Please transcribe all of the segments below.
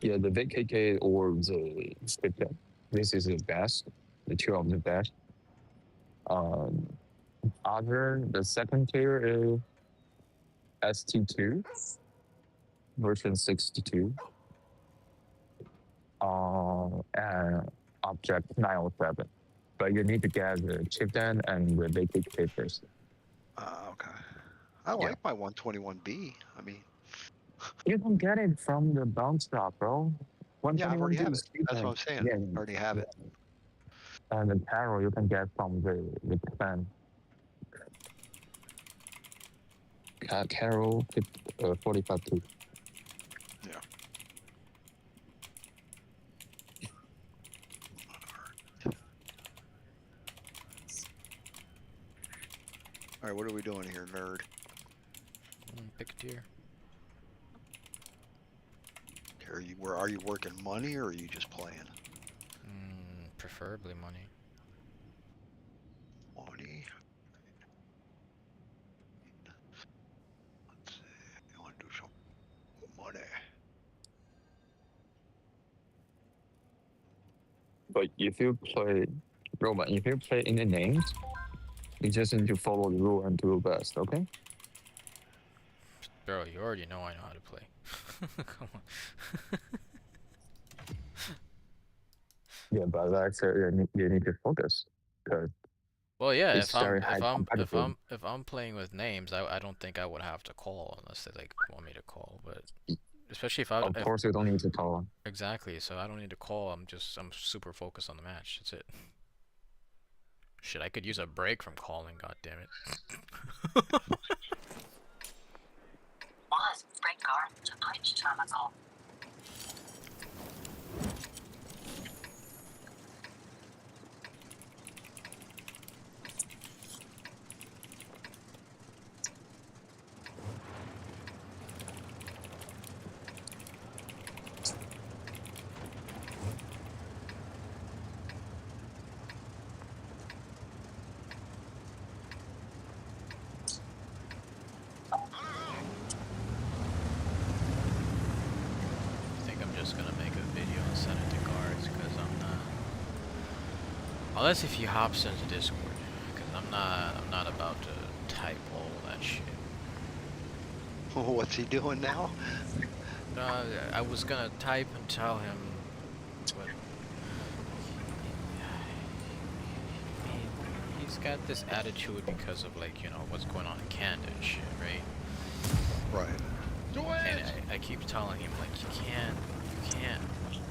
Yeah, the VKK or the Spitfire. This is the best, the two of the best. Um, the second tier is ST2 version 62, and Object 907. But you need to get the chipden and the VKK first. Okay. I Yeah, like my 121B. I mean, you can get it from the bounce shop, bro. yeah, I already 121B have it. is That's what cheaper. I'm saying. Yeah, I already have yeah. it. And the Carol you can get from the plan. Carol 45 too. Yeah. All right, what are we doing here, nerd? Pick a tier. Are you working money or are you just playing? Preferably money. Money. Let's see. You want to do some money? But if you play Roman, if you play in the names, you just need to follow the rule and do your best, okay? Bro, you already know I know how to play. Come on. Yeah, but that's you need to focus because Well, yeah. it's very high competitive. If I'm playing with names, I don't think I would have to call unless they like want me to call. But especially Of course, you don't need to call. exactly. So I don't need to call. I'm super focused on the match. That's it. Shit, I could use a break from calling. God damn it. I think I'm just gonna make a video and send it to guards because I'm not. Unless if he hops into Discord, because I'm not about to type all that shit. What's he doing now? I was gonna type and tell him, but he's got this attitude because of like what's going on in Canada and shit, right? Right. And I keep telling him like you can't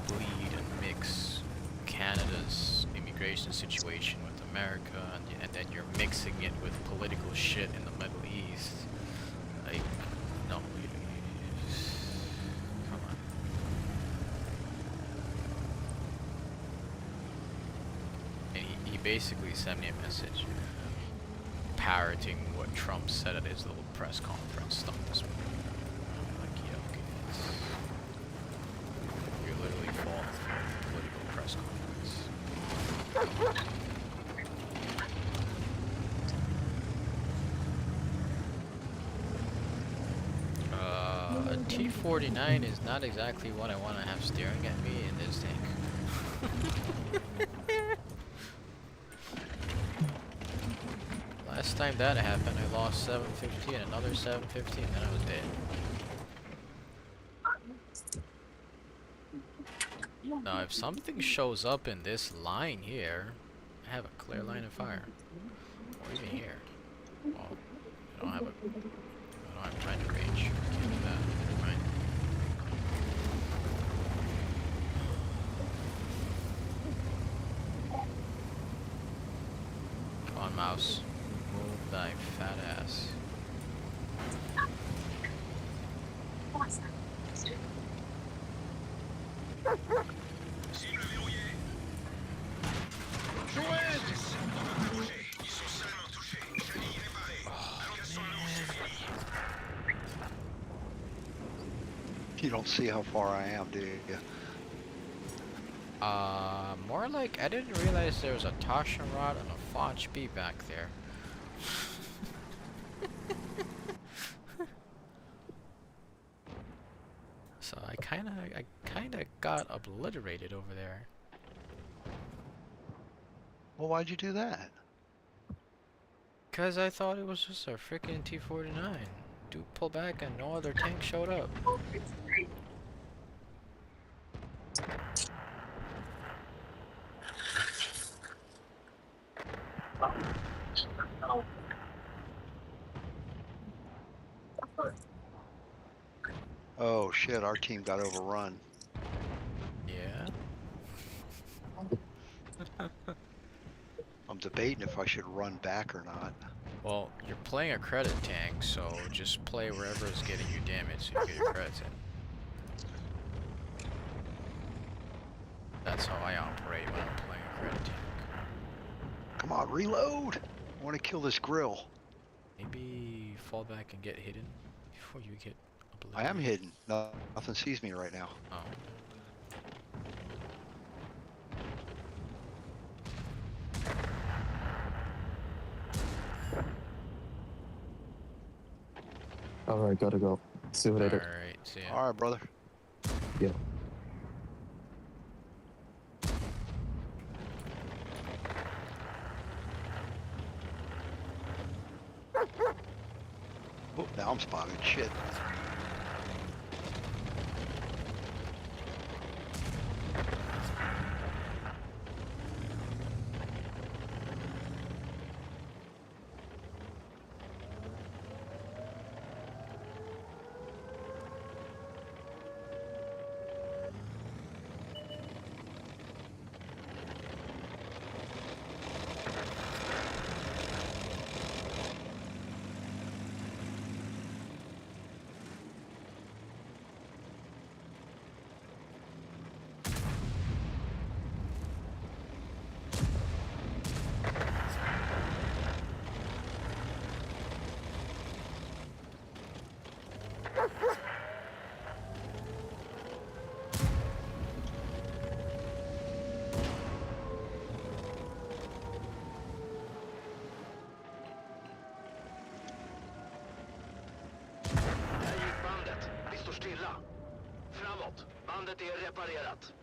bleed and mix Canada's immigration situation with America, and then you're mixing it with political shit in the Middle East. Like, no, come on. And he basically sent me a message parroting what Trump said at his little press conference stuff this morning. I'm like, yeah, okay, you're literally falling for a political press conference. A T-49 is not exactly what I want to have staring at me in this tank. Last time that happened, I lost 750 and another 750, and then I was dead. Now, if something shows up in this line here, I have a clear line of fire. Or even here. Oh, I don't have time to range. Can't do that. Never mind. Come on, mouse. Move thy fat ass. You don't see how far I am, do you? More like I didn't realize there was a Tasha rod and a Foch B back there. So I kinda got obliterated over there. Well, why'd you do that? Cause I thought it was just a freaking T-49. Dude, pull back and no other tank showed up. Oh shit, our team got overrun. Yeah. I'm debating if I should run back or not. Well, you're playing a credit tank, so just play wherever is getting you damage so you get your credits in. That's how I operate when I'm playing a credit tank. Come on, reload! I want to kill this grill. Maybe fall back and get hidden before you get I am obliterated. hidden. No, nothing sees me right now. Oh. All right, gotta go. See you later. Alright, see ya. All right, brother. Yeah. Oh, now I'm spotted. Shit. Där gick bandet. Vi står stilla. Framåt. Bandet är reparerat.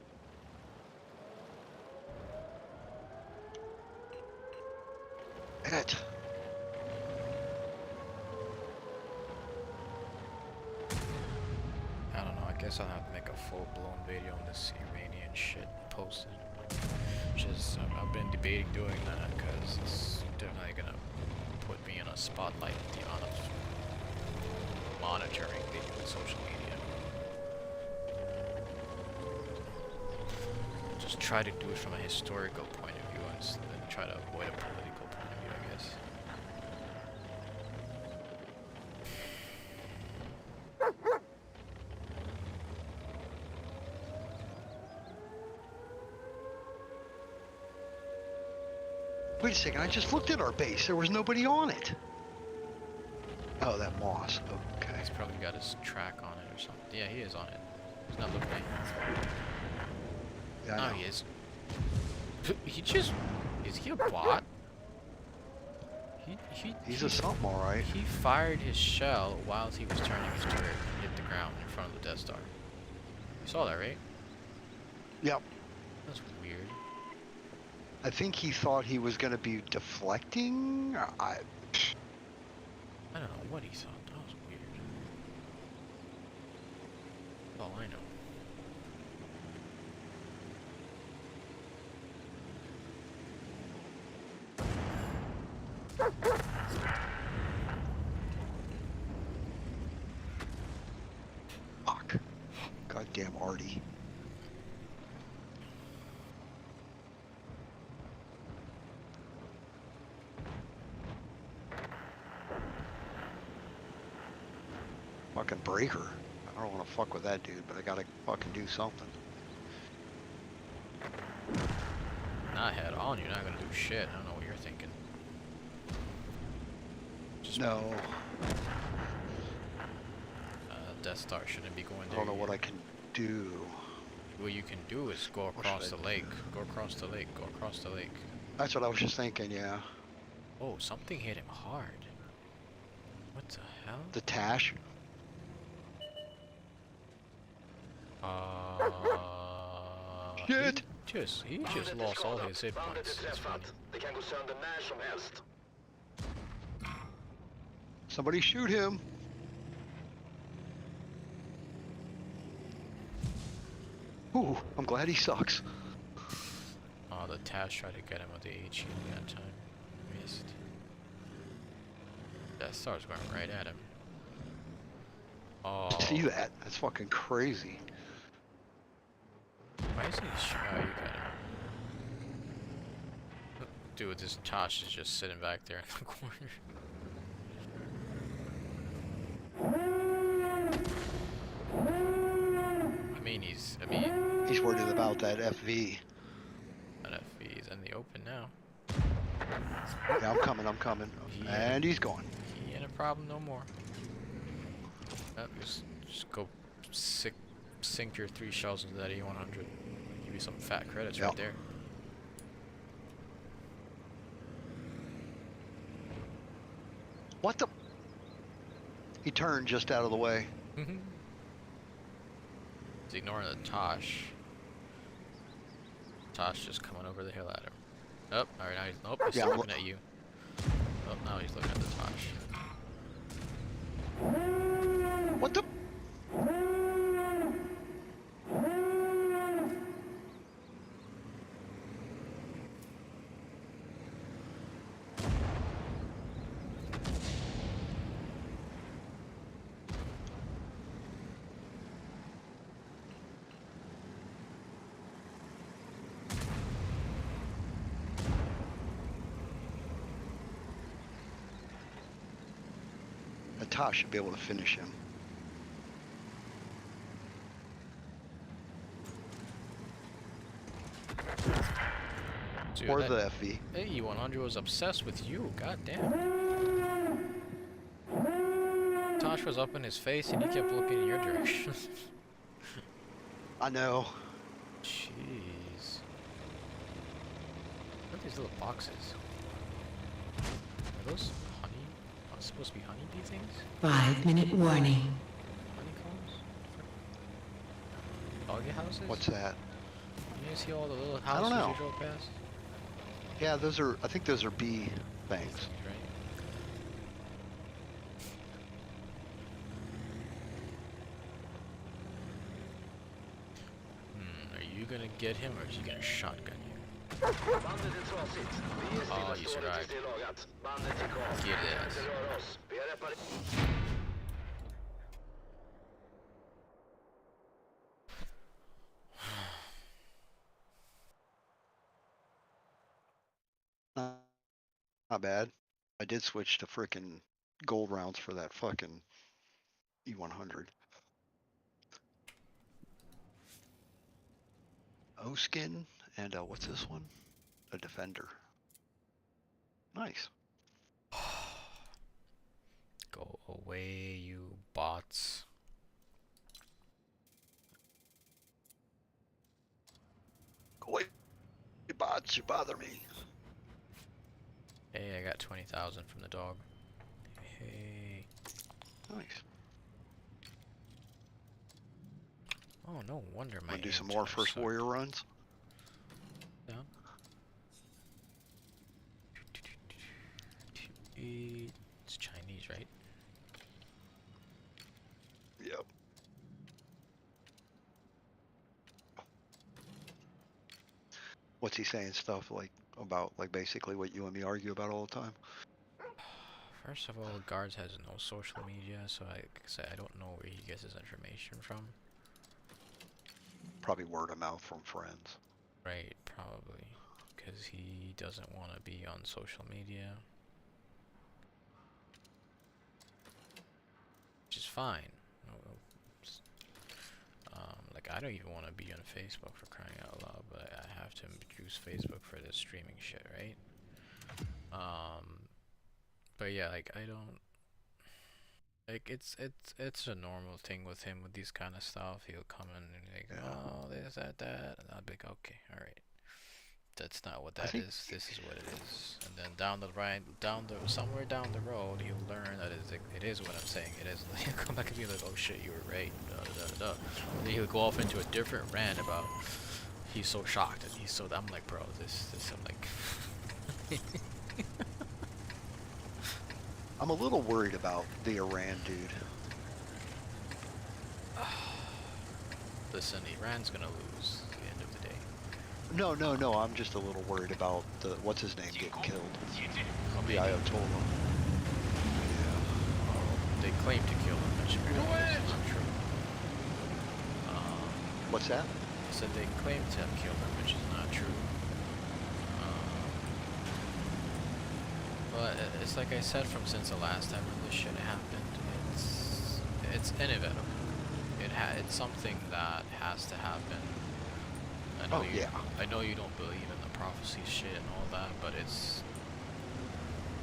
It. I don't know, I guess I'll have to make a full-blown video on this Iranian shit and post it. Just, I've been debating doing that because it's definitely gonna put me in a spotlight, the amount of monitoring they do on social media. Just try to do it from a historical point of view and then try to avoid a political point of view, I guess. Wait a second. I just looked at our base. There was nobody on it. Oh, that moss. Okay. He's probably got his track on it or something. Yeah, he is on it. He's not looking at Yeah, I No, know. he is. He just... Is he a bot? He's a something, all right. He fired his shell while he was turning his turret and hit the ground in front of the Death Star. You saw that, right? Yep. That's weird. I think he thought he was going to be deflecting. I don't know what he thought. That was weird. That's all I know. Fuck. Goddamn Artie. Fucking breaker. I don't want to fuck with that dude, but I gotta fucking do something. Not head on, you're not gonna do shit. I don't know what you're thinking. Just No, Death Star shouldn't be going I there. don't know what yet. I can do. What you can do is go What across should the I lake. Go across the lake. Go across the lake. That's what I was just thinking, yeah. Oh, something hit him hard. What the hell? The Tash. Shit! He just Bandet är lost all skadat. his hit Bandet points. är That's funny. träffat. Det kan gå sönder när som helst. Somebody shoot him! Ooh, I'm glad he sucks. Oh, the Tash tried to get him with the HE that time. Missed. That star's going right at him. Oh. See that? That's fucking crazy. Why isn't he oh, you got him. Dude, this Tosh is just sitting back there in the corner. He's worried about that FV. That FV's in the open now. Yeah, I'm coming. Yeah. And he's gone. He ain't a problem no more. Just go sink your 3 shells into that E100. Give you some fat credits right there. What the? He turned just out of the way. He's ignoring the Tosh. Tosh just coming over the hill at him. Oh, alright, now he's, he's still looking at you. Oh, now he's looking at the Tosh. What the? Tosh should be able to finish him. Dude, or the FV. Hey, E100 was obsessed with you. God damn. Tosh was up in his face and he kept looking in your direction. I know. Jeez. What are these little boxes? Are those honey? Are supposed to be honeybee things? 5-minute warning. Honeycombs? Doggy houses? What's that? You see all the little I don't houses know. you drove past? Yeah, those are. I think those are bee things. Right? Are you gonna get him or is he gonna shotgun you? Bandet är trasigt. Vi är Ja, just stillastående right. tills det är lagat. Bandet är kvar. Get Vi kan it. inte röra oss. Vi har reparerat. Not bad. I did switch to frickin' gold rounds for that fucking E100. O-skin and what's this one? A defender. Nice. Go away, you bots. Go away, you bots, you bother me. Hey, I got 20,000 from the dog. Hey. Nice. Oh, no wonder my Wanna do some aim more time First sucked. Warrior runs? Down. It's Chinese, right? Yep. What's he saying stuff like about like basically what you and me argue about all the time? First of all, Guards has no social media, so I don't know where he gets his information from. Probably word of mouth from friends. Right, probably. Because he doesn't want to be on social media. Which is fine. Like, I don't even want to be on Facebook for crying out loud, but I have to use Facebook for this streaming shit, right? But yeah, like, I don't... Like, it's a normal thing with him with these kind of stuff. He'll come in and like, oh, this, that, and I'll be like, okay, alright. That's not what I that think is. This is what it is. And then somewhere down the road, he'll learn that it is what I'm saying. It is. He'll come back and be like, "Oh shit, you were right." Da, da, da, da. And then he'll go off into a different rant about he's so shocked and he's so. I'm like, bro, this. I'm like. I'm a little worried about the Iran dude. Listen, Iran's gonna lose at the end of the day. No. I'm just a little worried about the what's his name getting killed. The Khomeini. Ayatollah. They claim to kill him, which apparently is not true. What's that? Said they claim to have killed him, which is not true. But it's like I said since the last time when this shit happened, it's inevitable. It's something that has to happen. I know you don't believe in the prophecy shit and all that, but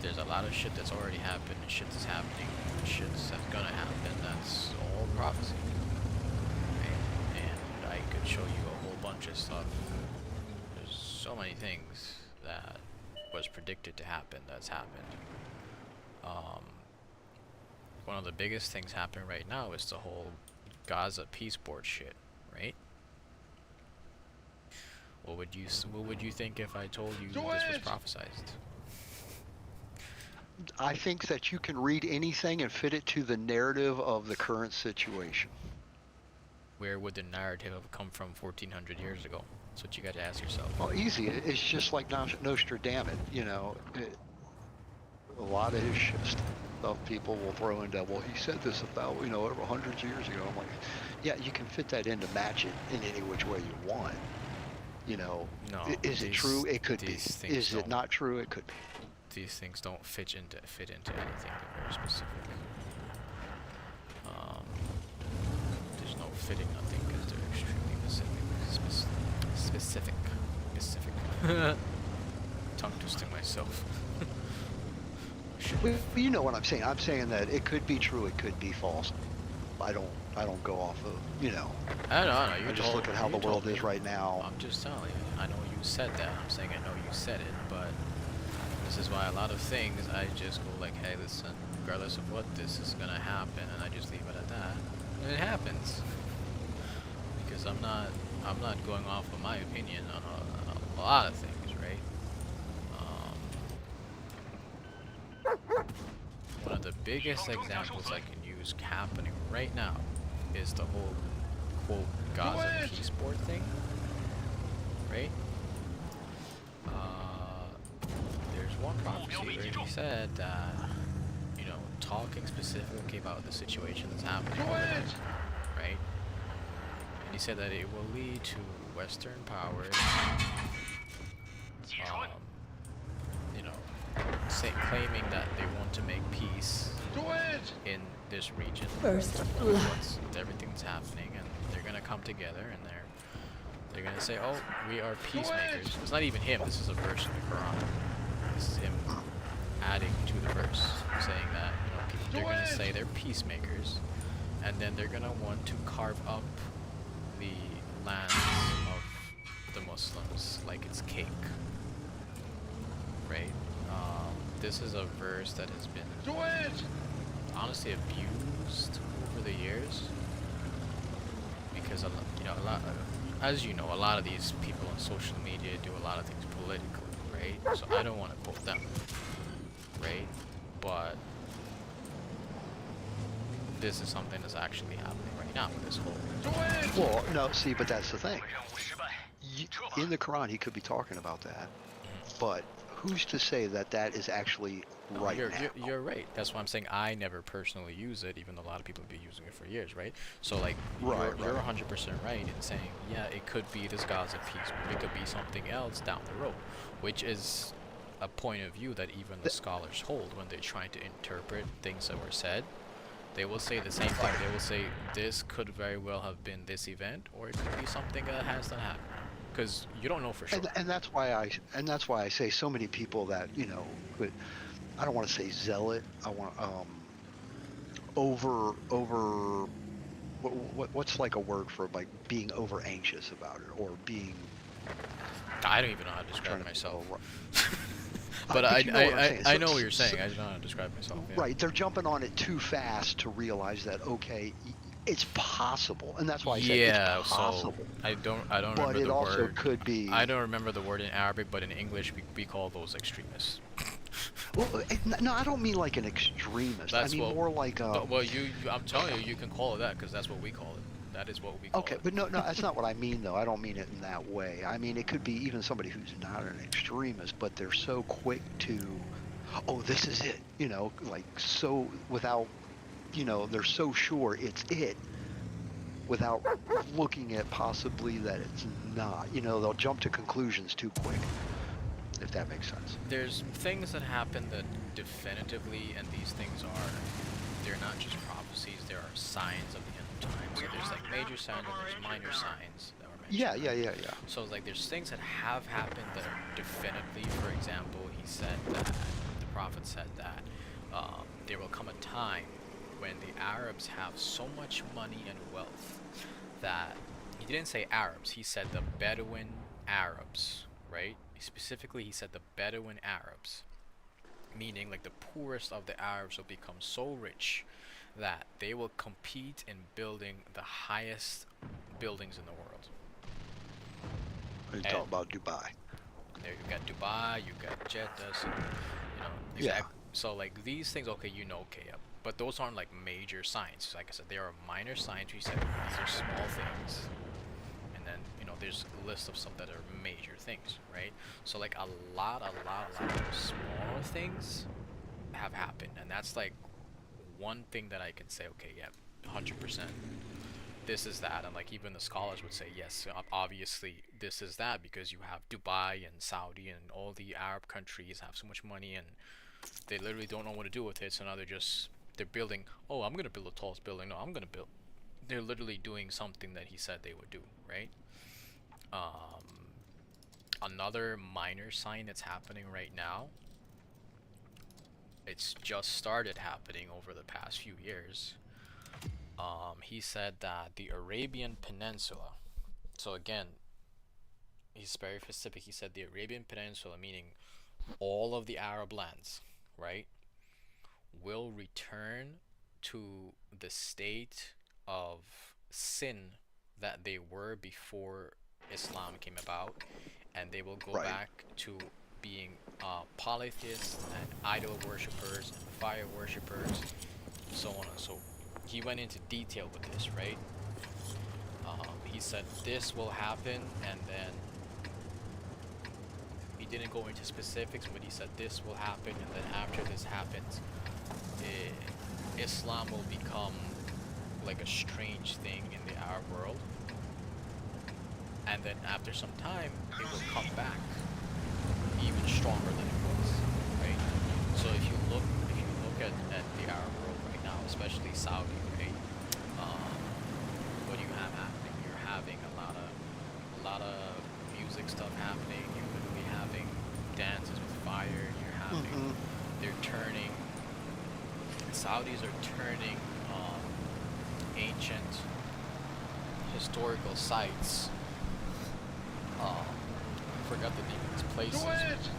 there's a lot of shit that's already happened and shit that's happening and shit that's gonna happen. That's all prophecy. And I could show you a whole bunch of stuff. There's so many things that was predicted to happen that's happened. One of the biggest things happening right now is the whole Gaza peace board shit, right? What would you think if I told you this was prophesized? I think that you can read anything and fit it to the narrative of the current situation. Where would the narrative have come from 1400 years ago? That's what you got to ask yourself. Well, easy. It's just like Nostradamus, you know. A lot of his stuff people will throw into, well, he said this about, over hundreds of years ago. I'm like, yeah, you can fit that in to match it in any which way you want. No. Is it true? It could be. Is it not true? It could be. These things don't fit into anything. They're very specific. There's no fitting nothing because they're extremely specific. Tongue twisting myself. Well, you know what I'm saying. I'm saying that it could be true. It could be false. I don't go off of, I know. I just look at how the world is right now. I'm just telling you. I know you said that. I'm saying I know you said it, but this is why a lot of things I just go like, hey, listen, regardless of what this is gonna happen, and I just leave it at that. And it happens because I'm not going off of my opinion on a lot of things, right? One of the biggest examples I can use happening right now is the whole quote Gaza peace board thing, right? There's one prophecy where he said that, talking specifically about the situation that's happening over there, right? And he said that it will lead to Western powers, claiming that they want to make peace in this region First blood. with everything that's happening, and they're gonna come together and they're gonna say, oh, we are peacemakers. It's not even him, this is a verse in the Quran. This is him adding to the verse, saying that they're gonna say they're peacemakers, and then they're gonna want to carve up the lands of the Muslims like it's cake, right? This is a verse that has been honestly abused over the years because a lot, as you know, a lot of these people on social media do a lot of things politically, right? So I don't want to quote them, right? But this is something that's actually happening right now with this whole. Well, no, see, but that's the thing. In the Quran, he could be talking about that, but who's to say that that is actually right now? You're right. That's why I'm saying I never personally use it, even though a lot of people have been using it for years, right? So like, you're 100% right in saying, yeah, it could be this Gaza peace, but it could be something else down the road, which is a point of view that even the scholars hold when they're trying to interpret things that were said. They will say the same thing. They will say this could very well have been this event, or it could be something that has not happened. Because you don't know for sure. And that's why I say so many people that I don't want to say zealot. I want over what's like a word for like being over anxious about it, or being I don't even know how to I'm describe trying to myself. But But you know what I'm saying. I know what you're saying. I don't know how to describe myself. Yeah. Right, they're jumping on it too fast to realize that okay, it's possible, and that's why I said it's Yeah, so possible. I don't But remember it the also word. could I be. don't remember the word in Arabic, but in English we call those extremists. Well, no, I don't mean like an extremist. I That's mean what. more like Well, I'm telling you, you can call it that because that's what we call it. That is what we call okay, it. but no, that's not what I mean though. I don't mean it in that way. I mean it could be even somebody who's not an extremist, but they're so quick to, oh, this is it. Like so without, they're so sure it's it without looking at possibly that it's not. They'll jump to conclusions too quick, if that makes sense. There's things that happen that definitively, and these things they're not just prophecies, there are signs of the end of time. So there's like major signs and there's minor signs that were mentioned. Yeah. So like there's things that have happened that are definitively, for example, he said that, the prophet said that there will come a time when the Arabs have so much money and wealth that, he didn't say Arabs, he said the Bedouin Arabs, right? Specifically, he said the Bedouin Arabs, meaning like the poorest of the Arabs will become so rich that they will compete in building the highest buildings in the world. You talk about Dubai. There you got Dubai, you got Jeddah, so, Yeah. So like these things, okay, okay, yeah, but those aren't like major signs. Like I said, there are minor signs. We said these are small things, and then there's a list of some that are major things, right? So like a lot of smaller things have happened, and that's like one thing that I can say, okay, yeah, 100%. This is that, and like even the scholars would say, yes, obviously this is that, because you have Dubai and Saudi and all the Arab countries have so much money, and they literally don't know what to do with it. So now they're building. Oh, I'm gonna build the tallest building. No, I'm gonna build. They're literally doing something that he said they would do, right? Another minor sign that's happening right now, it's just started happening over the past few years. He said that the Arabian Peninsula, so again, he's very specific. He said the Arabian Peninsula, meaning all of the Arab lands, right, will return to the state of sin that they were before Islam came about, and they will go back to being polytheists and idol worshippers and fire worshippers, so on and so. He went into detail with this, right? He said this will happen, and then he didn't go into specifics, but he said this will happen, and then after this happens, Islam will become like a strange thing in the Arab world, and then after some time it will come back even stronger than it was, right? So if you look at the Arab world right now, especially Saudi, right? What do you have happening? You're having a lot of music stuff happening. You're literally having dances with fire. You're having they're turning. Saudis are turning ancient historical sites. I forgot the name of these places,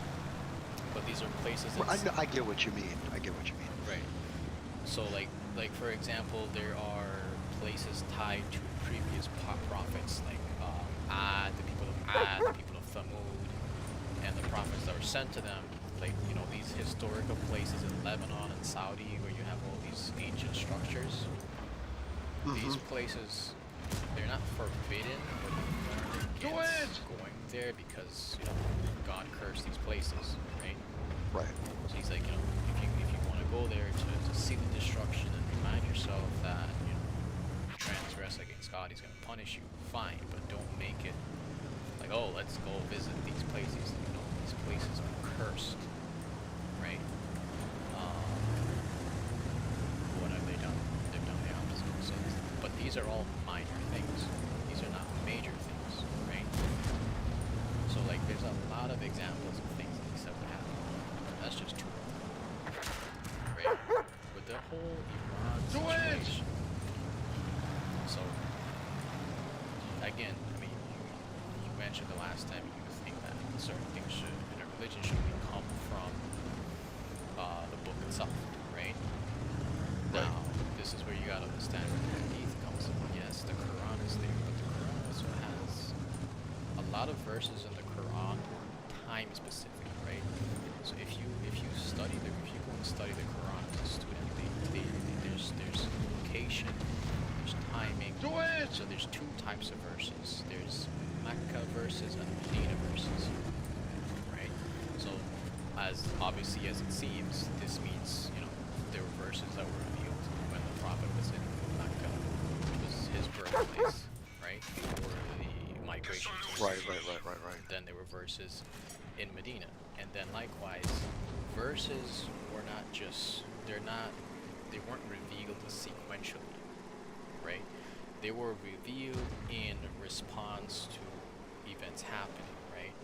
but these are places. I get what you mean. Right. So like for example, there are places tied to previous prophets, like Ad, the people of Ad, the people of Thamud, and the prophets that were sent to them. Like these historical places in Lebanon and Saudi where you have all these ancient structures. These places, they're not forbidden, but they're against going there because God cursed these places, right? Right. So he's like, if you want to go there to see the destruction and remind yourself that you transgress against God, He's gonna punish you. Fine, but don't make it like, oh, let's go visit these places. These places are cursed, right? What have they done? They've done the opposite. So, but these are all minor things. These are not major things, right? So like, there's a lot of examples of things that he said would happen. That's just two of them, right? With the whole Iran situation. So again, I mean, you mentioned the last time, you think that certain things should, in a religion, should come from the book itself, right? Now, this is where you gotta understand where the hadith comes from. Yes, the Quran is there, but the Quran also has a lot of verses in the Quran time specific, right? So if you study if you go and study the Quran as a student, there's location, there's timing. So there's two types of verses. There's Mecca verses and Medina verses, right? So as obviously as it seems, this means, you know, there were verses that were revealed when the Prophet was in Mecca, which was his birthplace, right? Before the migration to Right. Then there were verses in Medina. And then likewise, verses were not just, they weren't revealed sequentially, right? They were revealed in response to events happening, right?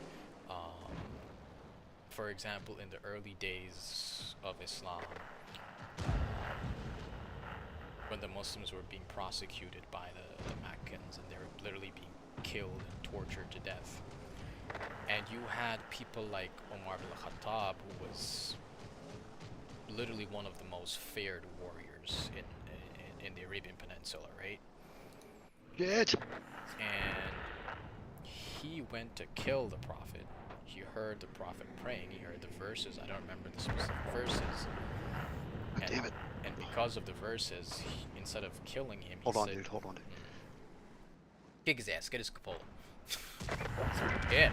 For example, in the early days of Islam, when the Muslims were being prosecuted by the Meccans, and they were literally being killed and tortured to death. And you had people like Umar ibn Khattab, who was literally one of the most feared warriors in the Arabian Peninsula, right? Shit. And he went to kill the Prophet. He heard the Prophet praying. He heard the verses. I don't remember the specific verses. And, Damn it. And because of the verses, instead of killing him, Hold he on, said, dude. Hold on. kick his ass, get his cupola. Yeah.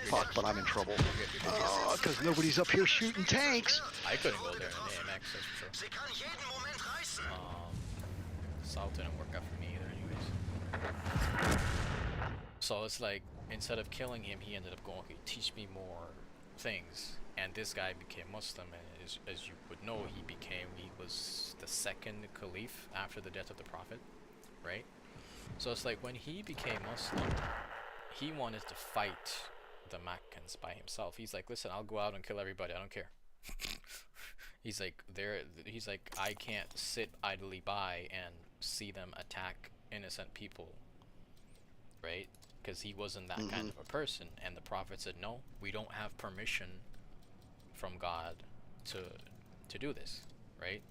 Fuck, but I'm in trouble. Because nobody's up here shooting tanks. I couldn't go there in AMX, that's for sure. Salt didn't work out for me either, anyways. So it's like, instead of killing him, he ended up going, okay, teach me more things. And this guy became Muslim, and as you would know, he was the second caliph after the death of the Prophet, right? So it's like, when he became Muslim, he wanted to fight the Meccans by himself. He's like, listen, I'll go out and kill everybody, I don't care. He's like, I can't sit idly by and see them attack innocent people, right? Because he wasn't that kind of a person. And the Prophet said, no, we don't have permission from God to do this, right?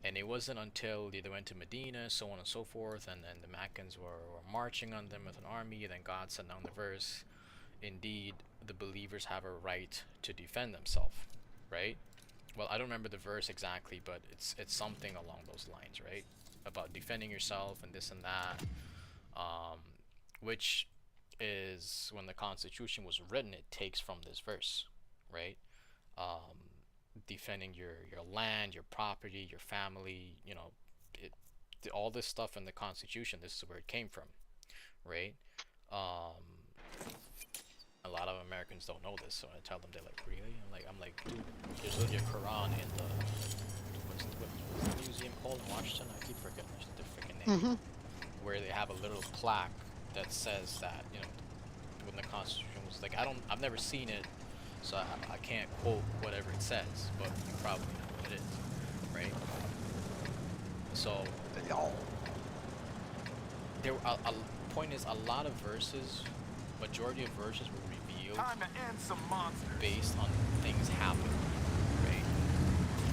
And it wasn't until they went to Medina, so on and so forth, and then the Meccans were marching on them with an army, then God sent down the verse, indeed, the believers have a right to defend themselves, right? Well, I don't remember the verse exactly, but it's something along those lines, right? About defending yourself and this and that, which is, when the Constitution was written, it takes from this verse, right? Defending your land, your property, your family, you know, all this stuff in the Constitution, this is where it came from, right? A lot of Americans don't know this, so I tell them, they're like, really? I'm like, dude, there's literally a Quran in the, what's the museum called in Washington? I keep forgetting the freaking name. Where they have a little plaque that says that, you know, when the Constitution was like, I've never seen it, so I can't quote whatever it says, but you probably know what it is, right? So, there point is, a lot of verses, majority of verses were revealed based on things happening, right?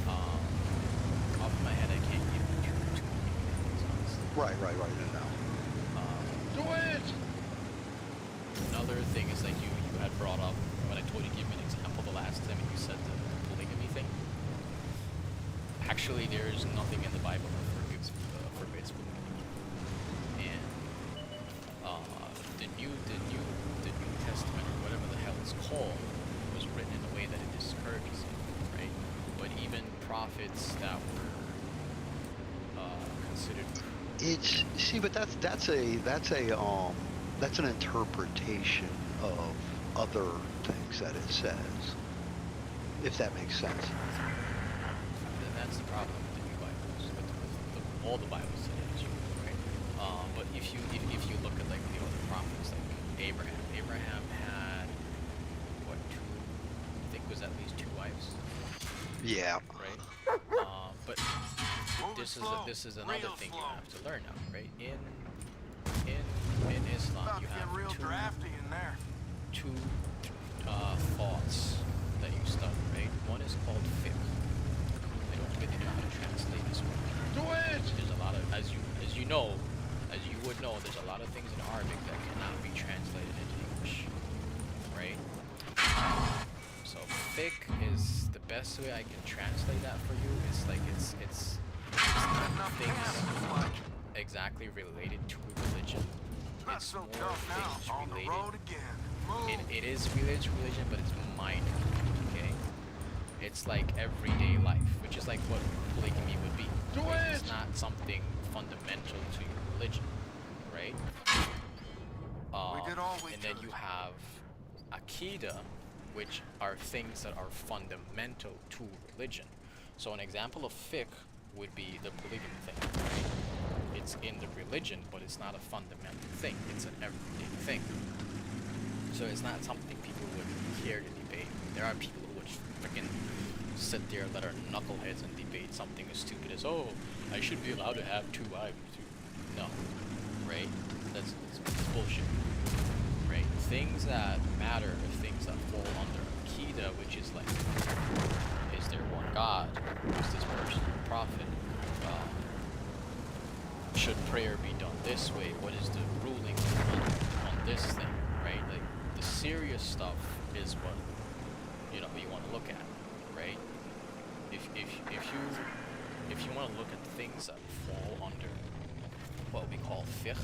Off of my head, I can't give you too many things, honestly. Right, no. Do it! Another thing is, like, you had brought up, when I told you to give me an example the last time, and you said the polygamy thing. Actually, there's nothing in the Bible that forbids polygamy. And the New Testament, or whatever the hell it's called, was written in a way that it discourages it, right? But even prophets that were considered, But that's an interpretation of other things that it says, if that makes sense. then that's the problem with the new Bibles, with all the Bibles today, right? But if you look at, like, the other prophets, like Abraham had what, I think it was at least 2 wives, Yeah. right? But this is another thing you have to learn now, right? In Islam, you have drafty in there. two thoughts that you study, right? One is called fiqh. I don't really know how to translate this word. Do it! There's a lot of, as you would know, there's a lot of things in Arabic that cannot be translated into English, right? So fiqh is the best way I can translate that for you. It's like it's not things exactly related to religion. Not It's so more tough now. things On the related. road again. Move. It is related to religion, but it's minor, okay? It's like everyday life, which is like what polygamy would be. Do right? it! It's not something fundamental to your religion, right? We did all we And then could. you have akida, which are things that are fundamental to religion. So an example of fiqh would be the polygamy thing, right? It's in the religion, but it's not a fundamental thing. It's an everyday thing. So it's not something people would care to debate. There are people who would freaking sit there that are knuckleheads and debate something as stupid as, oh, I should be allowed to have 2 wives. No, right? That's bullshit, right? Things that matter are things that fall under akida, which is like, is there one God? Is this person a prophet? Should prayer be done this way? What is the ruling on this thing, right? Like, the serious stuff is what you want to look at, right? If you want to look at things that fall under what we call fiqh,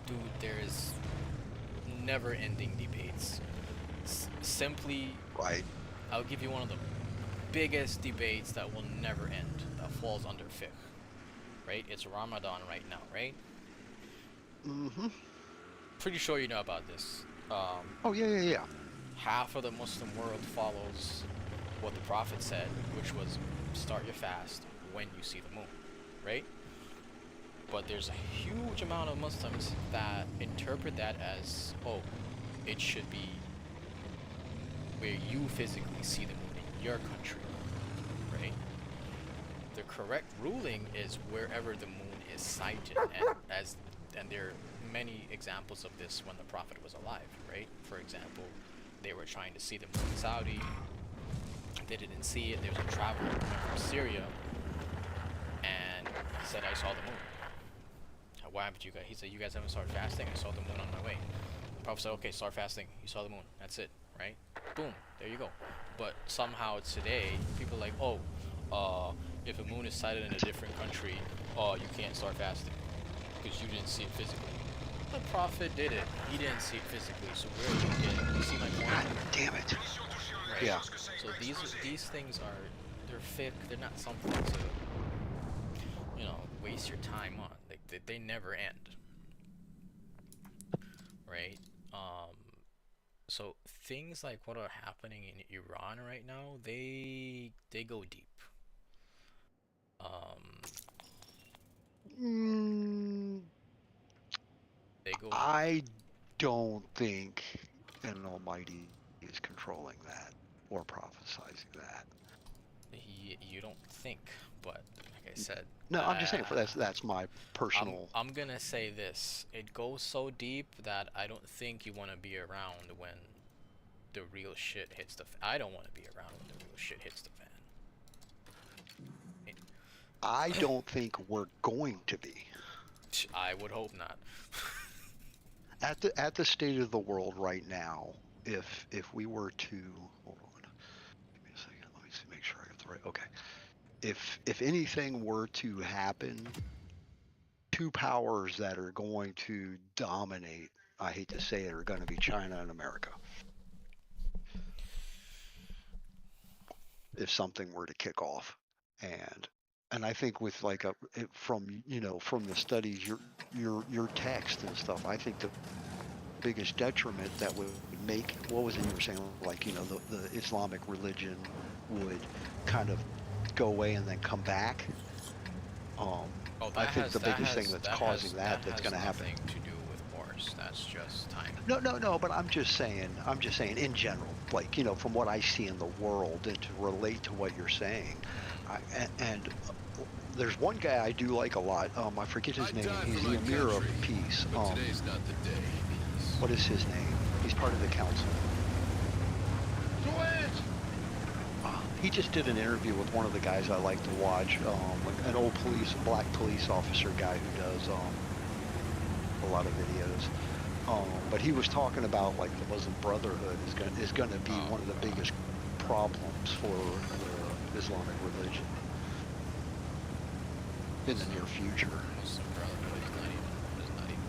dude, there's never-ending debates. Simply, Right. I'll give you one of the biggest debates that will never end. That falls under fiqh, right? It's Ramadan right now, right? Mm-hmm. Pretty sure you know about this. Oh, yeah. Half of the Muslim world follows what the Prophet said, which was start your fast when you see the moon, right? But there's a huge amount of Muslims that interpret that as, oh, it should be where you physically see the moon in your country, right? The correct ruling is wherever the moon is sighted, and there are many examples of this when the Prophet was alive, right? For example, they were trying to see the moon in Saudi. They didn't see it. There was a traveler coming from Syria, and he said, I saw the moon. Why haven't you guys? He said, you guys haven't started fasting. I saw the moon on my way. The Prophet said, okay, start fasting. You saw the moon. That's it, right? Boom, there you go. But somehow today, people are like, oh, if a moon is sighted in a different country, you can't start fasting because you didn't see it physically. The Prophet did it. He didn't see it physically, so where are you getting? You see my point? God damn it. Right. Yeah. So these things they're fiqh. They're not something to waste your time on. Like they never end. Right. So things like what are happening in Iran right now, they go deep. They go. I don't think an almighty is controlling that or prophesizing that. You don't think, but like I said. No, I'm just saying that's my personal. I'm gonna say this. It goes so deep that I don't think you want to be around when the real shit hits the I don't want to be around when the real shit hits the fan. I don't think we're going to be. I would hope not. At the state of the world right now, if we were to hold on, give me a second. Let me make sure I got the right. Okay. If anything were to happen, 2 powers that are going to dominate, I hate to say it, are going to be China and America. If something were to kick off, and I think with like from the studies, your text and stuff, I think the biggest detriment that would make, what was it you were saying, like the Islamic religion would kind of go away and then come back. I think the biggest thing that's causing that's going to happen. Nothing to do with wars. That's just time. No. But I'm just saying in general, like from what I see in the world, and to relate to what you're saying, and There's one guy I do like a lot. I forget his name. He's the Emir of Peace. Today's not the day. What is his name? He's part of the council. He just did an interview with one of the guys I like to watch, an old black police officer guy who does a lot of videos. But he was talking about like the Muslim Brotherhood is going to be one of the biggest problems for the Islamic religion in the near future. Muslim Brotherhood is not even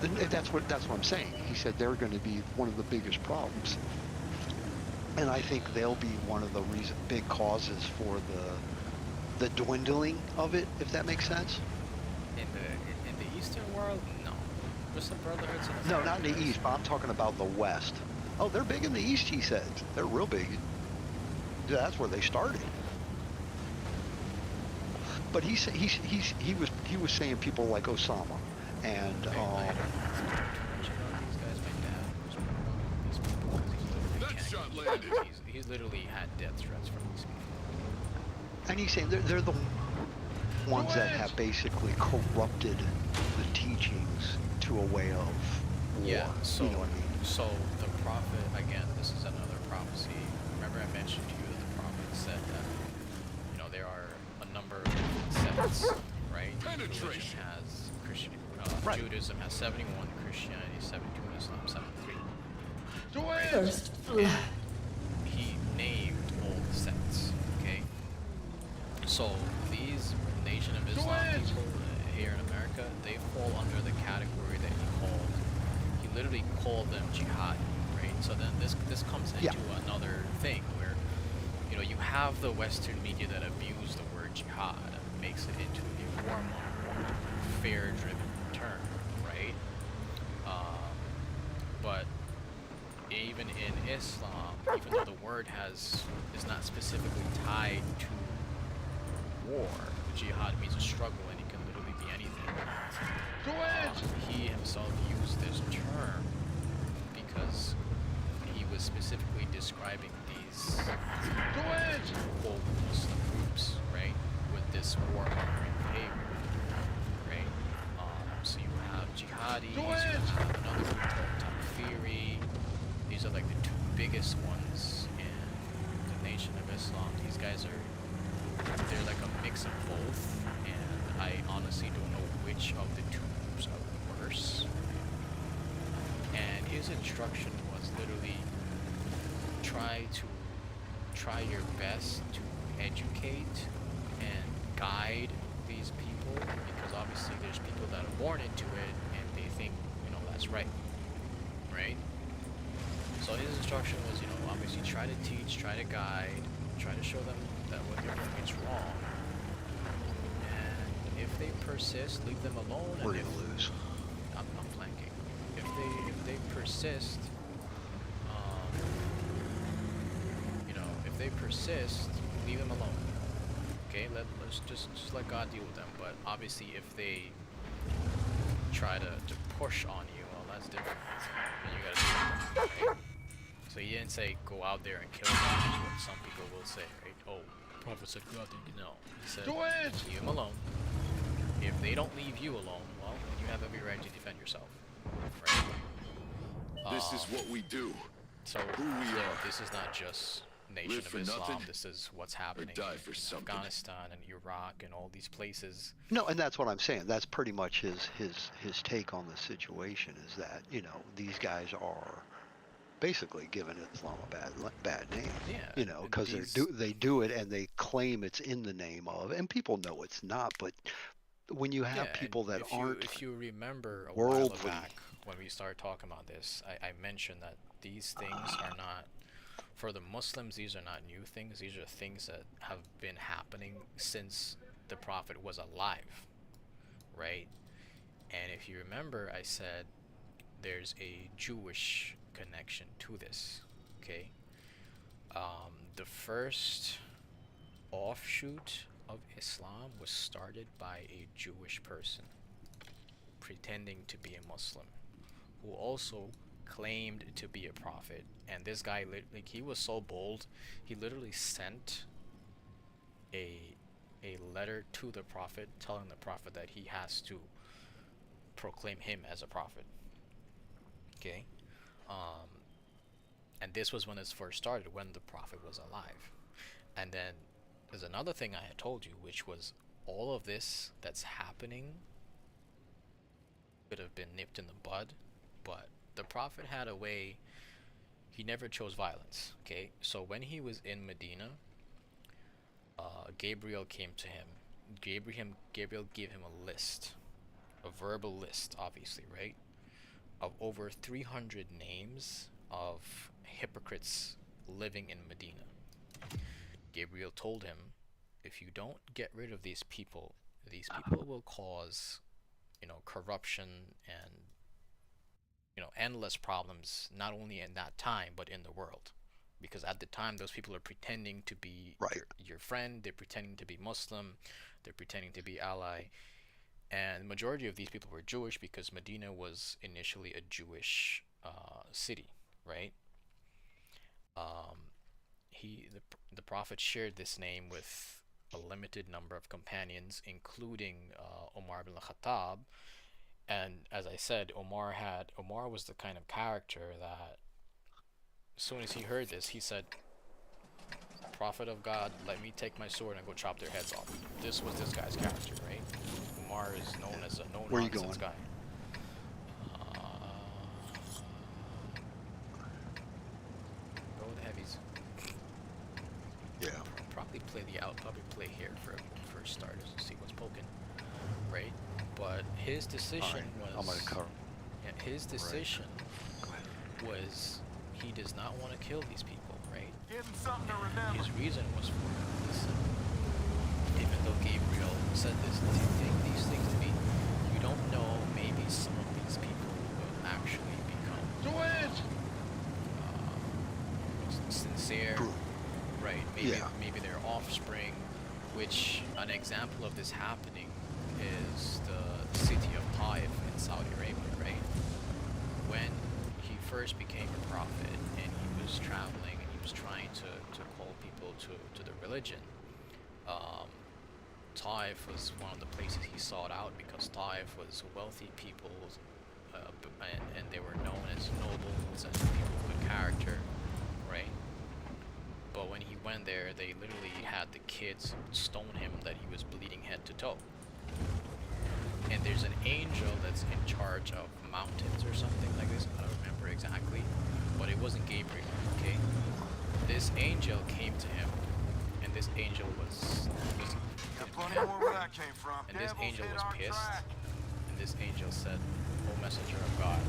Muslim. And that's what I'm saying. He said they're going to be one of the biggest problems. And I think they'll be one of the big causes for the dwindling of it, if that makes sense. In the Eastern world, no. Muslim Brotherhoods in the No, Far not in the East. East, but I'm talking about the West. Oh, they're big in the East, he said. They're real big. Yeah, that's where they started. But he was saying people like Osama and I don't know much about these guys. My dad was one of these people because That shot he's landed. he's literally had death threats from these people. and he's saying they're the ones that have basically corrupted the teachings to a way of war. Yeah, so, you know what I mean? so the prophet, again, this is another prophecy. Remember I mentioned to you that the prophet said that, there are a number of different sects, right? Penetration. Right. Judaism has 71, Christianity 72, and Islam 73. First blood. He named all the sects, okay? So these Nation of Islam people here in America, they fall under the category that he literally called them jihad, right? So then this comes into another thing where, you have the Western media that abuse the word jihad and makes it into a more fair-driven term, right? But even in Islam, even though the word is not specifically tied to war, jihad means a struggle and it can literally be anything. He himself used this term because he was specifically describing these quote Muslim groups, right, with this warmongering behavior, right? So you have jihadis, you have another group called Takfiri. These are like the two biggest ones in the Nation of Islam. These guys they're like a mix of both, and I honestly don't know which of the two groups are worse. And his instruction was literally try your best to educate and guide these people, because obviously there's people that are born into it and they think, that's right. So his instruction was, obviously try to teach, try to guide, try to show them that what they're doing is wrong. And if they persist, leave them alone. We're gonna lose. I'm flanking. If they persist, if they persist, leave them alone. Okay, let's just let God deal with them. But obviously, if they try to push on you, well, that's different. Then you gotta do it, right? So he didn't say go out there and kill them, which is what some people will say, right? Oh, Prophet said go out there. No, he said leave them alone. If they don't leave you alone, well, then you have every right to defend yourself, right? This is what we do. So who we are. this is not just Nation Live of for Islam. nothing, This is what's happening die in for something. Afghanistan and Iraq and all these places. No, and that's what I'm saying. That's pretty much his take on the situation, is that, these guys are basically giving Islam a bad name. Yeah, because they do it and they claim it's in the name of, and people know it's not. But when you have people that aren't, if you remember a worldly, while back when we started talking about this, I mentioned that these things are not, for the Muslims, these are not new things. These are things that have been happening since the Prophet was alive, right? And if you remember, I said there's a Jewish connection to this, okay? The first offshoot of Islam was started by a Jewish person pretending to be a Muslim, who also claimed to be a prophet. And this guy, he was so bold, he literally sent a letter to the prophet telling the prophet that he has to proclaim him as a prophet. Okay, and this was when it first started, when the prophet was alive. And then there's another thing I had told you, which was all of this that's happening could have been nipped in the bud, but the prophet had a way. He never chose violence. Okay, so when he was in Medina, Gabriel came to him. Gabriel gave him a list, a verbal list, obviously, right, of over 300 names of hypocrites living in Medina. Gabriel told him, if you don't get rid of these people will cause, corruption and, endless problems, not only in that time, but in the world. Because at the time, those people are pretending to be your friend, they're pretending to be Muslim, they're pretending to be ally. And the majority of these people were Jewish because Medina was initially a Jewish city, right? The prophet shared this name with a limited number of companions, including Omar bin al-Khattab. And as I said, Omar was the kind of character that, as soon as he heard this, he said, "Prophet of God, let me take my sword and go chop their heads off." This was this guy's character, right? Omar is known as a no-nonsense guy. Go with the heavies. Yeah. Probably play here for starters to see what's poking, right? But his decision was. I'm gonna cover. Yeah, his decision was he does not want to kill these people, right? Give him something to remember. His reason was for, listen, even though Gabriel said this, take these things to me, you don't know, maybe some of these people will actually become sincere, right? Maybe their offspring, which an example of this happening is the city of Taif in Saudi Arabia, right? When he first became a prophet and he was traveling and he was trying to call people to the religion, Taif was one of the places he sought out because Taif was wealthy people, and they were known as nobles and people of good character, right? But when he went there, they literally had the kids stone him that he was bleeding head to toe. And there's an angel that's in charge of mountains or something like this. I don't remember exactly, but it wasn't Gabriel, okay? This angel came to him, and this angel was Plenty more where that came from. and this Devils angel hit was our pissed, track. and this angel said, "O messenger of God,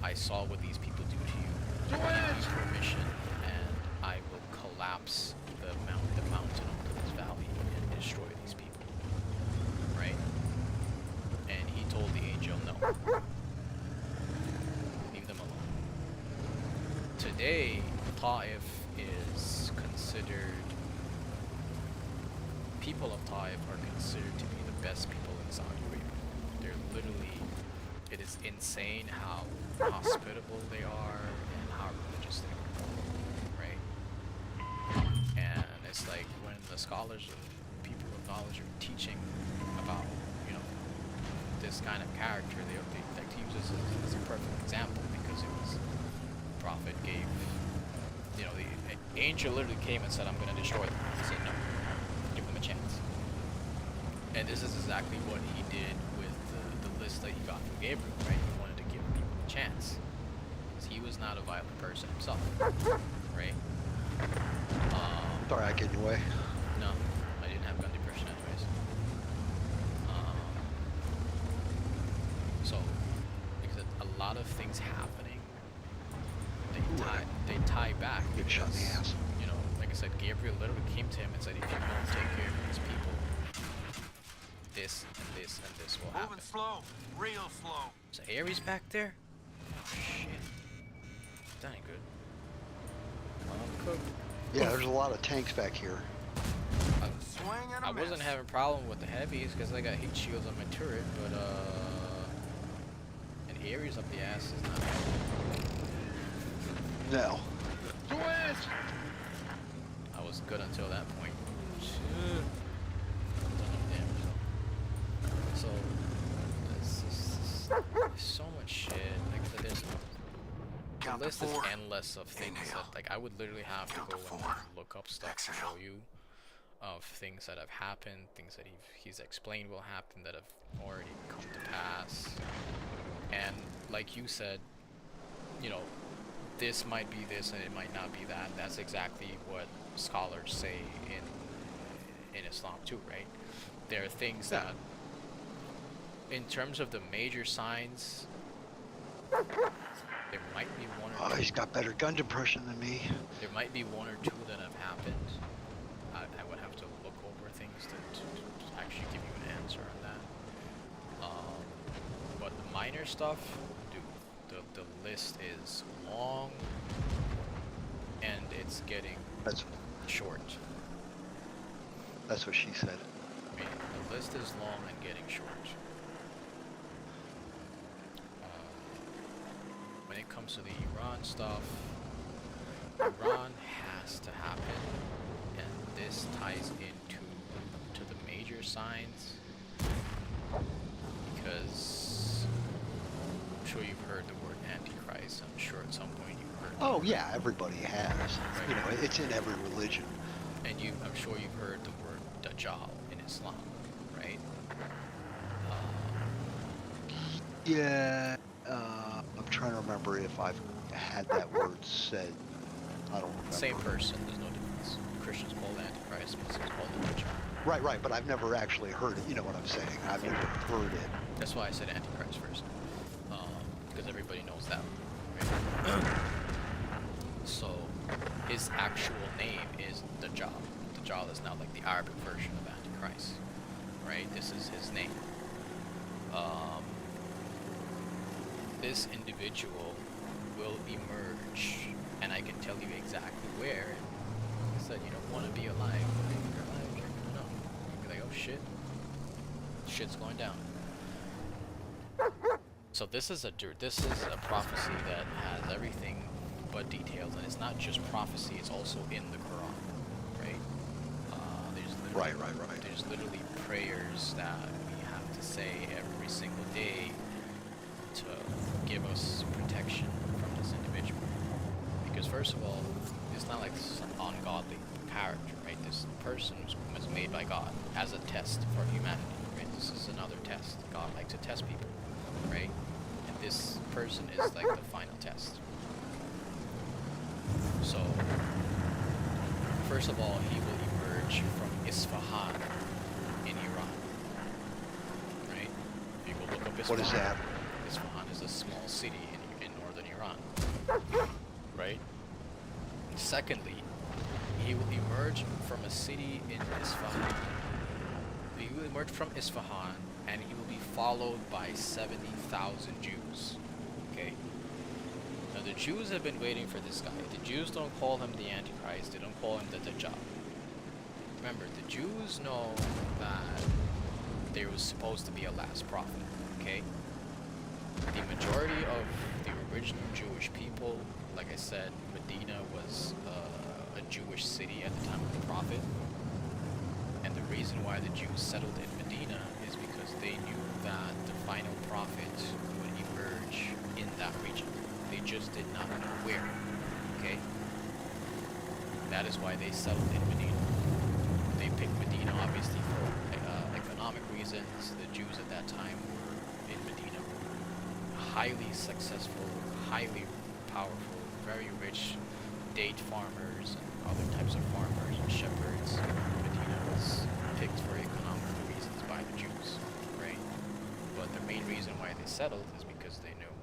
I saw what these people do to you. Give me permission, and I will collapse the mountain onto this valley and destroy these people." Right? And he told the angel, "No. Leave them alone." Today, Taif is considered, people of Taif are considered to be the best people in Saudi Arabia. They're literally, it is insane how hospitable they are and how religious they are, right? And it's like when the scholars of people of knowledge are teaching about, this kind of character, they like to use this as a perfect example because it was, the prophet gave, the angel literally came and said, "I'm going to destroy them." He said, "No, give them a chance." And this is exactly what he did with the list that he got from Gabriel, right? He wanted to give people a chance. Because he was not a violent person himself, right? Sorry, I get in your way. No, I didn't have gun depression anyways. So, because a lot of things happening, they tie back. Get shot in the because, ass. like I said, Gabriel literally came to him and said, "If you don't take care of these people, this and this and this will happen." Moving slow, real slow. Is Ares back there? Oh shit. That ain't good. Cook. Yeah, there's a lot of tanks back here. Swing and a I wasn't miss. having a problem with the heavies because I got heat shields on my turret, but an Ares up the ass is not bad. No. I was good until that point. So there's so much shit. Like there's the Count to list is 4. endless of things Inhale. that like I would literally have to Count go to and 4. look up stuff to Exhale. show you of things that have happened, things that he's explained will happen that have already come to pass. And like you said, you know, this might be this and it might not be that. That's exactly what scholars say in Islam too, right? There are things that, in terms of the major signs, there might be one or Oh, two. he's got better gun depression than me. There might be one or two that have happened. I would have to look over things to actually give you an answer on that. But the minor stuff, dude, the list is long and it's getting short. That's what she said. I mean, the list is long and getting short. When it comes to the Iran stuff, Iran has to happen, and this ties into the major signs, because I'm sure you've heard the word Antichrist. I'm sure at some point you've heard. Oh yeah, everybody has. You know, it's in every religion. And I'm sure you've heard the word Dajjal in Islam, right? Yeah, I'm trying to remember if I've had that word said. I don't remember. Same person, there's no difference. Christians call it Antichrist, Muslims call it Dajjal. Right, but I've never actually heard it. You know what I'm saying? I've never heard it. That's why I said Antichrist first, because everybody knows that, right? So, his actual name is Dajjal. Dajjal is now like the Arabic version of Antichrist, right? This is his name. This individual will emerge, and I can tell you exactly where. He said, you don't want to be alive. If you're alive, you're gonna know. You'll be like, oh shit, shit's going down. So this is a prophecy that has everything but details, and it's not just prophecy; it's also in the Quran, right? Right. There's literally prayers that we have to say every single day to give us protection from this individual. Because first of all, it's not like some ungodly character, right? This person was made by God as a test for humanity, right? This is another test. God likes to test people, right? And this person is like the final test. So, first of all, he will emerge from Isfahan in Iran, right? You go look up Isfahan. What is that? Isfahan is a small city in northern Iran, right? Secondly, he will emerge from a city in Isfahan. He will emerge from Isfahan, and he will be followed by 70,000 Jews. Okay? Now the Jews have been waiting for this guy. The Jews don't call him the Antichrist. They don't call him the Dajjal. Remember, the Jews know that there was supposed to be a last prophet. Okay? The majority of the original Jewish people, like I said, Medina was a Jewish city at the time of the prophet. And the reason why the Jews settled in Medina is because they knew that the final prophet would emerge in that region. They just did not know where. Okay? That is why they settled in Medina. They picked Medina obviously for economic reasons. The Jews at that time were in Medina, highly successful, highly powerful, very rich date farmers and other types of farmers and shepherds. Medina was picked for economic reasons by the Jews, right? But the main reason why they settled is because they knew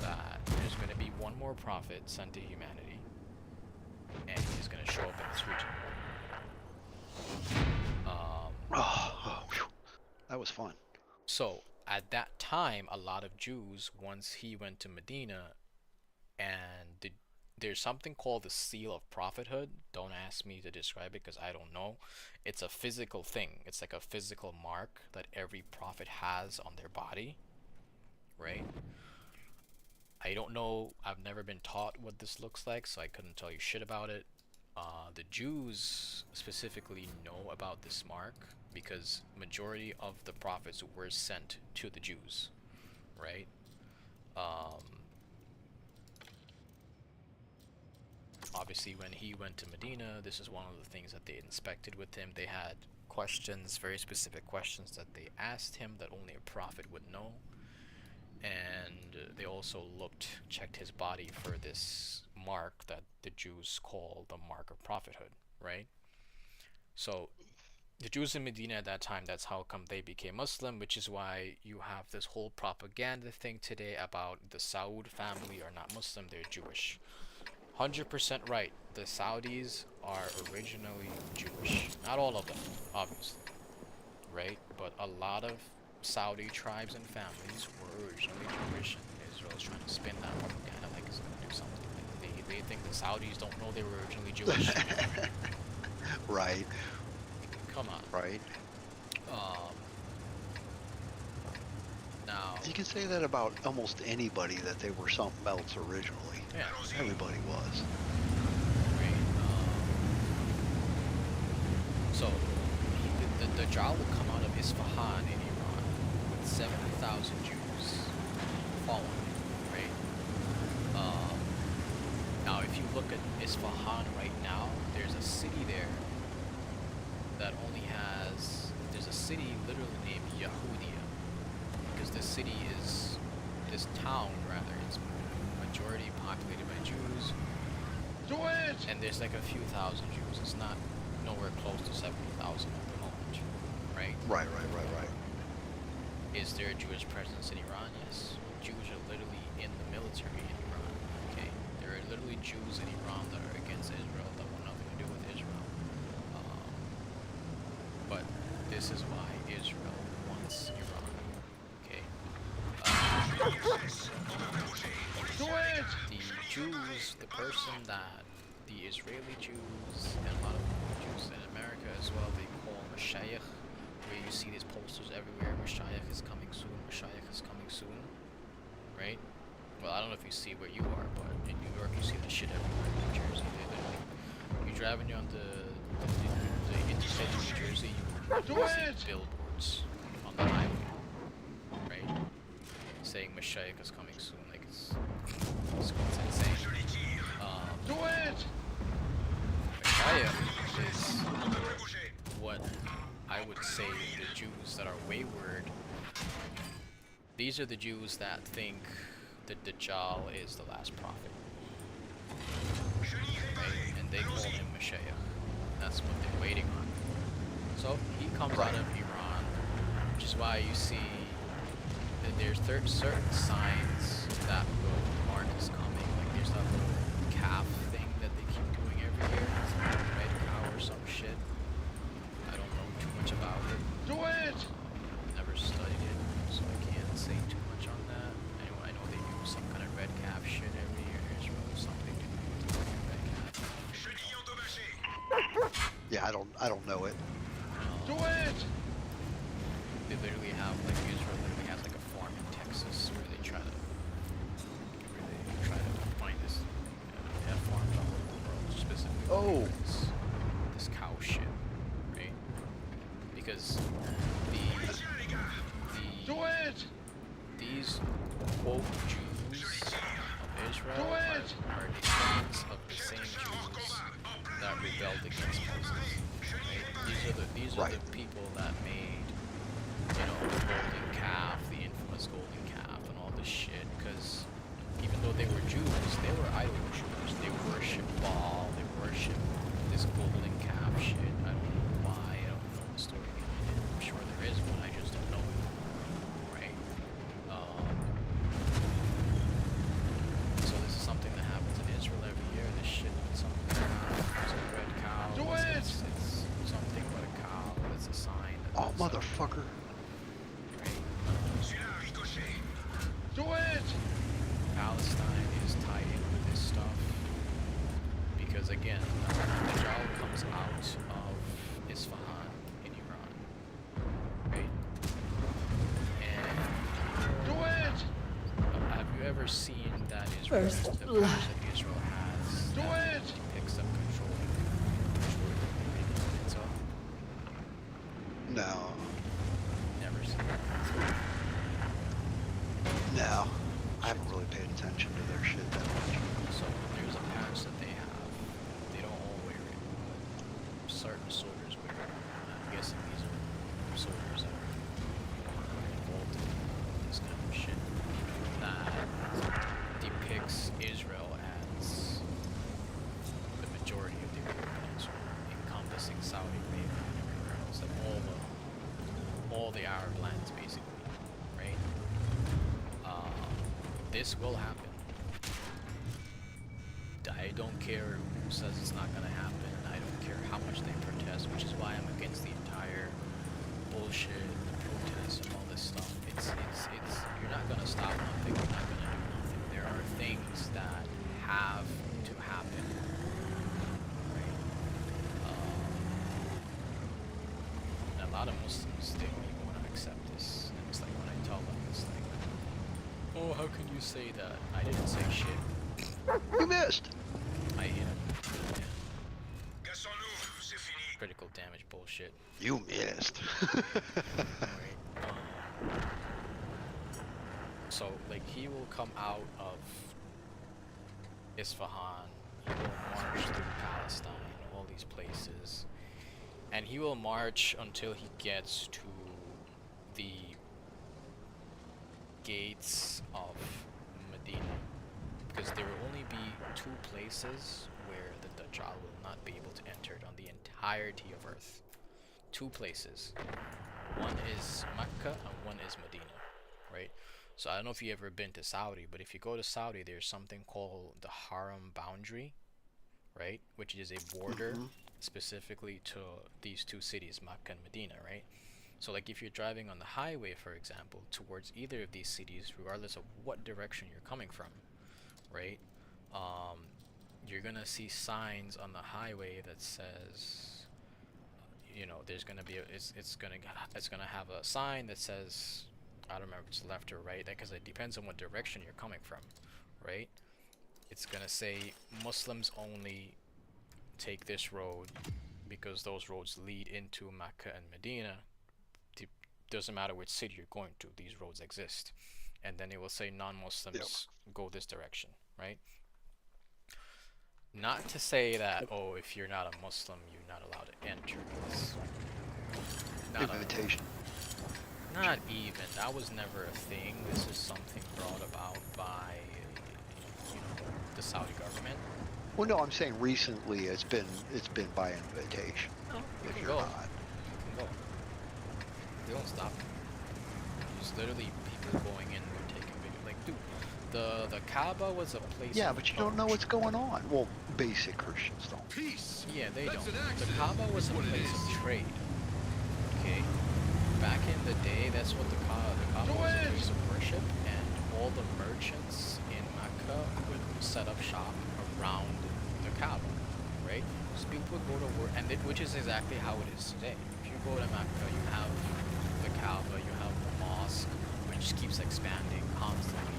that there's going to be one more prophet sent to humanity, and he's going to show up in this region. That was fun. So at that time, a lot of Jews, once he went to Medina, and there's something called the seal of prophethood. Don't ask me to describe it because I don't know. It's a physical thing. It's like a physical mark that every prophet has on their body, right? I don't know. I've never been taught what this looks like, so I couldn't tell you shit about it. The Jews specifically know about this mark because majority of the prophets were sent to the Jews, right? Obviously, when he went to Medina, this is one of the things that they inspected with him. They had questions, very specific questions that they asked him that only a prophet would know. And they also checked his body for this mark that the Jews call the mark of prophethood, right? So the Jews in Medina at that time, that's how come they became Muslim, which is why you have this whole propaganda thing today about the Saud family are not Muslim, they're Jewish. 100% right. The Saudis are originally Jewish. Not all of them, obviously, right? But a lot of Saudi tribes and families were originally Jewish, and Israel is trying to spin that propaganda like it's going to do something. They think the Saudis don't know they were originally Jewish. Right. Come on. Right. Now, You can say that about almost anybody, that they were something else originally. yeah, Everybody was. right. So, the Dajjal will come out of Isfahan in Iran with 70,000 Jews following him, right? Now, if you look at Isfahan right now, there's a city there that only has, there's a city literally named Yahudia, because this town rather, is majority populated by Jews, and there's like a few thousand Jews. It's not nowhere close to 70,000 at the moment, right? Right. Is there a Jewish presence in Iran? Yes. Jews are literally in the military in Iran, okay? There are literally Jews in Iran that are against Israel, that want nothing to do with Israel. But this is why Israel wants Iran, okay? The Jews, the person that the Israeli Jews and a lot of Jews in America as well, they call Mashiach, where you see these posters everywhere, Mashiach is coming soon, Mashiach is coming soon, right? Well, I don't know if you see where you are, but in New York you see the shit everywhere. In New Jersey, they literally, you're driving on the interstate in New Jersey, you see billboards on the highway, right? Saying Mashiach is coming soon, like it's insane. Mashiach is what I would say the Jews that are wayward. These are the Jews that think that Dajjal is the last prophet, right? And they call him Mashiach. That's what they're waiting on. So he comes out of Iran, which is why you see that there's certain signs that the mark is coming. Like there's that little calf thing that they keep doing every year. It's like a red cow or some shit. I don't know too much about it. Never studied it, so I can't say too much on that. Anyway, I know they do some kind of red calf shit every year in Israel. Something to do with the red calf. Yeah, I don't know it. They literally have, like, Israel literally has like a farm in Texas where they try to find this. They have farms all over the world, specifically this cow shit, right? Because these quote Jews of Israel are descendants of the same Jews that rebelled against Moses. Right? These are the people that made, you know, the golden calf, the infamous golden calf, and all this shit. Because even though they were Jews, they were idol worshippers. They worshipped Baal. They worshipped this golden calf shit. I don't know why. I don't know the story behind it. I'm sure there is one. I just don't know it. Right? So this is something that happens in Israel every year. This shit, something. It's a red cow. It's something but a cow. It's a sign. Oh, motherfucker. Palestine is tied in with this stuff because, again, Dajjal comes out of Isfahan in Iran, right? And have you ever seen that Israel, First the blood. maps that Israel has that depicts them controlling No, I haven't really paid attention to their shit that much. So there's a patch that they have. They don't all wear it, but certain soldiers wear it. I'm guessing these are soldiers that are involved in this kind of shit. That depicts Israel as the majority of the Arabian Peninsula, encompassing Saudi Arabia and everywhere else, like all the Arab lands basically, right? This will happen. I don't care who says it's not gonna happen. I don't care how much they protest, which is why I'm against the entire bullshit, the protests, and all this stuff. It's you're not gonna stop nothing. You're not gonna do nothing. There are things that have to happen, right? And a lot of Muslims, they don't even want to accept this. And it's like when I tell them, it's like, oh, how can you say that? I didn't say shit. You missed. I hit him. Yeah. Critical damage bullshit. You missed. Right. So, like, he will come out of Isfahan, he will march through Palestine, all these places, and he will march until he gets to the gates of Medina, because there will only be two places where the Dajjal will not be able to enter it on the entirety of Earth. Two places. One is Mecca and one is Medina, right? So I don't know if you've ever been to Saudi, but if you go to Saudi, there's something called the Haram boundary, right? Which is a border specifically to these two cities, Mecca and Medina, right? So like if you're driving on the highway, for example, towards either of these cities, regardless of what direction you're coming from, right? You're gonna see signs on the highway that says, you know, there's gonna be it's gonna have a sign that says, I don't remember if it's left or right, because it depends on what direction you're coming from, right? It's gonna say Muslims only take this road because those roads lead into Mecca and Medina. Doesn't matter which city you're going to, these roads exist. And then it will say non-Muslims go this direction, right? Not to say that, oh, if you're not a Muslim, you're not allowed to enter. It's not Invitation. not even. That was never a thing. This is something brought about by, you know, the Saudi government. Well, no, I'm saying recently it's been by invitation. No, you If can you're go. not. You can go. They don't stop you. There's literally people going in and taking videos. Like, dude, the Kaaba was a place. Yeah, of but you don't know what's going on. Well, basic Christians don't. Peace. Yeah, they That's don't. an The accident, Kaaba was is a what it place is. of trade. Okay, back in the day, that's what the Kaaba was, a place of worship, and all the merchants in Mecca would set up shop around the Kaaba, right? So people would go to work, and which is exactly how it is today. If you go to Mecca, you have the Kaaba, you have the mosque, which keeps expanding constantly.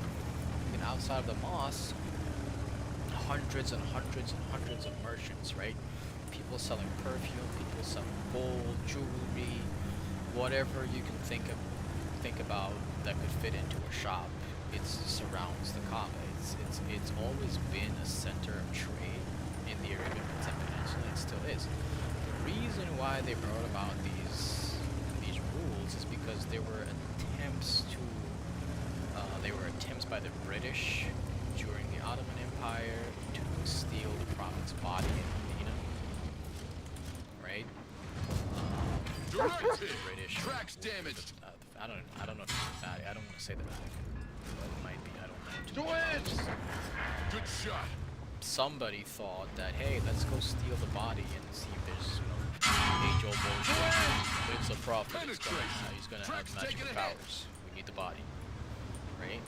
And outside of the mosque, hundreds and hundreds and hundreds of merchants, right? People selling perfume, people selling gold, jewelry, whatever you can think about that could fit into a shop. It surrounds the Kaaba. It's always been a center of trade in the Arabian Peninsula. It still is. The reason why they brought about these rules is because there were attempts by the British during the Ottoman Empire to steal the Prophet's body in Medina, right? Direct The hit. British. Tracks damaged. I don't know if it's bad. I don't want to say the Vatican. It might be. I don't know. Do it. Good shot. Somebody thought that, hey, let's go steal the body and see if there's, you know, age-old bullshit. But it's a prophet. He's gonna have Tracks magical taken ahead. powers. We need the body, right?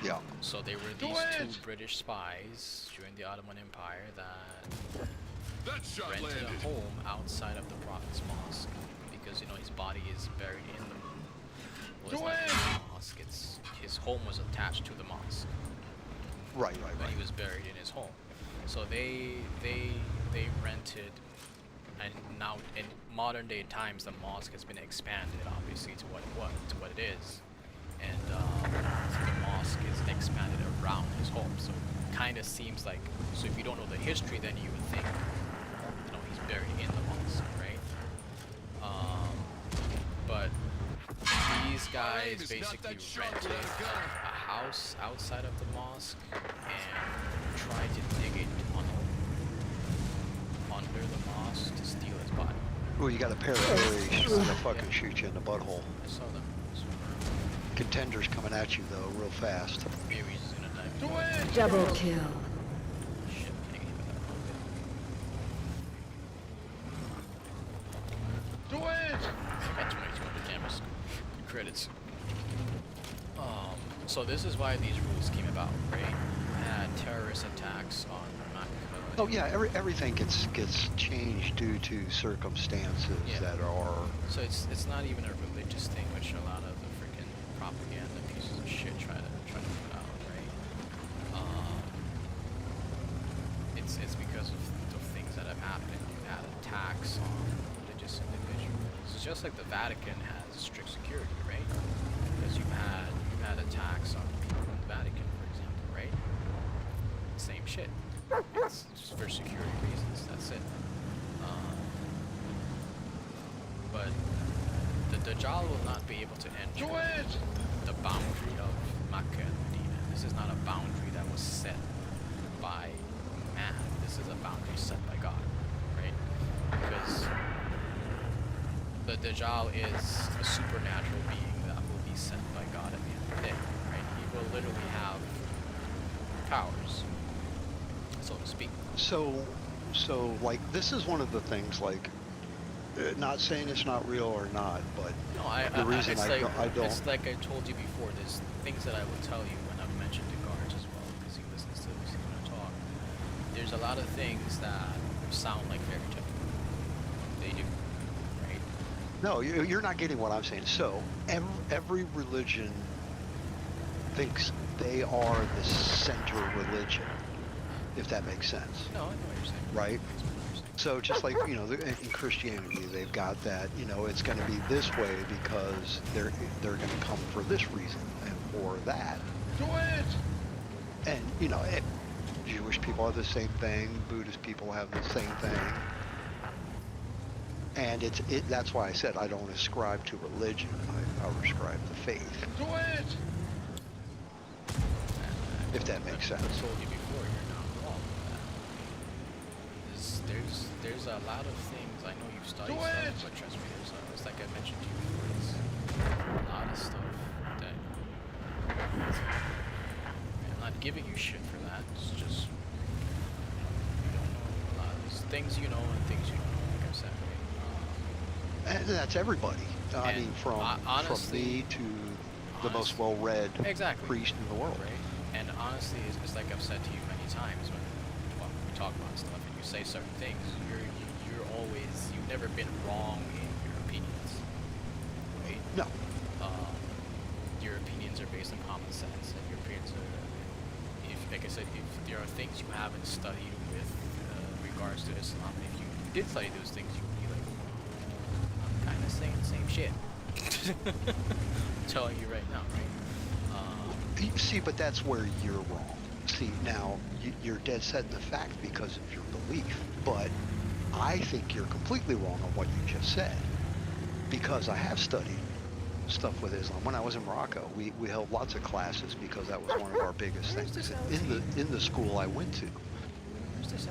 Yeah. So there were these two British spies during the Ottoman Empire that That shot rented landed. a home outside of the Prophet's mosque because, you know, his body is buried in the mosque. His home was attached to the mosque, Right. but he was buried in his home. So they rented, and now in modern day times, the mosque has been expanded, obviously, to what it is, and home. So it kind of seems like, so if you don't know the history, then you would think, he's buried in the mosque, right? But these guys is not basically that sharp rented without a gun. a house outside of the mosque and tried to dig a tunnel under the mosque to steal his body. Well, you got a pair of Aries trying to fucking shoot you in the butthole. I saw them. So Contenders coming at you though, real fast. Ares is gonna die. Do it! Double kill. Shit, can't get with that one bit. Do it! I got 2200 cameras. Good credits. So this is why these rules came about, right? Terrorist attacks on Mecca. Oh yeah, everything gets changed due to circumstances Yeah. that are. So it's not even a religious thing, which a lot of the freaking propaganda pieces of shit try to put out, right? It's because of the things that have happened. You've had attacks on religious individuals. It's just like the Vatican has strict security, right? Because you've had attacks on people in the Vatican, for example, right? Same shit. It's just for security reasons. That's it. But the Dajjal will not be able to enter Do it! the boundary of Mecca and Medina. This is not a boundary that was set by man. This is a boundary set by God, right? Because the Dajjal is a supernatural being that will be sent by God at the end of the day, right? He will literally have powers, so to speak. So like this is one of the things like, not saying it's not real or not, but No, the reason it's I don't. It's like I told you before. There's things that I will tell you when I've mentioned to guards as well, because he listens to this when I talk. There's a lot of things that sound like fairy tale. They do, right? No, you're not getting what I'm saying. So every religion thinks they are the center religion, if that makes sense, No, I know what you're saying. right? Makes me what you're saying. So just like, in Christianity, they've got that, it's going to be this way because they're going to come for this reason or that. Do it! And, Jewish people have the same thing. Buddhist people have the same thing. And that's why I said I don't ascribe to religion. I ascribe to faith, Do it! if that makes sense. I told you before, you're not wrong with that. There's a lot of things. I know you've studied Do stuff, it! but trust me, it's like I mentioned to you before. There's a lot of stuff that I'm not giving you shit for that. It's just you don't know a lot. There's things you know and things you don't know. Like I said, right? And that's everybody. I And mean, from honestly- me to the most well-read Exactly. priest in the world. Right? And honestly, it's like I've said to you many times when we talk about stuff and you say certain things, you've never been wrong in your opinions, right? No. Your opinions are based on common sense, and your opinions are, like I said, if there are things you haven't studied with regards to Islam, if you did study those things, you would be like, I'm kind of saying the same shit. I'm telling you right now, right? See, but that's where you're wrong. See, now, you're dead set in the fact because of your belief, but I think you're completely wrong on what you just said, because I have studied stuff with Islam. When I was in Morocco, we held lots of classes because that was one of our biggest Where's things this in the school I went to.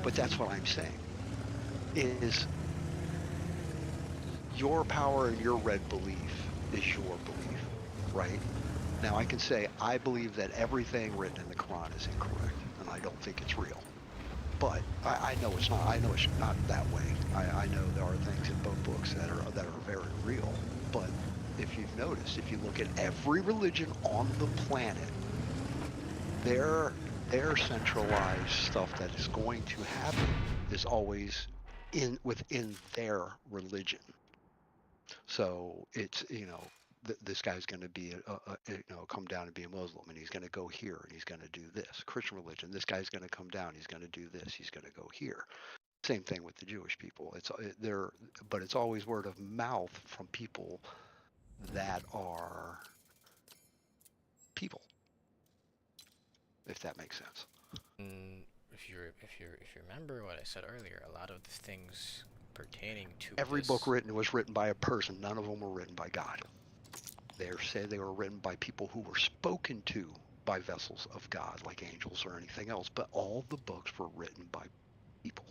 But that's what I'm saying, is your power and your red belief is your belief, right? Now I can say I believe that everything written in the Quran is incorrect, and I don't think it's real. But I know it's not. I know it's not that way. I know there are things in both books that are very real. But if you've noticed, if you look at every religion on the planet, their centralized stuff that is going to happen is always within their religion. So it's, this guy's going to be come down and be a Muslim, and he's going to go here and he's going to do this. Christian religion, this guy's going to come down, he's going to do this, he's going to go here. Same thing with the Jewish people. But it's always word of mouth from people that are people. if that makes sense. If you remember what I said earlier, a lot of the things pertaining to Every this, book written was written by a person. None of them were written by God. They said they were written by people who were spoken to by vessels of God, like angels or anything else. But all the books were written by people.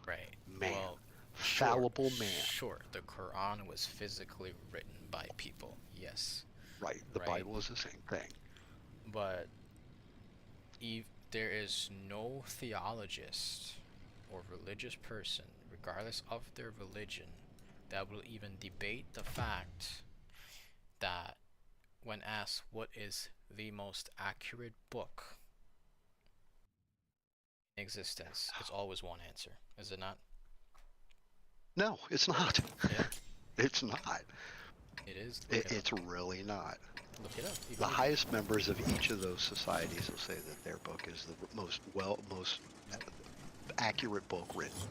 right? Man. Well, Fallible man. Sure, the Quran was physically written by people. Yes. Right. The Right. Bible is the same thing. But there is no theologist or religious person, regardless of their religion, that will even debate the fact that when asked what is the most accurate book in existence, it's always one answer, is it not? No, it's not. Yeah. It's not. It is. It's really not. Look it up. The highest members of each of those societies will say that their book is the most accurate book written.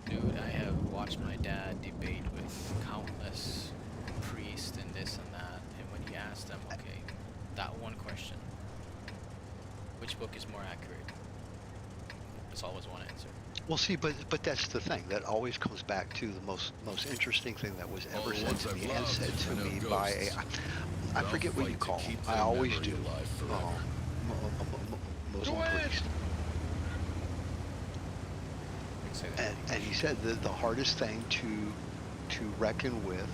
Dude, I have watched my dad debate with countless priests and this and that, and when he asked them, okay, that one question, which book is more accurate? It's always one answer. Well, see, but that's the thing. That always comes back to the most interesting thing that was ever said to me and said to me by a, I forget what you call him. I always do. Muslim priest. And he said that the hardest thing to reckon with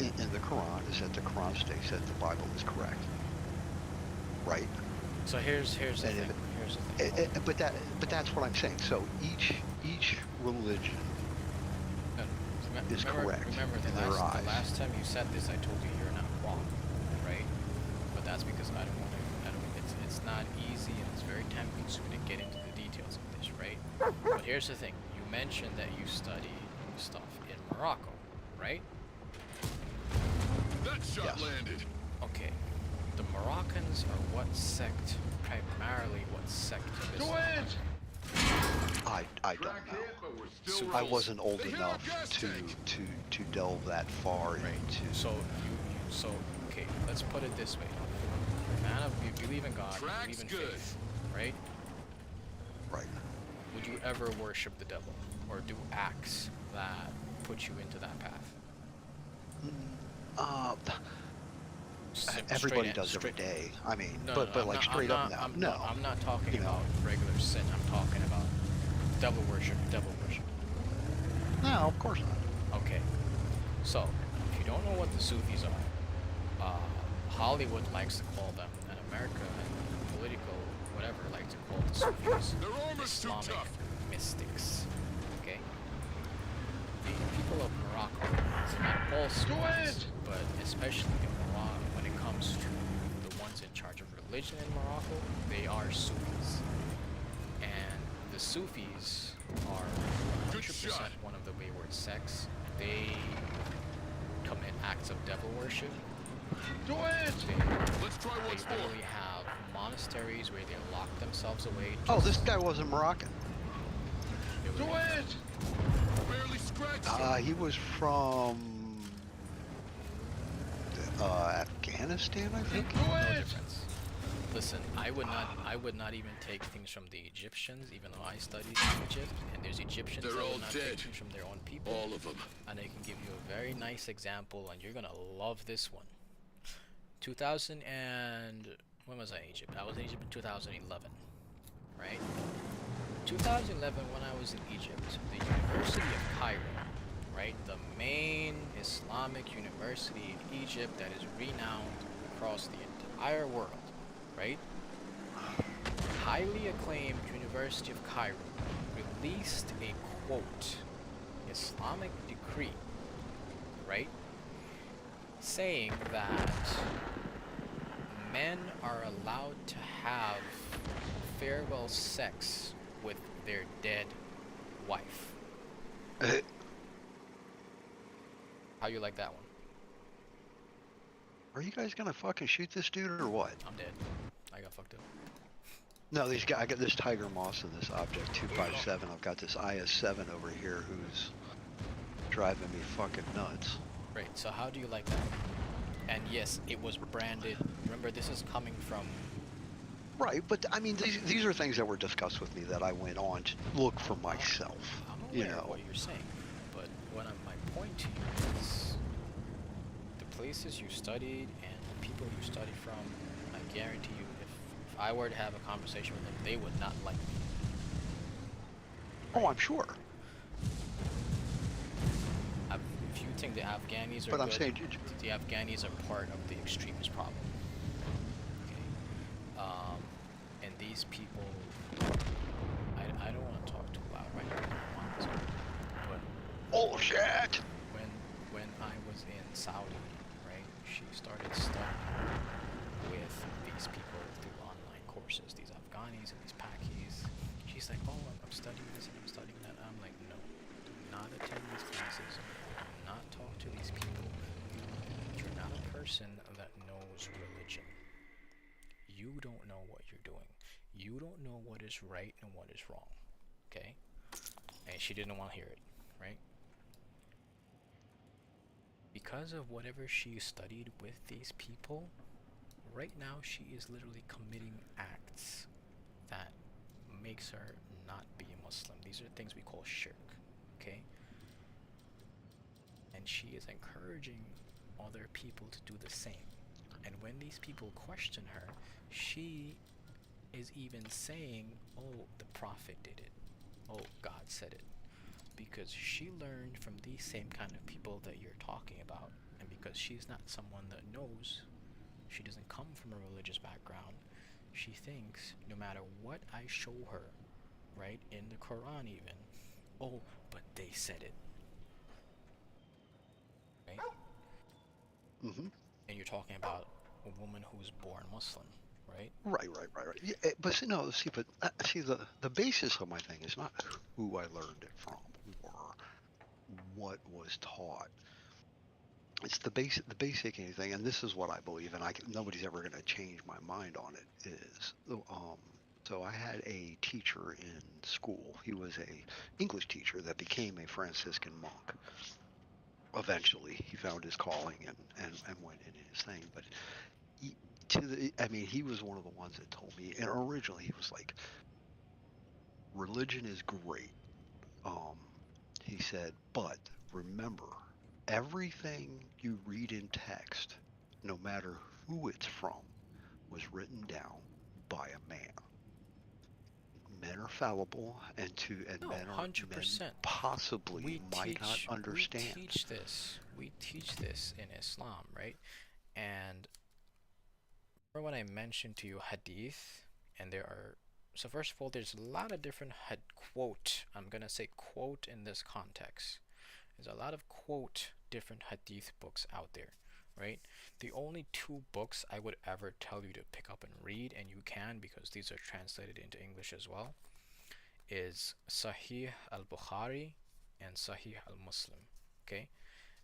in the Quran is that the Quran states that the Bible is correct. Right? So here's the thing. But that's what I'm saying. So each religion is correct Remember in their eyes. The last time you said this, I told you you're not wrong, right? But that's because I don't want to. It's not easy and it's very time-consuming to get into the details of this, right? But here's the thing. You mentioned that you study stuff in Morocco, right? That shot landed. Okay. The Moroccans are what sect? Primarily what sect of Islam? I don't know. I wasn't old enough to delve that far into. So okay, let's put it this way. You believe in God, you believe in faith, right? Right. Would you ever worship the devil or do acts that put you into that path? Everybody does every day. I mean, but straight up, no. I'm not talking about regular sin. I'm talking about devil worship. No, of course not. Okay. So, if you don't know what the Sufis are, Hollywood likes to call them, and America and political whatever like to call the Sufis Islamic mystics. Okay. The people of Morocco, it's not all Sufis, but especially in Morocco, when it comes to the ones in charge of religion in Morocco, they are Sufis. And the Sufis are 100% one of the wayward sects. They commit acts of devil worship. Let's try once They more. literally have monasteries where they lock themselves away. Oh, this guy wasn't Moroccan. Barely scratched. He was from Afghanistan, I think. No difference. Listen, I would not even take things from the Egyptians, even though I studied in Egypt, and there's Egyptians They're that all will not dead. take things from their own people. All of them. And I can give you a very nice example, and you're gonna love this one. 2000 and when was I in Egypt? I was in Egypt in 2011, right? 2011, when I was in Egypt, the University of Cairo, right, the main Islamic university in Egypt that is renowned across the entire world, right? Highly acclaimed University of Cairo released a quote, Islamic decree, right, saying that men are allowed to have farewell sex with their dead wife. How you like that one? Are you guys gonna fucking shoot this dude or what? I'm dead. I got fucked up. No, these guys. I got this Tiger Moss and this Object 257. I've got this IS-7 over here who's driving me fucking nuts. Right, so how do you like that? And yes, it was branded. Remember, this is coming from Right, but I mean, these are things that were discussed with me that I went on to look for myself. I'm You aware of know, what you're saying, but my point to you is the places you studied and the people you studied from. I guarantee you, if I were to have a conversation with them, they would not like me. oh, I'm sure. If you think the Afghanis are But I'm good, saying, the Afghanis are part of the extremist problem. Okay, and these people, I don't want to talk too loud right now. I don't want to, but bullshit. when I was in Saudi, right, she started studying with these people through online courses, these Afghanis and these Pakis. She's like, oh, I'm studying this and I'm studying that. I'm like, no, do not attend these classes. Do not talk to these people. You're not a person that knows religion. You don't know what you're doing. You don't know what is right and what is wrong. Okay? And she didn't want to hear it, right? Because of whatever she studied with these people, right now she is literally committing acts that makes her not be a Muslim. These are things we call shirk, okay? And she is encouraging other people to do the same. And when these people question her, she is even saying, oh, the Prophet did it. Oh, God said it. Because she learned from these same kind of people that you're talking about. And because she's not someone that knows, she doesn't come from a religious background, she thinks no matter what I show her, right, in the Quran even, oh, but they said it. Right? Mm-hmm. And you're talking about a woman who's born Muslim, right? Right. Yeah, but see, the basis of my thing is not who I learned it from or what was taught. It's the basic thing, and this is what I believe, and nobody's ever going to change my mind on it. So I had a teacher in school. He was a English teacher that became a Franciscan monk. Eventually, he found his calling and went in his thing. But he was one of the ones that told me. And originally, he was like, "Religion is great." Um, he said, "But remember, everything you read in text, no matter who it's from, was written down by a man. Men are fallible, and No, men 100%. possibly might not understand." We teach this in Islam, right? And remember when I mentioned to you hadith, and so first of all, there's a lot of different quote, I'm gonna say quote in this context. There's a lot of quote different hadith books out there, right? The only two books I would ever tell you to pick up and read, and you can because these are translated into English as well, is Sahih al-Bukhari and Sahih al-Muslim, okay?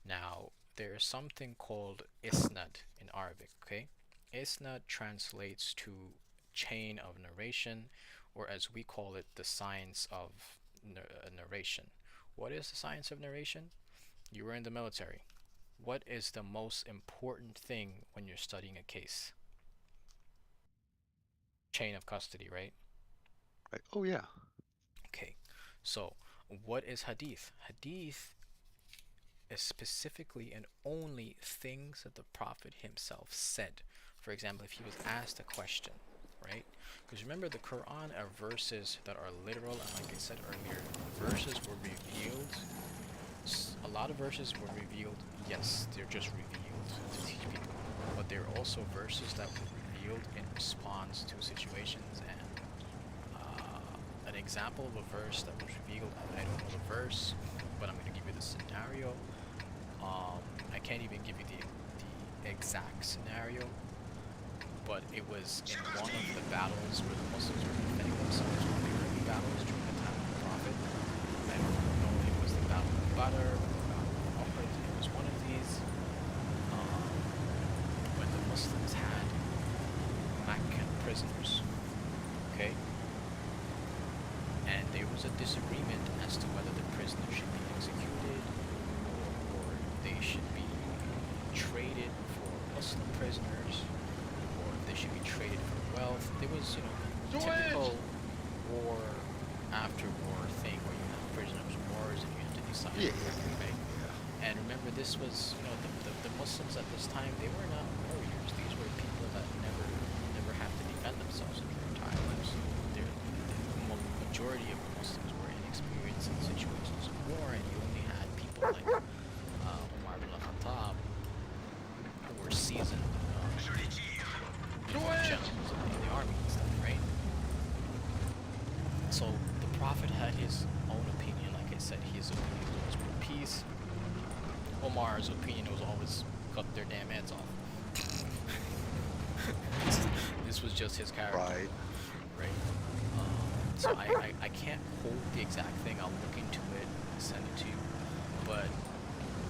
Now, there is something called Isnad in Arabic, okay? Isnad translates to chain of narration, or as we call it, the science of narration. What is the science of narration? You were in the military. What is the most important thing when you're studying a case? Chain of custody, right? Right. Oh yeah. Okay, so what is hadith? Hadith is specifically and only things that the Prophet himself said. For example, if he was asked a question, right? Because remember, the Quran are verses that are literal, and like I said earlier, verses were revealed. A lot of verses were revealed, yes, they're just revealed to teach people, but they're also verses that were revealed in response to situations. And an example of a verse that was revealed, I don't know the verse, but I'm going to give you the scenario. I can't even give you the exact scenario, but it was in one of the battles where the Muslims were defending themselves, one of the early battles during the time of the Prophet. I don't know if it was the Battle of Badr or the Battle of Uhud. It was one of these when the Muslims had Meccan prisoners, okay? And there was a disagreement as to whether the prisoners should be executed or they should be traded for Muslim prisoners, or if they should be traded for wealth. There was, you know, typical war after war thing where you have prisoners of wars and you have to decide. Right? And remember, this was, you know, the Muslims at this time, they were not warriors. These were people that never had to defend themselves in their entire lives. The majority of Muslims were inexperienced in situations of war, and you only had people like Umar ibn al-Khattab, who were seasoned generals in the army and stuff, right? So the Prophet had his own opinion. Like I said, his opinion was for peace. Omar's opinion was always cut their damn heads off. This was just his character. Right. So I can't hold the exact thing. I'll look into it and send it to you. But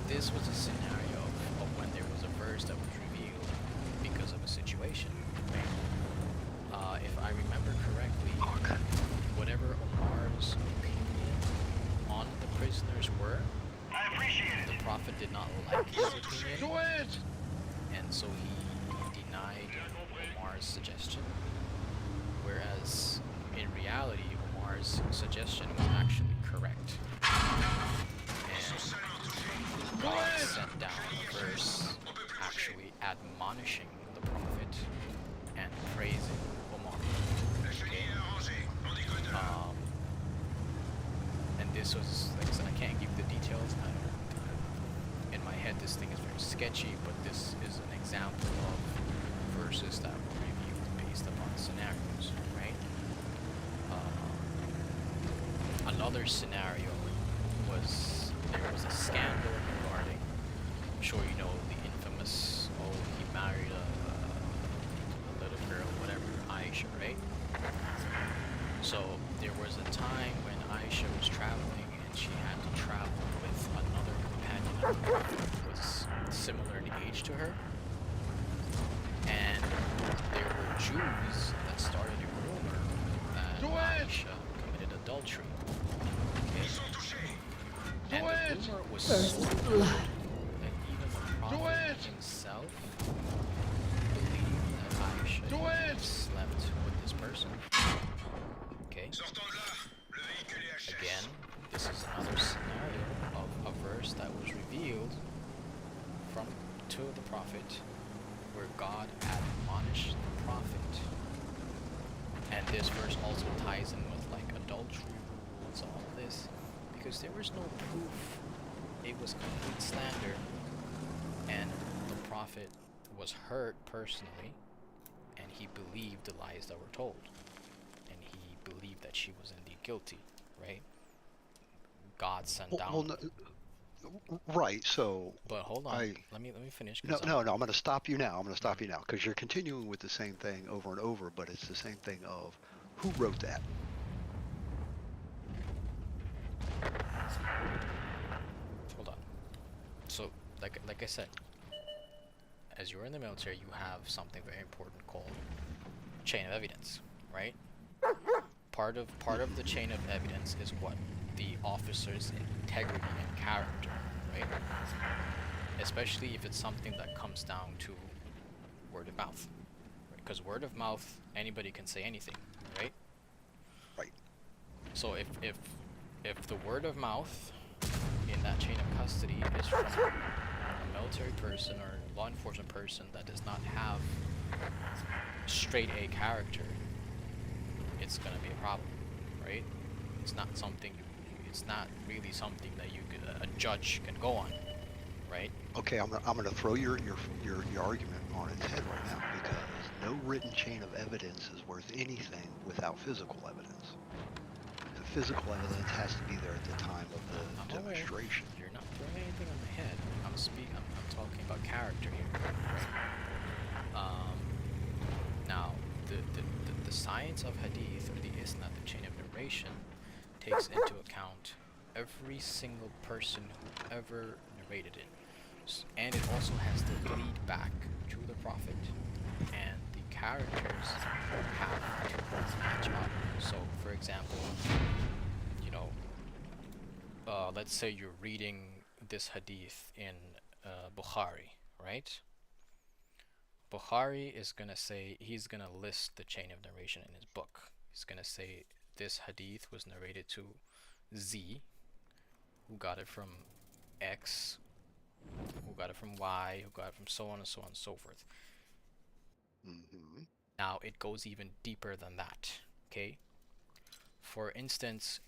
this was a scenario of when there was a verse that was revealed because of a situation. Right? If I remember correctly, whatever Omar's opinion on the prisoners were, the Prophet did not like his opinion, and so he denied Omar's suggestion, whereas in reality Omar's suggestion was actually correct. And God sent down a verse actually admonishing the Prophet and praising Omar. Okay? And this was, like I said, I can't give the details. In my head, this thing is very sketchy, but this is an example of verses that were revealed based upon scenarios, right? Another scenario was there was a scandal regarding, I'm sure you know the infamous, he married a little girl, whatever, Aisha, right? So there was a time when Aisha was traveling and she had to travel with another companion who was similar in age to her. And there were Jews that started a rumor that Aisha committed adultery. Okay? And the rumor was so good that even the Prophet himself believed that Aisha slept with this person. Okay? Again, this is another scenario of a verse that was revealed to the Prophet where God admonished the Prophet. And this verse also ties in with like adultery rules, all of this, because there was no proof. It was complete slander, and the Prophet was hurt personally, and he believed the lies that were told, and he believed that she was indeed guilty, right? God sent down. Right. So. But hold on. Let me finish. No. I'm going to stop you now. Because you're continuing with the same thing over and over, but it's the same thing of who wrote that. Hold on. So, like I said, as you're in the military, you have something very important called chain of evidence, right? Part of the chain of evidence is what? The officer's integrity and character, right? Especially if it's something that comes down to word of mouth, because word of mouth, anybody can say anything, right? Right. So if the word of mouth in that chain of custody is from a military person or law enforcement person that does not have straight A character, it's gonna be a problem, right? It's not really something that a judge can go on, right? Okay, I'm gonna throw your argument on its head right now, because no written chain of evidence is worth anything without physical evidence. The physical evidence has to be there at the time of the demonstration. You're not throwing anything on my head. I'm talking about character here. Now, the science of hadith, or the isnad, the chain of narration, takes into account every single person who ever narrated it, and it also has to lead back to the Prophet, and the characters have to match up. So, for example, let's say you're reading this hadith in Bukhari, right? Bukhari is gonna say, he's gonna list the chain of narration in his book. He's gonna say this hadith was narrated to Z, who got it from X, who got it from Y, who got it from so on and so on and so forth. Mm-hmm. Now it goes even deeper than that. Okay. For instance,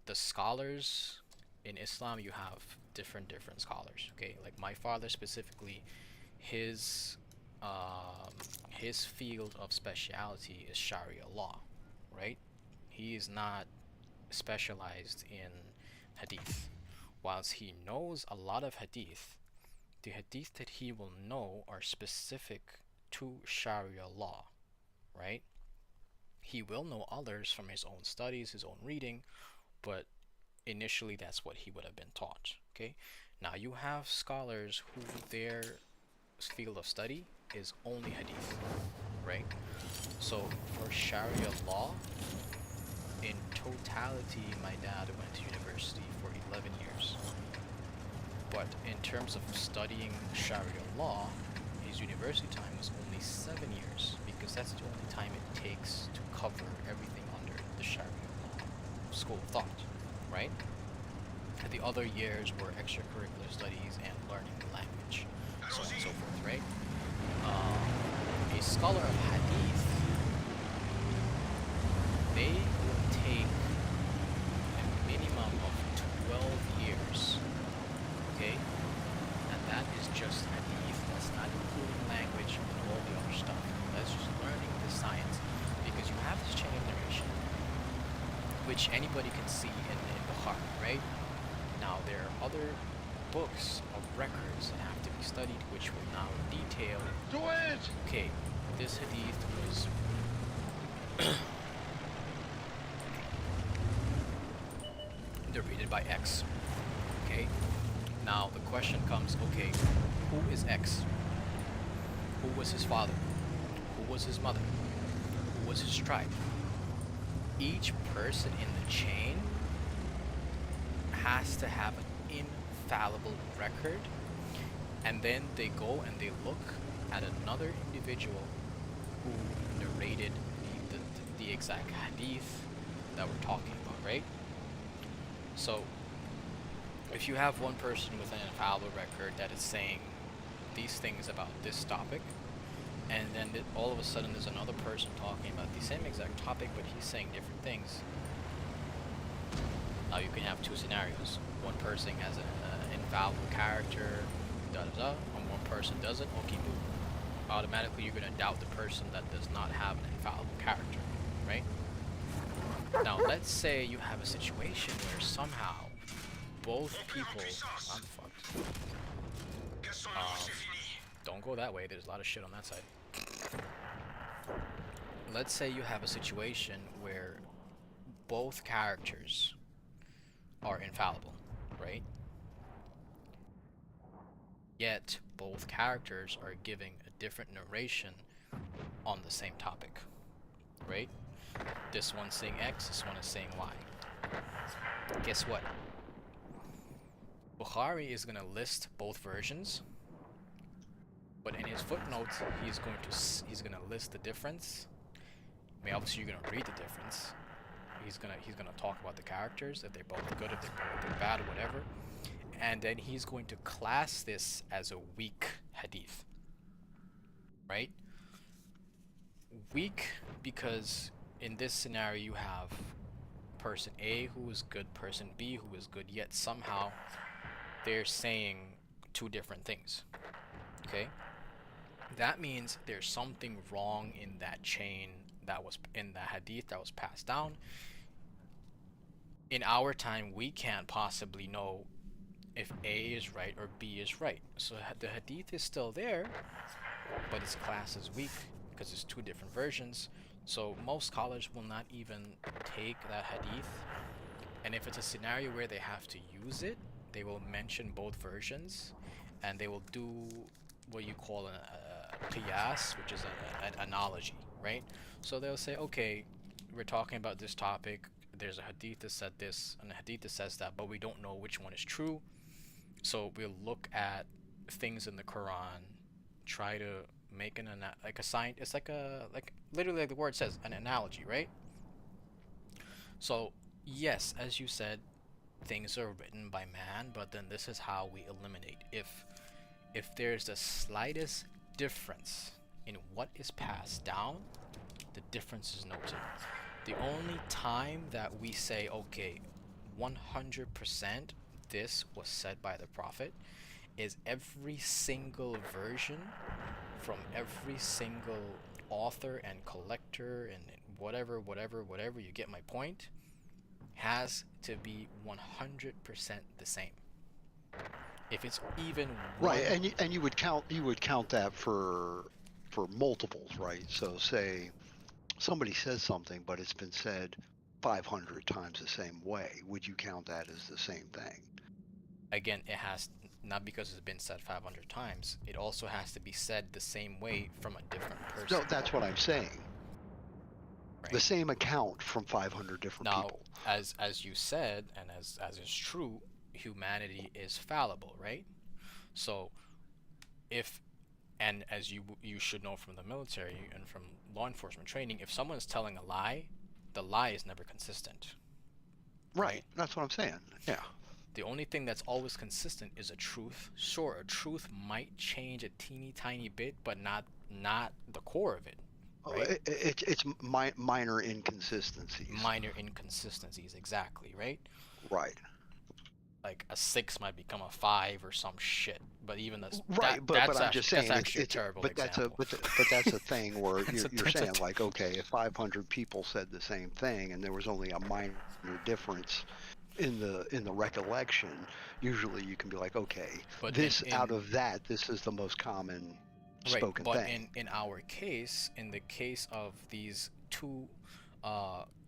the scholars in Islam, you have different scholars. Okay, like my father specifically, his field of speciality is Sharia law, right? He is not specialized in hadith. Whilst he knows a lot of hadith, the hadith that he will know are specific to Sharia law, right? He will know others from his own studies, his own reading, but initially that's what he would have been taught. Okay, now you have scholars who their field of study is only hadith, right? So for Sharia law, in totality, my dad went to university for 11 years. But in terms of studying Sharia law, his university time was only 7 years, because that's the only time it takes to cover everything under the Sharia law school of thought, right? The other years were extracurricular studies and learning the language, so on and so forth, right? A scholar of hadith, they will take a minimum of 12 years, okay? And that is just hadith. That's not including language and all the other stuff. That's just learning the science, because you have this chain of narration, which anybody can see in Bukhari, right? Now there are other books of records that have to be studied, which will now detail. Do it! Okay, this hadith was narrated by X. Okay, now the question comes, okay, who is X? Who was his father? Who was his mother? Who was his tribe? Each person in the chain has to have an infallible record, and then they go and they look at another individual who narrated the exact hadith that we're talking about, right? So if you have one person with an infallible record that is saying these things about this topic, and then all of a sudden there's another person talking about the same exact topic, but he's saying different things. Now you can have two scenarios. One person has an infallible character, and one person doesn't. Okay, boom. Automatically you're going to doubt the person that does not have an infallible character, right? Now let's say you have a situation where somehow both people... I'm fucked. Don't go that way, there's a lot of shit on that side. Let's say you have a situation where both characters are infallible, right? Yet both characters are giving a different narration on the same topic, right? This one's saying X, this one is saying Y. Guess what? Bukhari is going to list both versions, but in his footnotes he's going to list the difference. I mean, obviously you're going to read the difference. He's gonna talk about the characters, if they're both good, if they're bad, or whatever, and then he's going to class this as a weak hadith, right? Weak because in this scenario you have person A who is good, person B who is good, yet somehow they're saying two different things. Okay, that means there's something wrong in that chain that was in the hadith that was passed down. In our time, we can't possibly know if A is right or B is right. So the hadith is still there, but it's classed as weak because it's two different versions. So most scholars will not even take that hadith, and if it's a scenario where they have to use it, they will mention both versions, and they will do what you call a qiyas, which is an analogy, right? So they'll say, okay, we're talking about this topic, there's a hadith that said this and a hadith that says that, but we don't know which one is true. So we'll look at things in the Quran, try to make like a sign. It's like literally like the word says, an analogy, right? So yes, as you said, things are written by man, but then this is how we eliminate. If there's the slightest difference in what is passed down, the difference is noted. The only time that we say, okay, 100% this was said by the prophet, is every single version from every single author and collector and whatever, you get my point, has to be 100% the same. If it's even right, and you would count that for multiples, right? So say somebody says something, but it's been said 500 times the same way. Would you count that as the same thing? Again, it has, not because it's been said 500 times, it also has to be said the same way from a different person. No, that's what I'm saying. Right? The same account from 500 different now, people. As you said, and as is true, humanity is fallible, right? So and as you should know from the military and from law enforcement training, if someone's telling a lie, the lie is never consistent. Right. That's what I'm saying. Yeah. The only thing that's always consistent is a truth. Sure, a truth might change a teeny tiny bit, but not the core of it. Right? It's minor inconsistencies. Minor inconsistencies, exactly, right? Right. Like a 6 might become a 5 or some shit, but even that's right. But I'm just saying, that's actually it's a terrible but example. but that's a thing where you're saying like, okay, if 500 people said the same thing and there was only a minor difference in the recollection, usually you can be like, okay, but this out of that, this is the most common spoken thing. But in our case, in the case of these two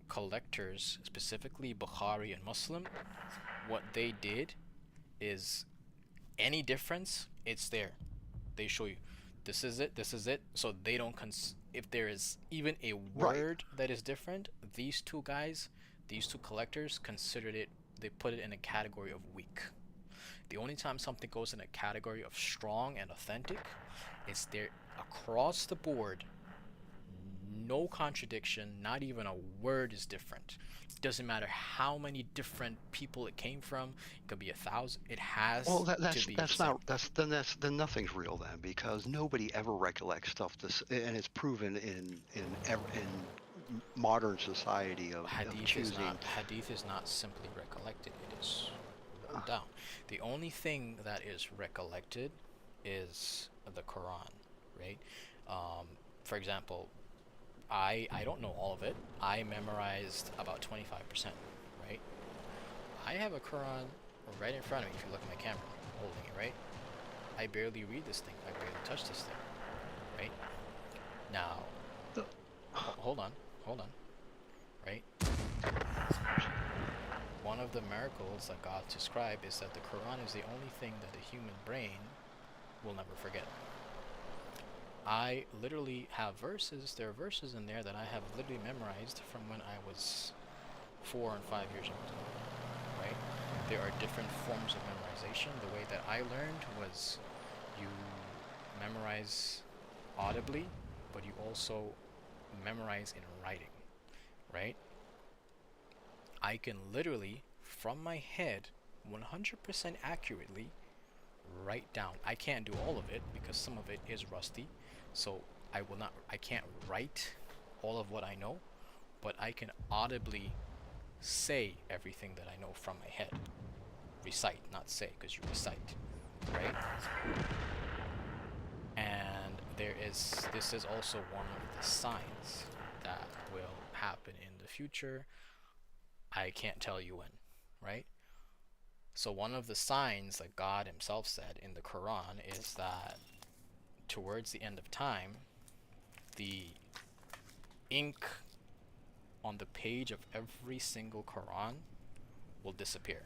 collectors, specifically Bukhari and Muslim, what they did is any difference, it's there. They show you, this is it. So they don't if there is even a word that is different, these two collectors considered it, they put it in a category of weak. The only time something goes in a category of strong and authentic is there across the board, no contradiction, not even a word is different. It doesn't matter how many different people it came from. It could be 1,000. It has to be. Then nothing's real then, because nobody ever recollects stuff and it's proven in modern society of choosing. Hadith is not simply recollected. It is written down. The only thing that is recollected is the Quran, right? For example, I don't know all of it. I memorized about 25%, right? I have a Quran right in front of me. If you look at my camera, holding it, right? I barely read this thing. I barely touch this thing, right? Now, hold on, right? One of the miracles that God described is that the Quran is the only thing that the human brain will never forget. I literally have verses, there are verses in there that I have literally memorized from when I was 4 and 5 years old, right? There are different forms of memorization. The way that I learned was you memorize audibly, but you also memorize in writing, right? I can literally, from my head, 100% accurately write down. I can't do all of it because some of it is rusty. So I can't write all of what I know, but I can audibly say everything that I know from my head. Recite, not say, because you recite, right? And this is also one of the signs that will happen in the future. I can't tell you when, right? So one of the signs that God himself said in the Quran is that towards the end of time, the ink on the page of every single Quran will disappear,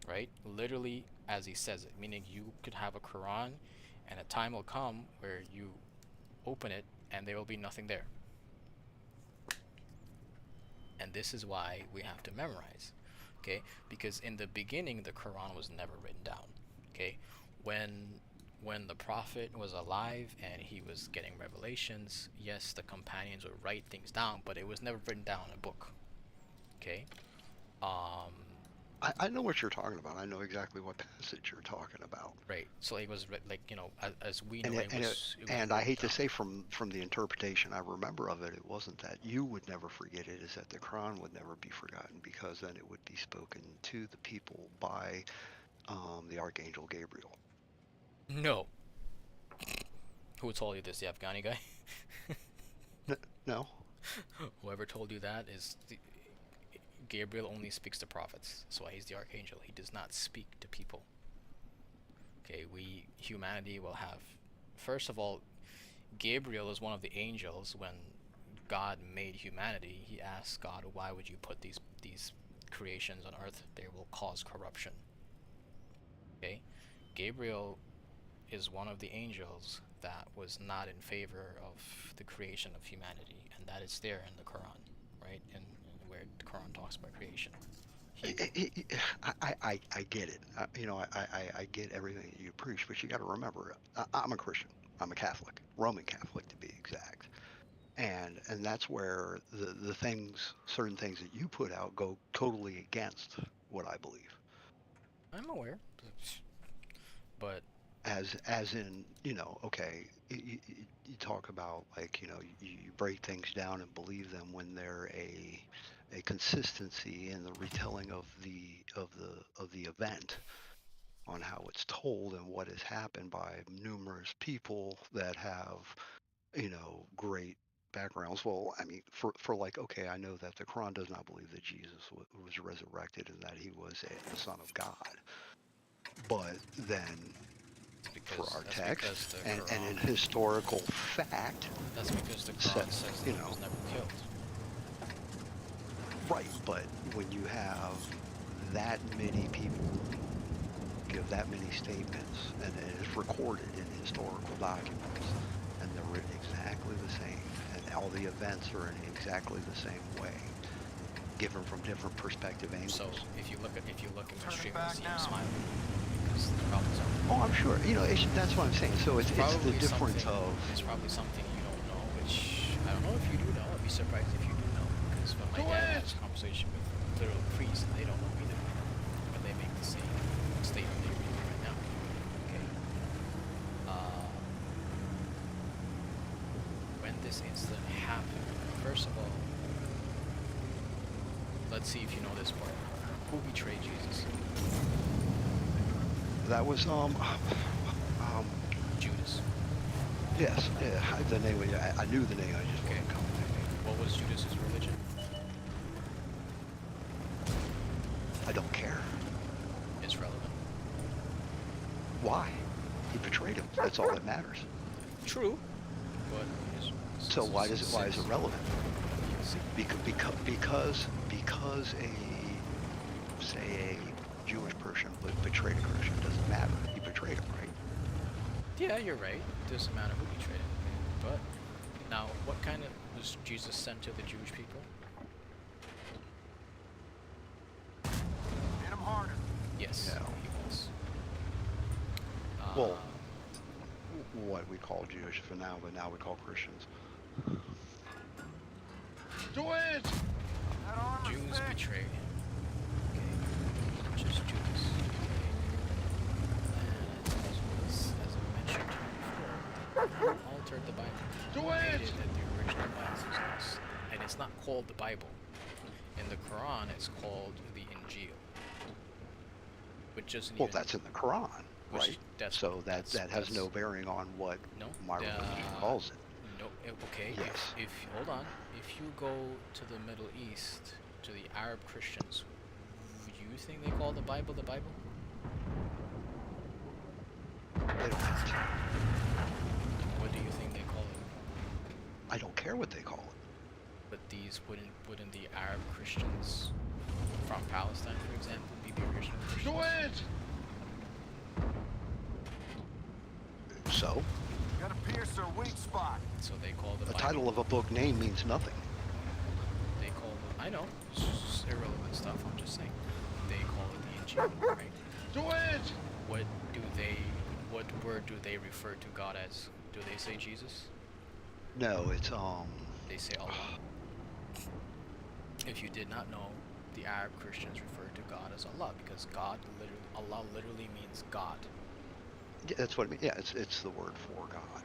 right? Literally, as he says it, meaning you could have a Quran and a time will come where you open it and there will be nothing there. And this is why we have to memorize, okay? Because in the beginning, the Quran was never written down, okay? When when the prophet was alive and he was getting revelations, yes, the companions would write things down, but it was never written down in a book. Okay? I know what you're talking about. I know exactly what passage you're talking about. Right. So it was like, you know, as we know, And it was and I wrote hate to down. say from the interpretation I remember of it, it wasn't that you would never forget it, is that the Quran would never be forgotten, because then it would be spoken to the people by the Archangel Gabriel. No. Who told you this? The Afghani guy? No? Whoever told you that is Gabriel only speaks to prophets. That's why he's the archangel. He does not speak to people. Okay, humanity will have. First of all, Gabriel is one of the angels. When God made humanity, he asked God, "Why would you put these creations on earth? They will cause corruption." Okay, Gabriel is one of the angels that was not in favor of the creation of humanity, and that is there in the Quran, right? And where the Quran talks about creation. I get it. I get everything that you preach, but you got to remember, I'm a Christian. I'm a Catholic, Roman Catholic to be exact. And that's where the certain things that you put out go totally against what I believe. I'm aware, but As in, okay, you talk about, like, you break things down and believe them when they're a consistency in the retelling of the event, on how it's told and what has happened by numerous people that have, great backgrounds. Well, I mean, for like, okay, I know that the Quran does not believe that Jesus was resurrected and that he was the Son of God. But then, for our text and in historical fact, that's because the Quran says, says that he was never killed. Right, but when you have that many people give that many statements, and it's recorded in historical documents, and they're written exactly the same, and all the events are in exactly the same way, given from different perspective angles. So if you look at my stream, back you'll see him now. smiling because the problems are. Oh, I'm sure. That's what I'm saying. So it's the difference of. It's probably something you don't know, which I don't know if you do know. I'd be surprised if you do know, because when my dad has a conversation with literal priests, they don't know either, but they make the same statement they're making right now. Okay. When this incident happened, first of all, let's see if you know this part. Who betrayed Jesus? That was Judas. Yes, yeah. The name. I knew the name. I just Okay. wasn't coming to me. What was Judas's religion? I don't care. It's relevant. Why? He betrayed him. That's all that matters. True, but So why is it relevant? You'll see. Because a Jewish person betrayed a Christian doesn't matter. He betrayed him, right? Yeah, you're right. It doesn't matter who betrayed him. But now, what kind of was Jesus sent to the Jewish people? Hit him harder. Yes, Yeah. he was. Well, what we call Jewish for now, but now we call Christians. Do it! That armor's Jews thick. betrayed him. Okay, just Judas. Okay, and as I mentioned before, who altered the Bible? Do Made it! it that the original Bible is, and it's not called the Bible. In the Quran, it's called the Injil, which isn't Well, even. that's in the Quran, Which- right? that's- So that that's- has no bearing on what No, my religion calls it. No, okay. Yes. If hold on, if you go to the Middle East, to the Arab Christians, do you think they call the Bible the Bible? They don't have to. What do you think they call it? I don't care what they call it. But these wouldn't the Arab Christians from Palestine, for example, be the original Christians? Do it! So, Gotta pierce their weak spot. So they call the the Bible. title of a book name means nothing. They call it. I know. It's just irrelevant stuff. I'm just saying. They call it the Injil, right? Do it! What do they what word do they refer to God as? Do they say Jesus? No, it's They say Allah. If you did not know, the Arab Christians refer to God as Allah because Allah literally means God. yeah, that's what I mean. Yeah, it's the word for God.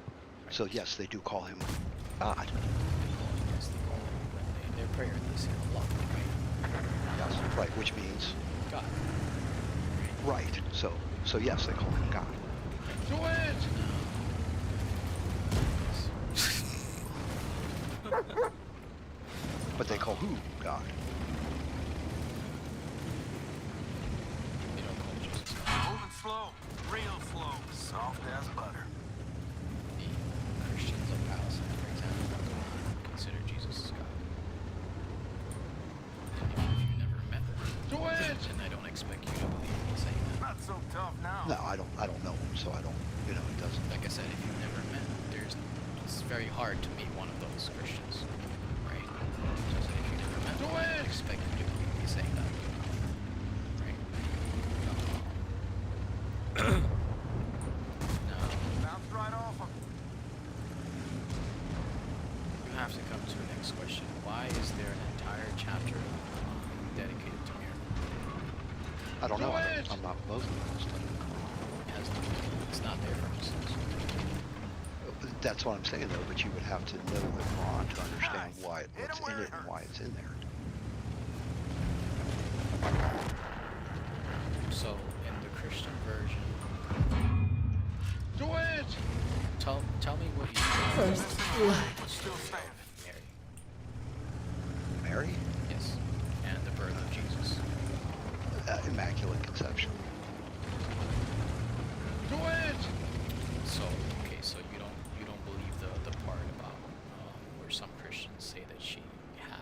So yes, they do call him God. They call him in their prayer. They say Allah, right? Yes, right, which means God. right. So yes, they call him God. Do it! But they call who God? They don't call Jesus God. Moving slow, real slow, soft as butter. The Christians of Palestine, for example, consider Jesus as God. If you've never met Do it! then I don't expect you to believe me saying that. Not so tough now. No, I don't know him, so I don't. It doesn't. Like I said, if you've never met, it's very hard to meet one of those Christians, right? So if you've never met Do one, I it! don't expect you to believe me saying that, right? Now, Bounced right off him. you have to come to the next question. Why is there an entire chapter dedicated to miracle? I don't know. Do it! I'm not Muslim. It has no meaning. It's not there for Muslims. That's what I'm saying, though. But you would have to know the Quran to understand Nice. why Hit what's 'em in where it it and why hurts. it's in there. So, in the Christian version, Do it! tell me what you First blood. Still standing. Mary. Mary, Yes. And the birth of Jesus. Immaculate Conception. Do it! So, okay, so you don't believe the part about where some Christians say that she had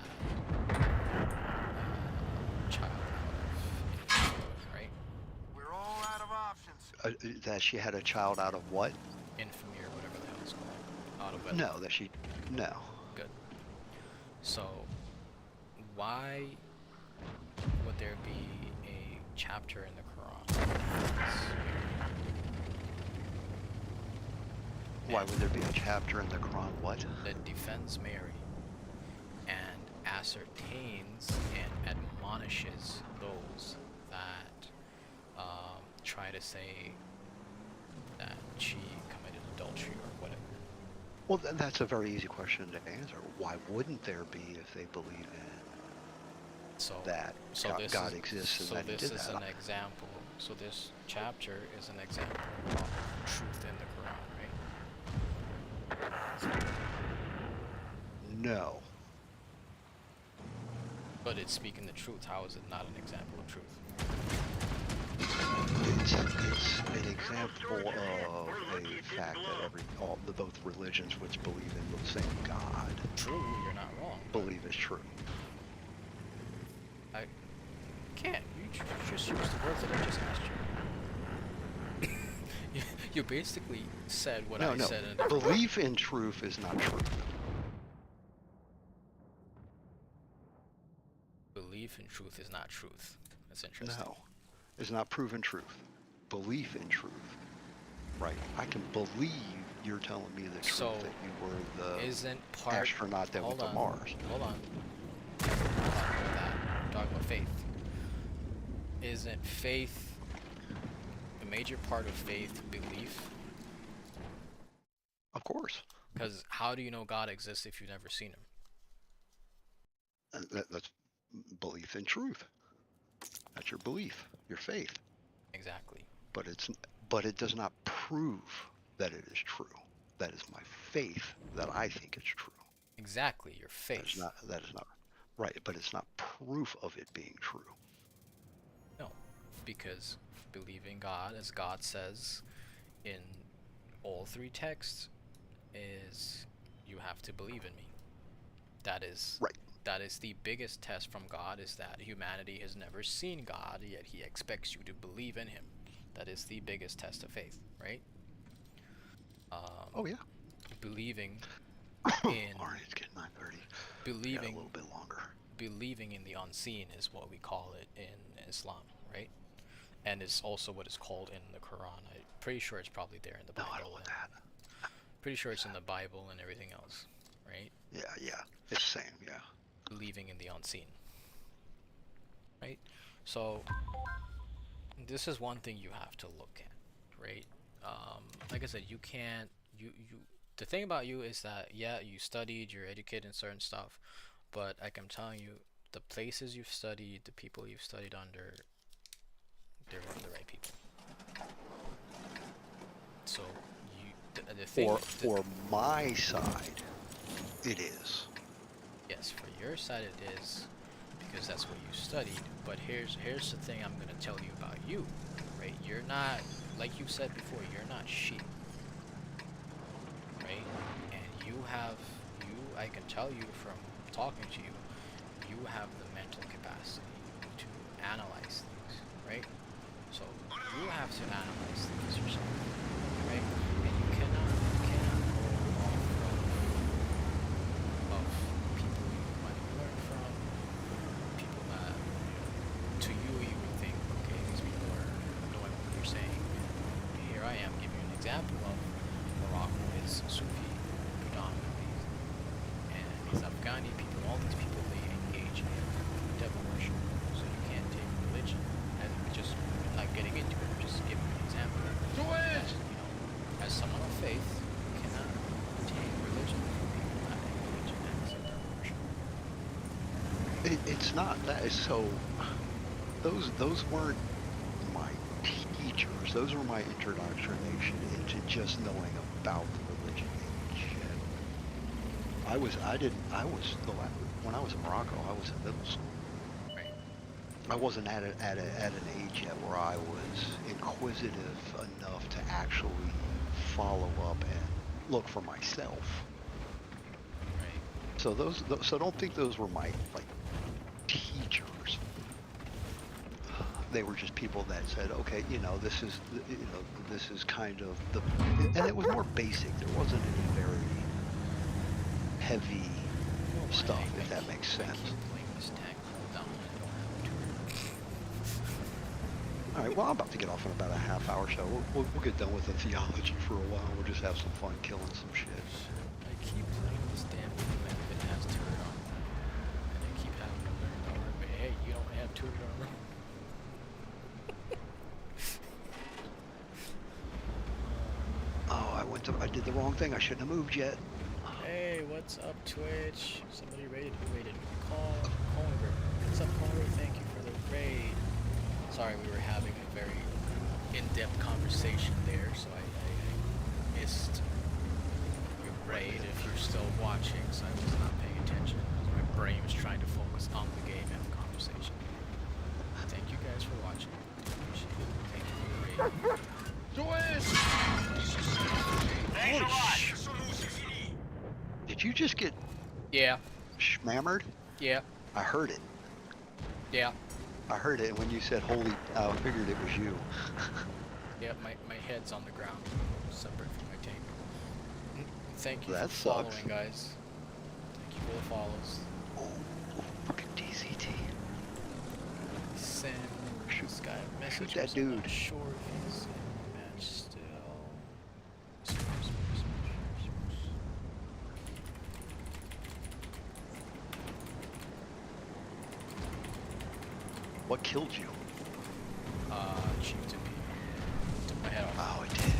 a child out of infamy, right? We're all out of options. That she had a child out of what? Infamy or whatever the hell it's called. Out of wedlock. No, that she. No. Good. So, why would there be a chapter in the Quran? Why would there be a chapter in the Quran? What? That defends Mary and ascertains and admonishes those that try to say that she committed adultery or whatever. Well, that's a very easy question to answer. Why wouldn't there be if they believe in So that God exists and so that he this did is that? an example. So this chapter is an example of truth in the Quran, right? No. But it's speaking the truth. How is it not an example of truth? It's an example of a fact that both religions which believe in the same God True, you're not wrong. believe is true. I can't. You just use the words that I just asked you. You basically said what I said in a different way. Belief in truth is not true. Belief in truth is not truth. That's interesting. No. It's not proven truth. Belief in truth. Right. I can believe you're telling me the truth So, that you were the Isn't part astronaut that went to Mars. Hold on. We're talking about that. We're talking about faith. Isn't faith a major part of faith belief? Of course. Because how do you know God exists if you've never seen him? That's belief in truth. That's your belief, your faith. Exactly. But it does not prove that it is true. That is my faith that I think it's true. Exactly, your faith. That is not right, but it's not proof of it being true. No, because believing God, as God says in all three texts, is you have to believe in me. That is Right. That is the biggest test from God, is that humanity has never seen God, yet he expects you to believe in him. That is the biggest test of faith, right? Oh yeah. Believing in Alright, it's getting 9:30. believing A little bit longer. believing in the unseen is what we call it in Islam, right? and it's also what it's called in the Quran. I'm pretty sure it's probably there in the No, Bible. I don't want that. Pretty sure it's in the Bible and everything else, right? Yeah. It's the same, yeah. Believing in the unseen, right? So this is one thing you have to look at, right? Like I said, you can't. The thing about you is that yeah, you studied, you're educated in certain stuff, but like I'm telling you, the places you've studied, the people you've studied under, they're not the right people. So the thing For my side, it is. yes, for your side it is because that's what you studied. But here's the thing I'm gonna tell you about you, right? You're not, like you said before, you're not sheep, right? And I can tell you from talking to you, you have the mental capacity to analyze things, right? So you have to analyze things yourself, right? And you cannot go off of people you might learn from, people that, to you would think, okay, these people are knowing what they're saying. And here I am giving you an example of Morocco is Sufi predominantly, and these Afghani people, all these people, they engage in devil worship. So you can't take religion as just not getting into it, just giving an example. That, as someone of faith, you cannot take religion from people that engage in acts of devil worship. It's not that. So those weren't my teachers. Those were my indoctrination into just knowing about the religion and shit. When I was in Morocco, I was in middle school. Right. I wasn't at an age yet where I was inquisitive enough to actually follow up and look for myself. Right. So so don't think those were my like teachers. They were just people that said, okay, this is kind of and it was more basic. There wasn't any very heavy stuff, if that makes sense. I keep playing this tag down and I don't have a All right, well, I'm about to get off in about a half hour, so we'll get done with the theology for a while. We'll just have some fun killing some shit. I keep playing this damn game and it has turret armor. And I keep having to learn armor, but hey, you don't have turret armor. Oh, I did the wrong thing. I shouldn't have moved yet. Hey, what's up, Twitch? Somebody raided. Who raided? Colbert. What's up, Colbert? Thank you for the raid. Sorry, we were having a very in-depth conversation there, so I missed your raid if you're still watching, so I was not paying attention. My brain was trying to focus on the game and the conversation. Thank you guys for watching. Appreciate it. Thank you for the raid. Holy sh! Did you just get Yeah. schmammered? Yeah. I heard it. Yeah. I heard it, and when you said holy, I figured it was you. Yeah, my head's on the ground, separate from my tank. Thank you That for sucks. following, guys. Thank you for the follows. Oh, fucking DZT. Send this guy a message. Shoot that because I'm not dude. sure if he's in the match still. What killed you? Chieftain P. Took my head off. Oh, it did.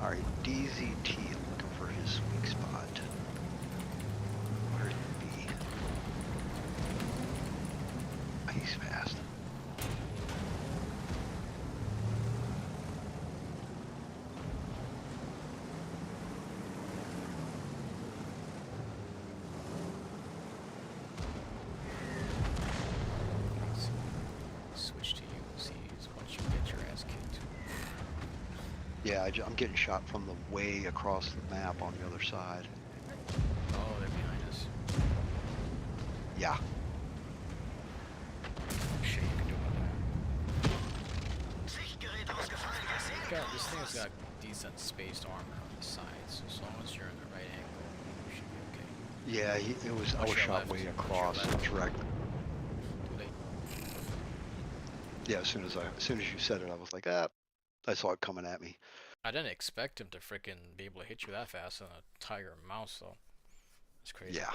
Alright, DZT looking for his weak spot. Where'd it be? He's fast. Switch to you. See, once you get your ass kicked. Yeah, I'm getting shot from the way across the map on the other side. Oh, they're behind us. Yeah. Shit, you can do about that. This thing's got decent spaced armor on the sides, so as long as you're in the right angle, you should be okay. Yeah, I was Watch your shot left, way watch your across. left. Direct. Too late. Yeah, as soon as you said it, I was like, ah, I saw it coming at me. I didn't expect him to freaking be able to hit you that fast on a tiger mouse, though. It's crazy. Yeah.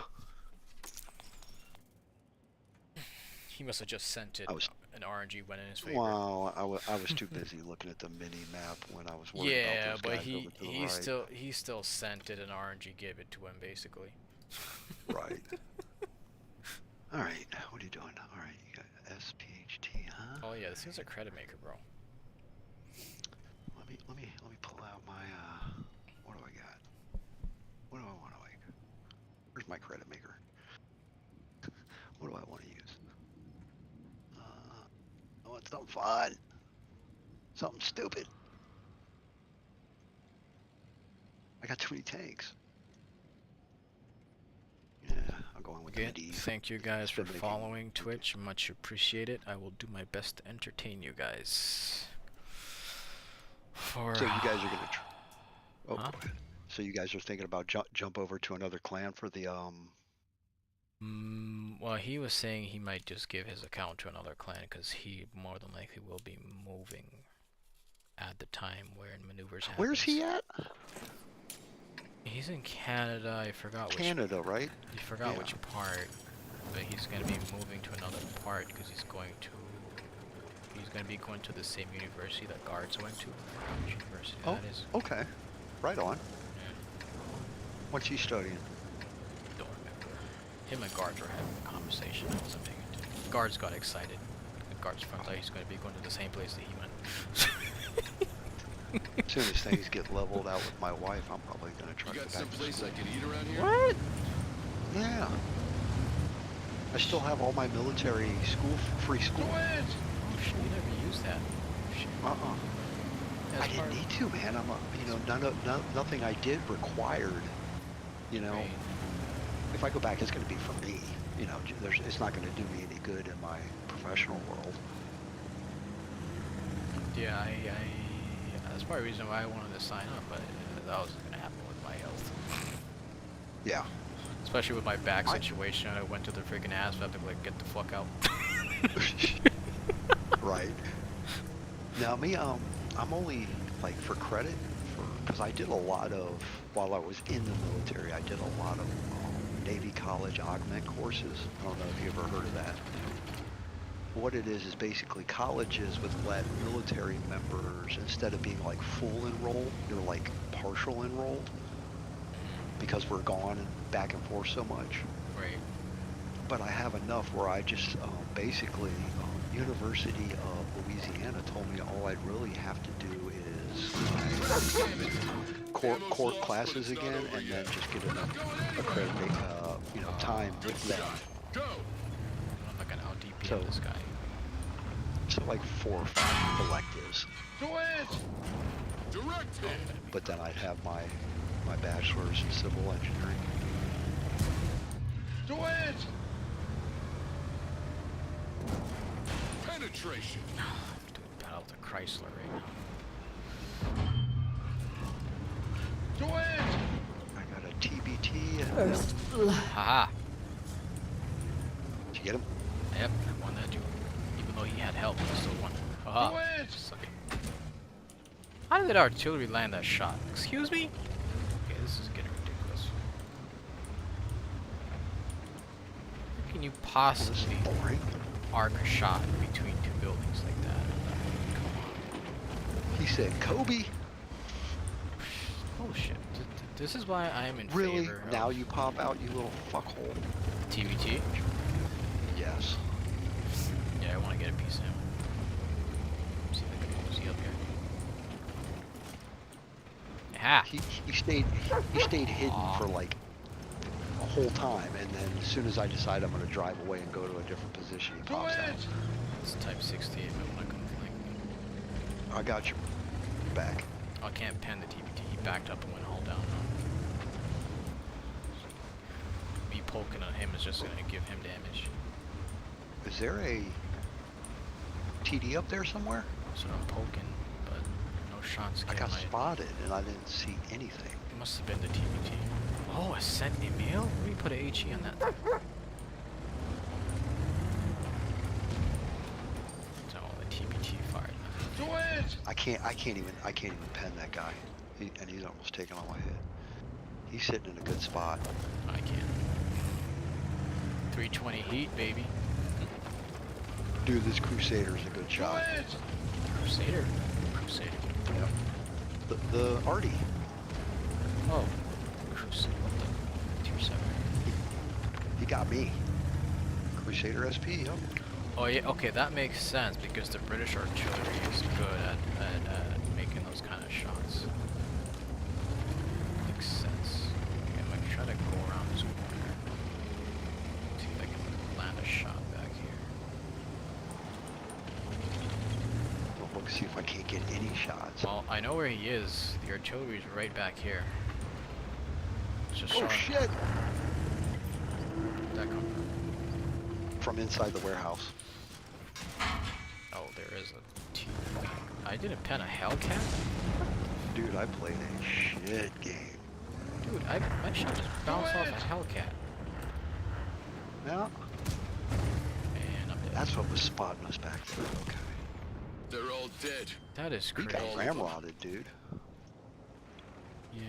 He must have just sent it. An RNG went in his favor. Well, I was too busy looking at the mini map when I was worried Yeah, about those but guys over to the right. he still sent it, and RNG gave it to him basically. Right. All right. What are you doing? All right. You got SPHT, huh? Oh yeah, this thing's a credit maker, bro. Let me pull out my what do I got? What do I want to like? Where's my credit maker? What do I want to use? I want something fun. Something stupid. I got too many tanks. Yeah, I'm going with the middies. Thank you guys for following Twitch. Much appreciated. I will do my best to entertain you guys. So you guys are gonna. Go ahead. So you guys are thinking about jump over to another clan for the Well, he was saying he might just give his account to another clan because he more than likely will be moving at the time where maneuvers happen. Where's he at? He's in Canada. I forgot which. Canada, right? You forgot which part, but he's gonna be moving to another part because he's going to be going to the same university that guards went to. Which university that is? Okay. Right on. Yeah. What's he studying? Don't remember. Him and guards were having a conversation. I wasn't paying attention. Guards got excited. The guards found out he's going to be going to the same place that he went. As soon as things get leveled out with my wife, I'm probably going to try to go back to someplace school. I can eat around here? What? Yeah. I still have all my military free school. Oh shit, you never used that. Shit. I didn't need to, man. Nothing I did required. You know, Right. if I go back, it's going to be for me. You know, it's not going to do me any good in my professional world. Yeah, that's part of the reason why I wanted to sign up, but that was going to happen with my health. Yeah. Especially with my back situation, I went to the freaking ass, I had to like get the fuck out. Right. Now me, I'm only like for credit because I did a lot of while I was in the military. I did a lot of Navy College augment courses. I don't know if you ever heard of that. What it is basically colleges would let military members, instead of being like full enrolled, you're like partial enrolled because we're gone and back and forth so much. Right. But I have enough where I just basically, University of Louisiana told me all I'd really have to do is court classes again, and then just get enough accredited, time with them. I'm not gonna out DP So- this guy. So like 4 or 5 electives, Direct hit! but then I'd have my bachelor's in civil engineering. Penetration! I'm doing battle with a Chrysler right now. I got a TBT. And, First blood. Haha! did you get him? Yep, I won that dude. Even though he had help, I still won. Haha! Suck it. How did artillery land that shot? Excuse me? Okay, this is getting ridiculous. How can you This is possibly boring. arc a shot between two buildings like that? Come on. He said, Kobe. Bullshit. This is why I am in Really? favor of Now you pop out, you little fuckhole. TBT. Yes. Yeah, I want to get a piece of him. See if I can mosey up here. Aha! He stayed hidden for like a whole time, and then as soon as I decide I'm going to drive away and go to a different position, he pops out. It's type 68, but when I come flank. I got you. Back. I can't pen the TBT. He backed up and went all down. Me poking on him is just gonna give him damage. Is there a TD up there somewhere? So I'm poking, but no shots. I got spotted and I didn't see anything. It must have been the TBT. Oh, a sent email? Where do you put a HE on that? So the TBT can't even pen that guy. And he's almost taking all my hit. He's sitting in a good spot. I can. 320 heat, baby. Dude, this Crusader's a good shot. Crusader? Crusader. Yep. The Artie. Oh. Crusader. What the? Tier 7. He got me. Crusader SP, yep. Oh yeah, okay, that makes sense because the British artillery is good at making those kind of shots. Makes sense. Okay, I'm gonna try to go around this corner. See if I can land a shot back here. I'll look, see if I can't get any shots. Well, I know where he is. The artillery's right back here. It's just Oh showing. shit! Where'd that come From inside the warehouse. Oh, there is a team. I didn't pen a Hellcat? Dude, I played a shit game. Dude, my shot just bounced off a Hellcat. Yeah. And I'm dead. That's what was spotting us back there. Okay. They're all dead. That is We crazy. got ramrodded, dude. Yeah.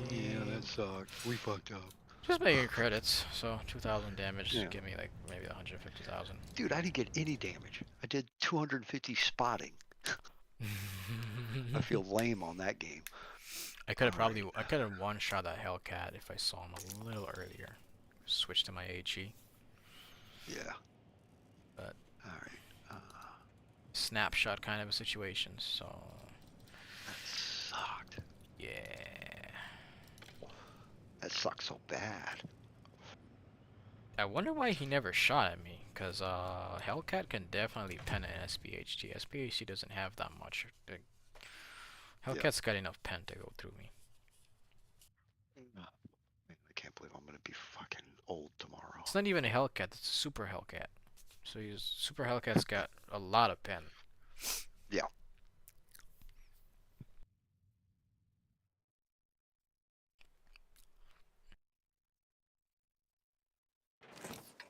Yeah, that sucked. We fucked up. Just making credits, so 2,000 damage, Yeah. give me like maybe 150,000. Dude, I didn't get any damage. I did 250 spotting. I feel lame on that game. I could have one-shot that Hellcat if I saw him a little earlier. Switch to my HE. Yeah. But Alright. snapshot kind of a situation, so That sucked. yeah. That sucked so bad. I wonder why he never shot at me, because Hellcat can definitely pen an SPHT. SPHT doesn't have that much. Hellcat's got enough pen to go through me. Man, I can't believe I'm gonna be fucking old tomorrow. It's not even a Hellcat, it's a Super Hellcat. So Super Hellcat's got a lot of pen. Yeah.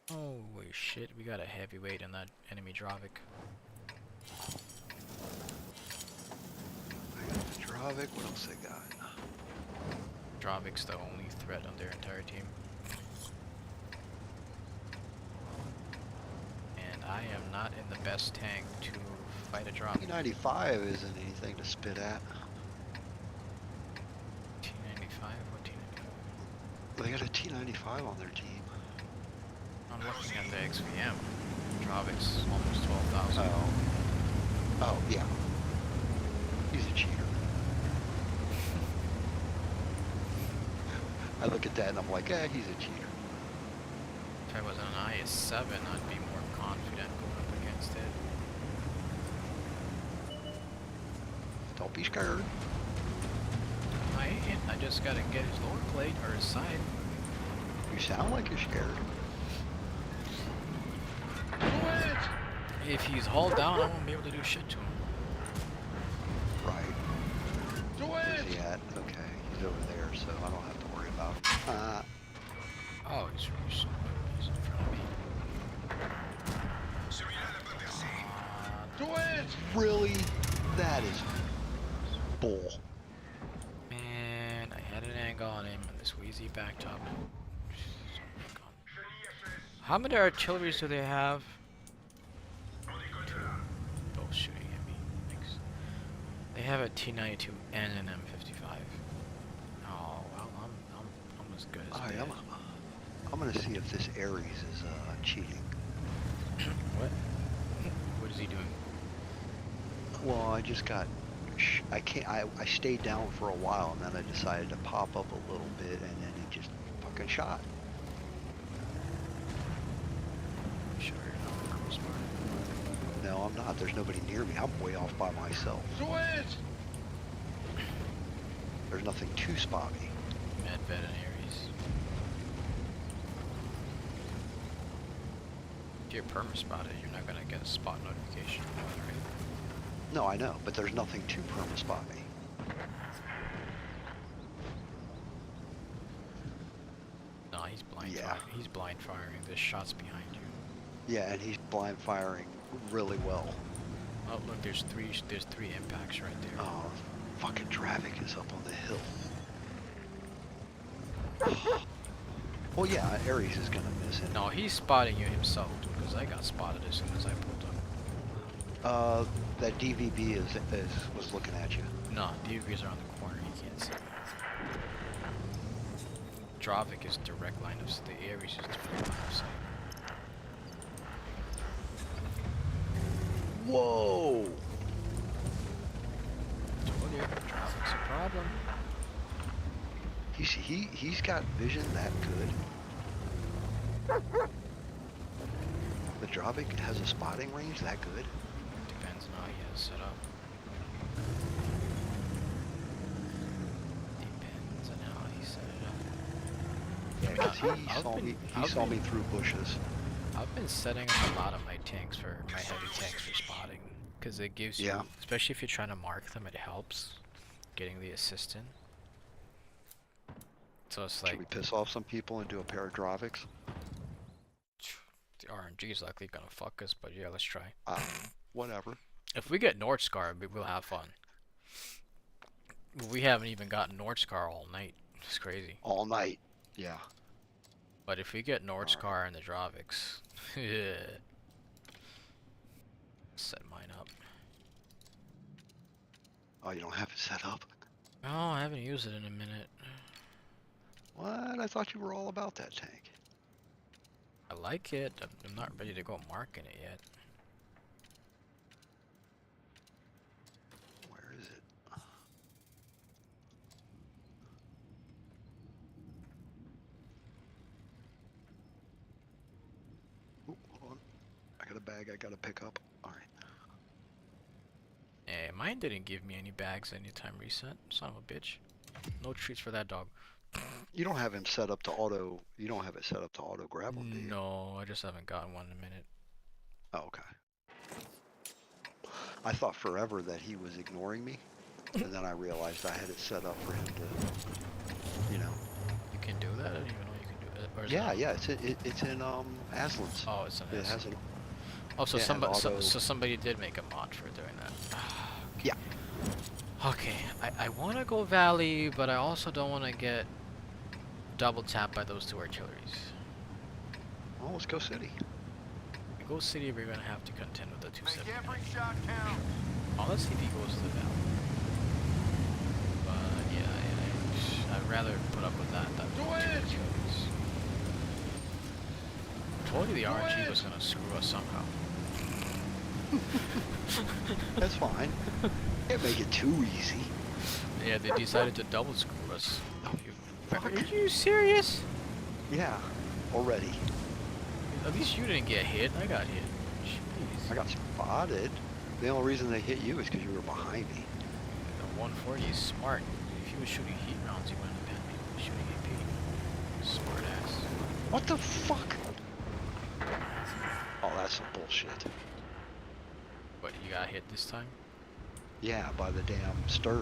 Holy shit, we got a heavyweight in that enemy Dravik. I got the Dravik. What else I got? Dravik's the only threat on their entire team. And I am not in the best tank to fight a Dravik. T95 isn't anything to spit at. T95? What T95? They got a T95 on their team. I'm looking at the XVM. Dravik's almost 12,000. Oh. Oh, yeah. He's a cheater. I look at that and I'm like, he's a cheater. If I was on an IS-7, I'd be more confident going up against it. Don't be scared. I ain't. I just gotta get his lower plate or his side. You sound like you're scared. If he's hauled down, I won't be able to do shit to him. Right. Where's he at? Okay, he's over there, so I don't have to worry about him. Oh, he's in front of me. Really? That is bull. Man, I had an angle on him and this wheezy back top. How many artilleries do they have? Both shooting at me. Thanks. They have a T-92 and an M55. Oh well, I'm as good as dead. I'm gonna see if this Ares is cheating. What? What is he doing? Well, I just got. I stayed down for a while and then I decided to pop up a little bit and then he just fucking shot. Sure, you're not the cool smart. No, I'm not. There's nobody near me. I'm way off by myself. There's nothing to spot me. Medved and Ares. If you're perma-spotted, you're not gonna get a spot notification, right? No, I know, but there's nothing to perma spot me. No, he's blind Yeah. firing. He's blind firing. There's shots behind you. Yeah, and he's blind firing really well. Oh look, there's three impacts right there. Oh, fucking Dravik is up on the hill. Well, yeah, Ares is gonna miss it. No, he's spotting you himself, because I got spotted as soon as I pulled up. That DVB was looking at you. No, DV's around the corner, he can't see me. Dravik is direct line of sight. The Ares is direct line of sight. Whoa! Told you, Dravik's a problem. He's got vision that good. The Dravik has a spotting range that good. Depends on how he has set up. Depends on how he set it up. Yeah, because I've he saw me been- through bushes. I've been setting up a lot of my tanks for my heavy tanks for spotting, because it gives you, Yeah. especially if you're trying to mark them, it helps getting the assistant. So it's Should like we piss off some people and do a pair of Draviks? the RNG is likely gonna fuck us, but yeah, let's try. Whatever. If we get Nordscar, we'll have fun. We haven't even gotten Nordscar all night. It's crazy. All night. Yeah. But if we get Nordscar and the Draviks, yeah. Set mine up. Oh, you don't have it set up? No, I haven't used it in a minute. What? I thought you were all about that tank. I like it. I'm not ready to go marking it yet. Where is it? Ooh, hold on. I got a bag I gotta pick up. Alright. Eh, mine didn't give me any bags anytime reset. Son of a bitch. No treats for that dog. You don't have him set up to auto. You don't have it set up to auto grab him, do you? No, I just haven't gotten one in a minute. Oh, okay. I thought forever that he was ignoring me, and then I realized I had it set up for him to, you know. You can do that? I didn't even know you can do that. Or is Yeah, it yeah. It's in Aslan's. Oh, it's an It S. has an. Oh, so yeah, it has somebody, auto- so somebody did make a mod for doing that. Yeah. Okay, I want to go Valley, but I also don't want to get double tapped by those two artilleries. Well, let's go city. If we go City, we're gonna have to contend with the Make 270. every shot count. Oh, let's see if he goes to the Valley. But yeah, I'd rather put up with that than the two artilleries. I told you the RNG was gonna screw us somehow. That's fine. Can't make it too easy. Yeah, they decided to double screw us. Oh, you fuck. Are you serious? Yeah. Already. At least you didn't get hit. I got hit. Jeez. I got spotted. The only reason they hit you is because you were behind me. The 140 is smart. If he was shooting heat rounds, he wouldn't have been shooting AP. Smart ass. What the fuck? Oh, that's some bullshit. But you got hit this time? Yeah, by the damn stir.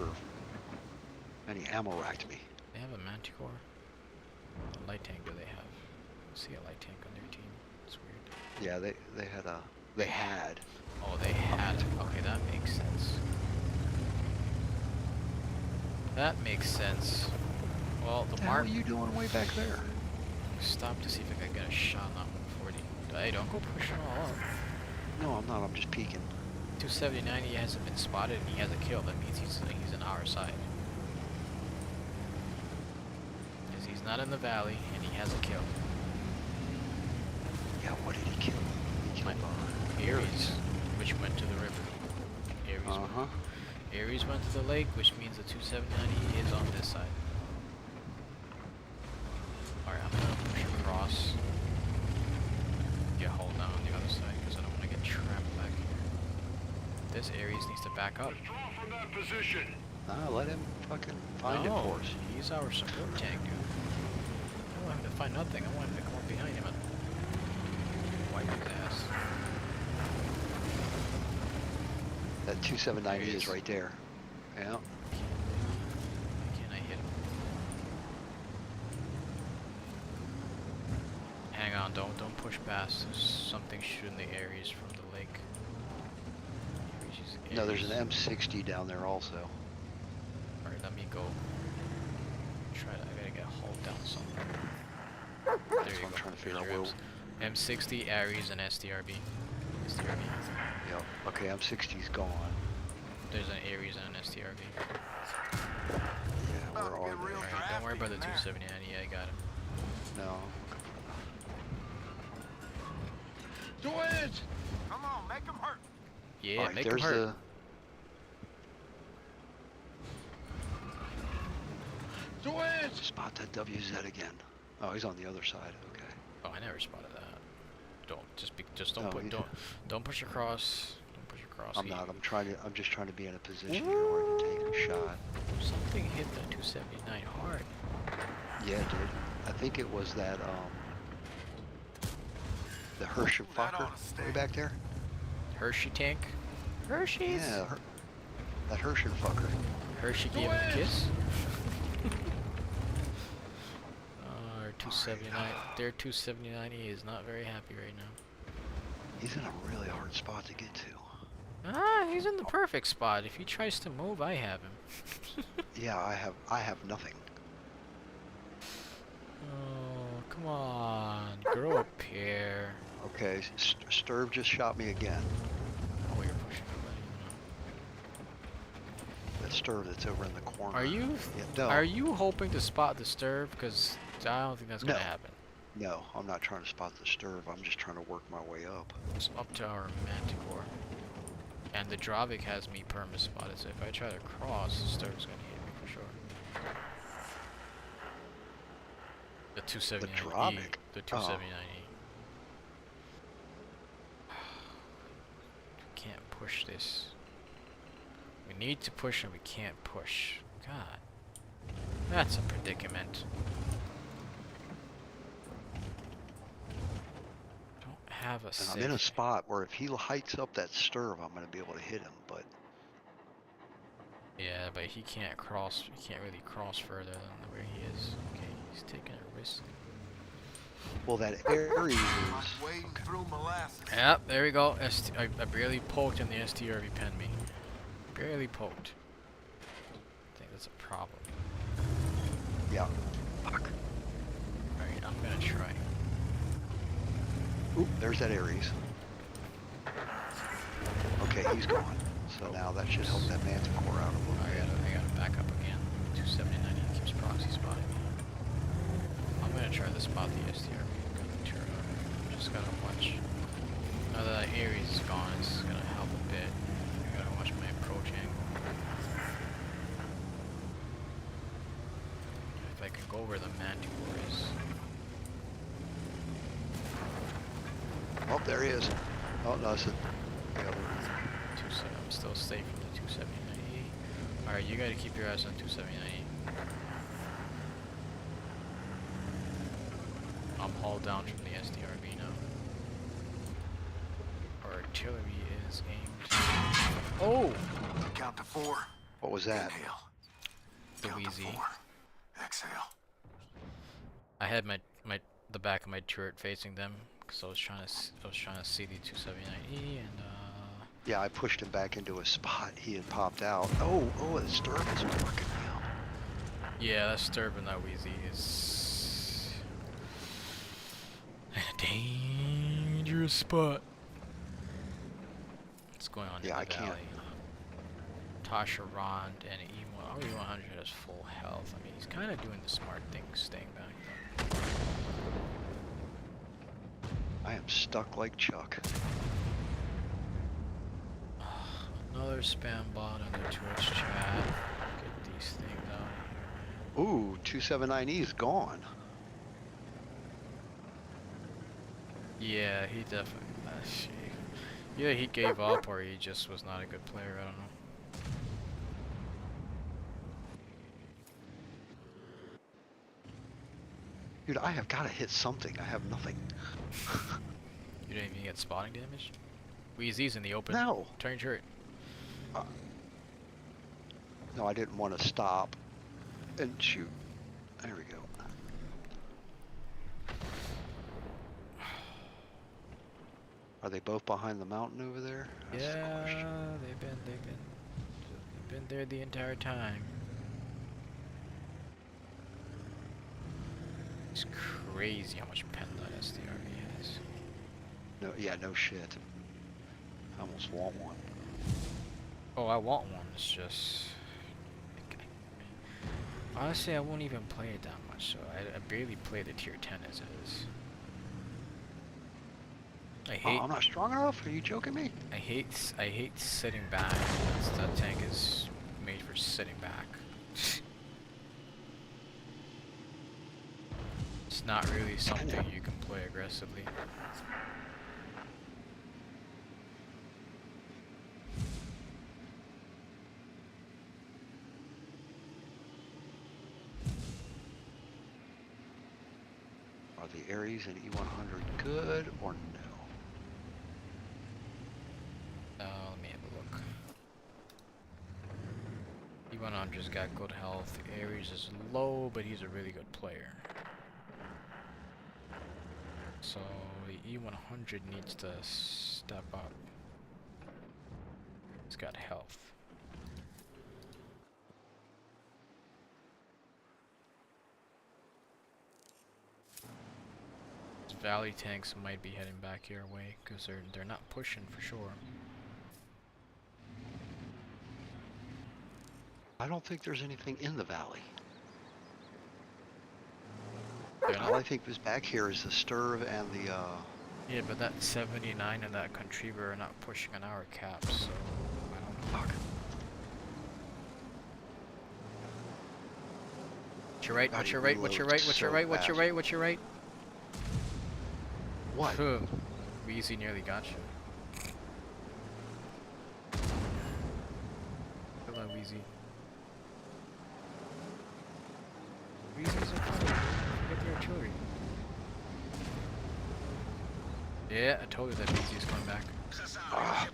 And he ammo racked me. They have a Manticore? What light tank do they have? I see a light tank on their team. It's weird. Yeah, they had. Oh, they had. Okay, that makes sense. That makes sense. Well, the What the hell are mark. you doing way back there? Stop to see if I can get a shot on that 140. Hey, don't go pushing all up. No, I'm not. I'm just peeking. 279, he hasn't been spotted and he has a kill. That means he's on our side. Because he's not in the valley and he has a kill. Yeah, what did he kill? He killed Ares, which went to the river. Uh-huh. Ares went to the lake, which means the 279 is on this side. Alright, I'm gonna push across. Yeah, hold down on the other side because I don't want to get trapped back here. This Ares needs to back up. Withdraw from that position. Nah, let him fucking find it for us. He's our support tank, dude. I don't want him to find nothing. I want him to come up behind him and wipe his ass. That 2790 There he is is. right there. Yeah. Can I hit him? Hang on, don't push past. There's something shooting the Ares from the lake. Ares is No, there's an Aries. M60 down there also. Alright, let me go. Try to. I gotta get hauled down somewhere. That's There what you I'm go. trying to figure There's out. your Where, M60, Aries, and STRB. STRB. yep. Okay, M60's gone. There's an Aries and an STRB. Yeah, About where to are get they? real Alright, don't worry about the drafty in there. 279. Yeah, I got him. No. 2 inch. Come on, make them hurt. Yeah, Alright, make him there's hurt. the. 2 inch. Spot that WZ again. Oh, he's on the other side. Okay. Oh, I never spotted that. Just don't No, put, he- don't push across. Don't push across. I'm not. I'm just trying to be in a position here where I can take a shot. Something hit that 279 hard. Yeah, it did. I think it was that the Hershey That fucker oughta stay. way back there. Hershey tank. Hershey's. Yeah, that Hershey fucker. Hershey gave him a kiss. Our 279. Their 279E is not very happy right now. He's in a really hard spot to get to. Ah, he's in the perfect spot. If he tries to move, I have him. Yeah, I have nothing. Oh, come on. Grow a pair. Okay, Sturb just shot me again. Oh, you're pushing nobody. That Sturb that's over in the corner. Are you? Yeah, no, Are you hoping to spot the Sturb? Because I don't think that's gonna No. happen. no, I'm not trying to spot the Sturb. I'm just trying to work my way up. It's up to our Manticore. And the Dravik has me perma spotted, so if I try to cross, the Sturb's gonna hit me for sure. The 279E. Dravik? The Oh. 279E. We can't push this. We need to push and we can't push. God. That's a predicament. Don't have a And I'm in a safe- spot where if he heights up that Sturb, I'm going to be able to hit him. But Yeah, but he can't cross. He can't really cross further than where he is. Okay, he's taking a risk. well, that Aries is. Like wading through molasses. Yep, there we go. I barely poked and the STRV penned me. Barely poked. I think that's a problem. Yeah. Fuck. Alright, I'm gonna try. Oop, there's that Aries. Okay, he's gone. So now that should help that Manticore out a little bit. I gotta back up again. 279, he keeps proxy spotting me. I'm gonna try to spot the STRV. Just gotta watch. Now that Aries is gone, it's gonna help a bit. I gotta watch my approach angle. If I can go where the Manticore is. Oh, there he is. Oh, no, it's the other. I'm still safe from the 279E. Alright, you gotta keep your eyes on 279E. I'm hauled down from the SDRB now. Our artillery is aimed. Oh! Count to 4. What was that? Inhale. The Count to Wheezy. 4. Exhale. I had the back of my turret facing them because I was trying to see the 279E and Yeah, I pushed him back into a spot. He had popped out. Oh, the Sturb is working now. yeah, that Sturb and that Wheezy is a dangerous spot. What's going on Yeah, in I the can't. valley? Tasha Rond and E1. Our E100 has full health. I mean, he's kind of doing the smart thing, staying back though. I am stuck like Chuck. Another spam bot on the Twitch chat. Get these things out of here. Ooh, 279E is gone. Yeah, he definitely. Either he gave up or he just was not a good player. I don't know. Dude, I have got to hit something. I have nothing. You didn't even get spotting damage? Wheezy's in the open. No. Turn your turret. No, I didn't want to stop and shoot. There we go. Are they both behind the mountain over there? That's the question. Yeah, they've been there the entire time. It's crazy how much pen that SDRV has. No, yeah, no shit. I almost want one. Oh, I want one. It's just honestly, I won't even play it that much. So I barely play the tier 10 as it is. I hate. I'm not strong enough? Are you joking me? I hate sitting back. That tank is made for sitting back. It's not really something you can play aggressively. Are the Ares and E100 good or no? Let me have a look. E100's got good health. Ares is low, but he's a really good player. So the E100 needs to step up. He's got health. These Valley tanks might be heading back your way because they're not pushing for sure. I don't think there's anything in the valley. They're All not? I think is back here is the Sturv and the, Yeah, but that 79 and that Contriever are not pushing on our caps, so I don't know. fuck. What's your right? God, What's he your right? What's your right? reloads What's your so right? What's your fast. right? What's your right? What? Weezy nearly got you. Come on, Weezy. Weezy's in front of you. Get the artillery. Yeah, I told you that Weezy's coming back. Ah,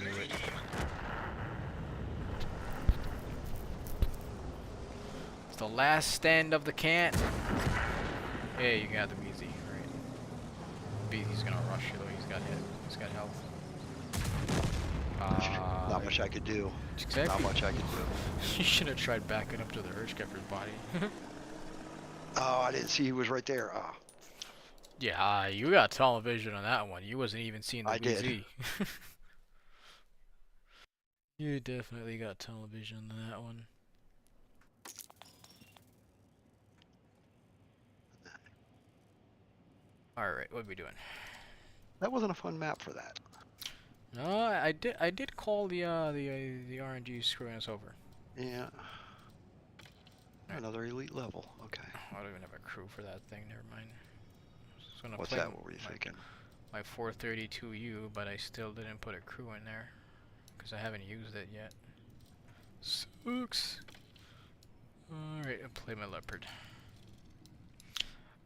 Knew it. It's the last stand of the can. Yeah, you got the Weezy, right? Weezy's gonna rush you though. He's got hit. He's got health. not much I could do. Exactly. Not much I could do. You should have tried backing up to the Urgekeffer's body. Oh, I didn't see he was right there. Ah, Yeah, you got television on that one. You wasn't even seeing the I did. VZ. You definitely got television on that one. Alright, what are we doing? that wasn't a fun map for that. No, I did call the RNG screwing us over. Yeah. Another elite level. Okay. I don't even have a crew for that thing, never mind. Just gonna What's play that? What were you thinking? my 432U, but I still didn't put a crew in there because I haven't used it yet. Sucks. Alright, I'll play my Leopard.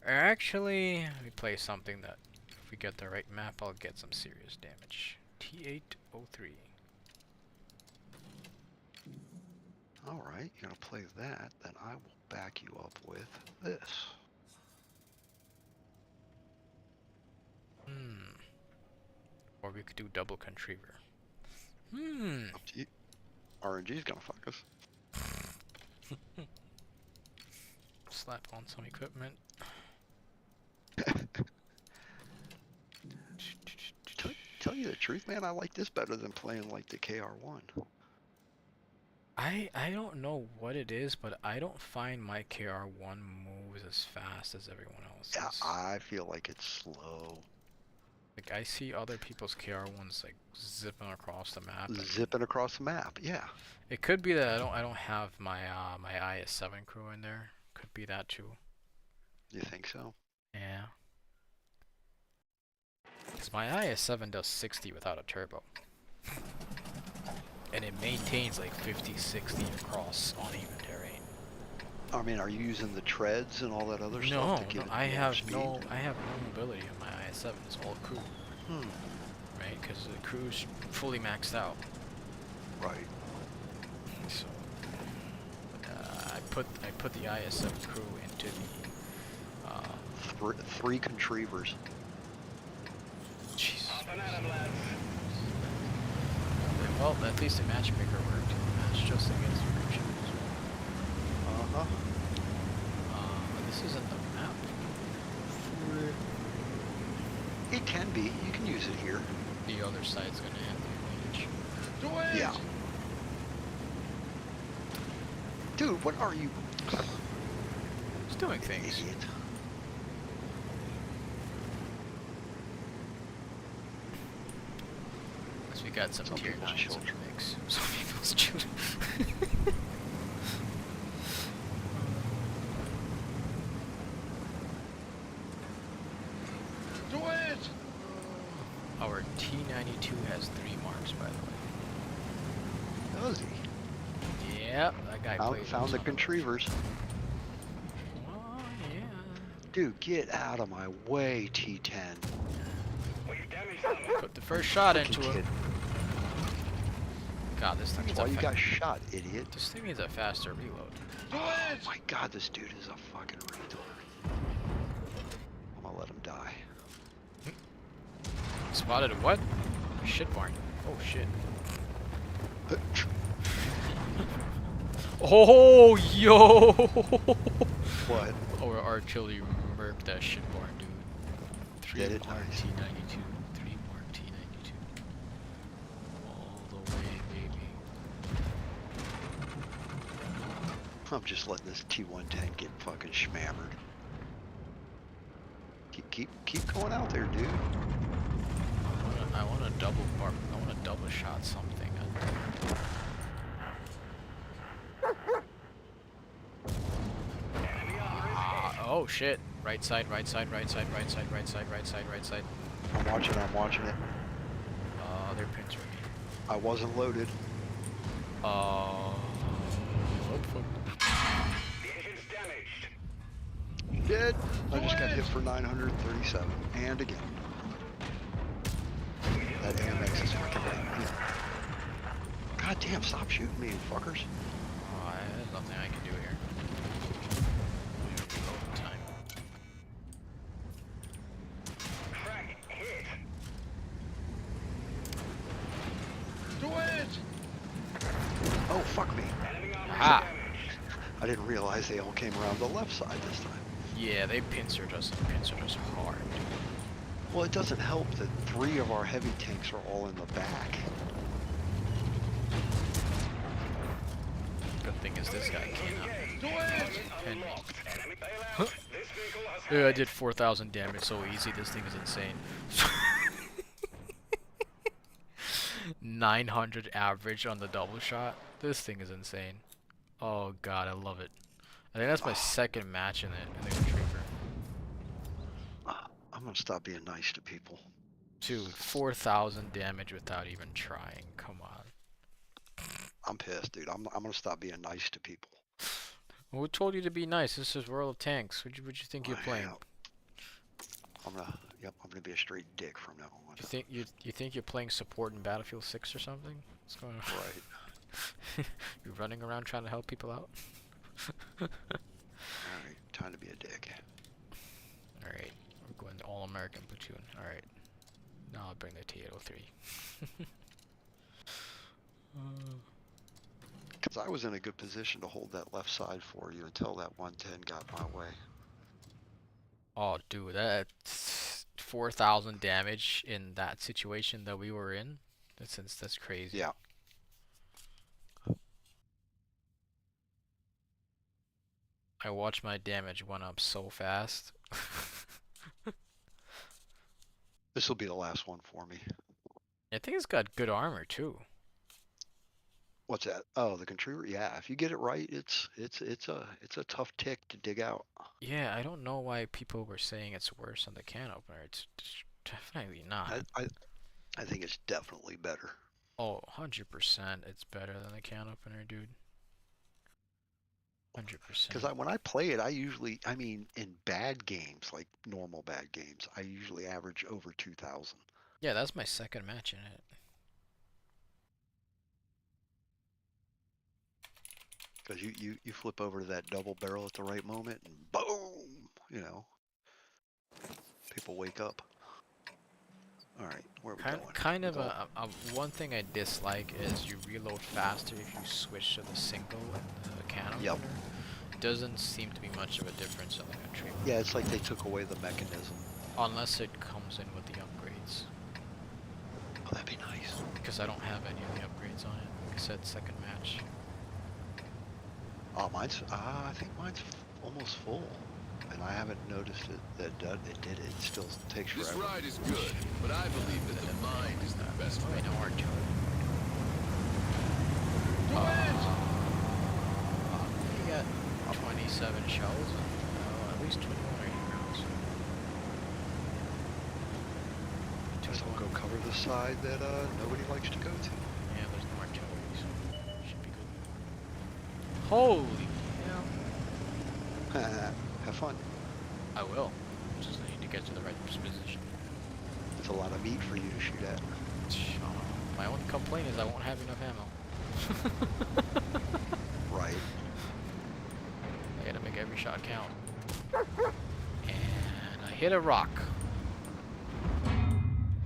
Actually, let me play something that if we get the right map, I'll get some serious damage. T803. Alright, you're gonna play that, then I will back you up with this. Or we could do double Contriever. Up to you. RNG's gonna fuck us. Slap on some equipment. Tell you the truth, man, I like this better than playing like the KR1. I don't know what it is, but I don't find my KR1 moves as fast as everyone else's. Yeah, I feel like it's slow. Like I see other people's KR1s like zipping across the map. Zipping across the map, yeah. It could be that I don't have my my IS-7 crew in there. Could be that too. You think so? Yeah. Because my IS-7 does 60 without a turbo. And it maintains like 50, 60 across uneven terrain. I mean, are you using the treads and all that other No, stuff to get no, it I more have speed? I have no mobility on my IS-7. It's all crew, right? Because the crew's fully maxed out. Right. So I put the IS-7 crew into the Three contrivers. Jesus, Well, at least the matchmaker worked. Match just against encryption. Uh-huh. This isn't the map. It can be. You can use it here. The other side's gonna have the advantage. Do it! Yeah. Dude, what are you? Just doing things. Idiot. Unless we got some Some tier people's 9s in the children. mix. Some people's children. Do it! Our T92 has 3 marks, by the way. Does he? Yep, that guy played Found the contrivers. Oh, yeah. Dude, get out of my way, T10. Put the first shot Fucking into him. kid. God, this thing That's needs why a you fa- got shot, idiot. This thing needs a faster reload. Do Oh it! my god, this dude is a fucking retard. I'm gonna let him die. Spotted a what? A shit barn. Oh shit. Oh yo! What? Our artillery murked that shit barn, dude. 3 Did it? mark Nice. T92. 3 mark T92. All the way, baby. I'm just letting this T110 get fucking schmammered. Keep going out there, dude. I want to double bark. I want to double shot something. Oh shit! Right side, right side, right side, right side, right side, right side, right side. I'm watching it. They're pinching me. I wasn't loaded. What the fuck? Dead. I just got hit for 937. And again. That AMX is fucking bad. God damn, stop shooting me, you fuckers. Oh, there's nothing I can do here. Reload time. Do it! Oh, fuck me. Aha! I didn't realize they all came around the left side this time. Yeah, they pincered us hard. Well, it doesn't help that 3 of our heavy tanks are all in the back. Good thing is this guy cannot Do it! pin me. Huh? Yeah, I did 4,000 damage so easy. This thing is insane. 900 average on the double shot. This thing is insane. Oh god, I love it. I think that's my second match in the Retriever. I'm gonna stop being nice to people. Dude, 4,000 damage without even trying. Come on. I'm pissed, dude. I'm gonna stop being nice to people. Who told you to be nice? This is World of Tanks. What you think you're playing? I'm gonna be a straight dick from now on. You think you're playing support in Battlefield 6 or something? What's going on? Right. You're running around trying to help people out? Alright, time to be a dick. Alright, we're going to all-American platoon. Alright. Now I'll bring the T-803. Because I was in a good position to hold that left side for you until that 110 got my way. Oh, dude, that's 4,000 damage in that situation that we were in. That's crazy. Yeah. I watched my damage went up so fast. This will be the last one for me. I think it's got good armor too. What's that? Oh, the contriver. Yeah, if you get it right, it's a tough tick to dig out. Yeah, I don't know why people were saying it's worse on the can opener. It's definitely not. I think it's definitely better. Oh, 100% it's better than the can opener, dude. 100%. Because when I play it, I mean, in bad games, like normal bad games, I usually average over 2,000. Yeah, that's my second match in it. Because you flip over to that double barrel at the right moment, and boom, you know, people wake up. All right, where are we Kind, going? kind of Go. one thing I dislike is you reload faster if you switch to the single and the can Yep. opener. Doesn't seem to be much of a difference on like a tree. Yeah, it's like they took away the mechanism. Unless it comes in with the upgrades. Oh, that'd be nice. Because I don't have any of the upgrades on it. Like I said, second match. Oh, mine's. I think mine's almost full, and I haven't noticed it. That it did it. It still takes This forever. ride is good, but I believe that the mind is the best I ride. know our joke. You got 27 shells and at least 21 rounds. Just don't go cover the side that nobody likes to go to. Yeah, there's no artillery, so should be good. Holy hell. Have fun. I will. Just need to get to the right position. It's a lot of meat for you to shoot at. My only complaint is I won't have enough ammo. Right. I gotta make every shot count. And I hit a rock.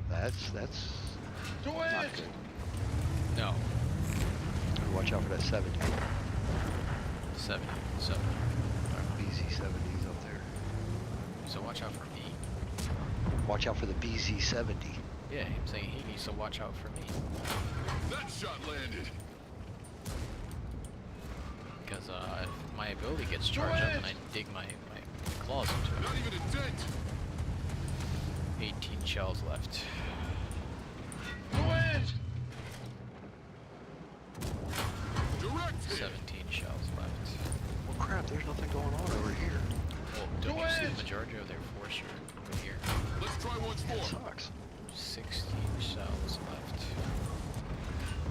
That's Do not it! good. No. Watch out for that 70. 70. BZ-70's up there. So watch out for me. Watch out for the BZ-70. Yeah, I'm saying he needs to watch out for me. That shot landed. Because if my ability gets charged up and I dig my claws into Not it. even a dent. 18 shells left. Do it! Direct hit. 17 shells left. Well, crap, there's nothing going on over here. Well, don't you see it! the majority of their force are over here? Let's try once That more. sucks. 16 shells left.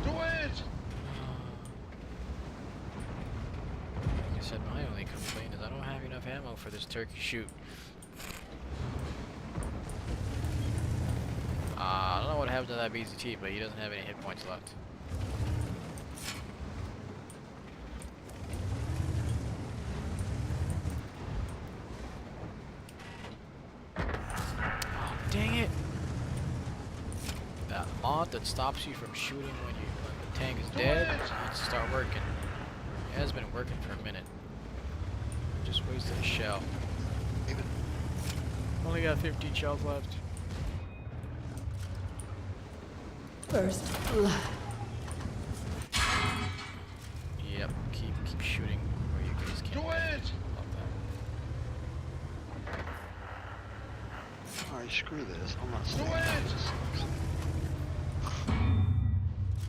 Do it! Like I said, my only complaint is I don't have enough ammo for this turkey shoot. I don't know what happened to that BZT, but he doesn't have any hit points left. Oh, dang it! That mod that stops you from shooting when the tank is dead needs to start working. It has been working for a minute. Just wasted a shell. Even Only got 15 shells left. First blood. Yep, keep shooting where you guys can. Do it! Love that. alright, screw this. I'm not Do staying. it! This sucks.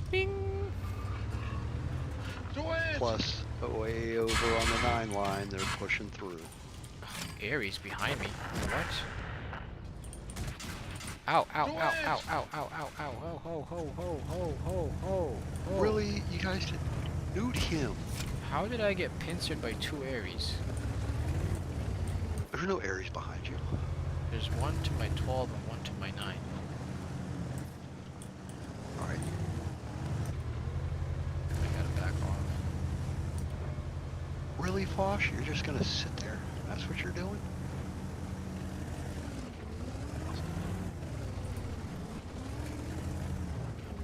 Bing! Do it! Plus, way over on the 9 line, they're pushing through. Ares behind me. What? Ow, ow, Do ow, it! ow, ow, ow, ow, ow, ho, ho, ho, ho, ho, ho, ho, ho. Really? You guys didn't nude him? How did I get pincered by 2 Ares? There's no Ares behind you. There's one to my 12 and one to my 9. Alright. I gotta back off. Really, Fosh? You're just gonna sit there? That's what you're doing?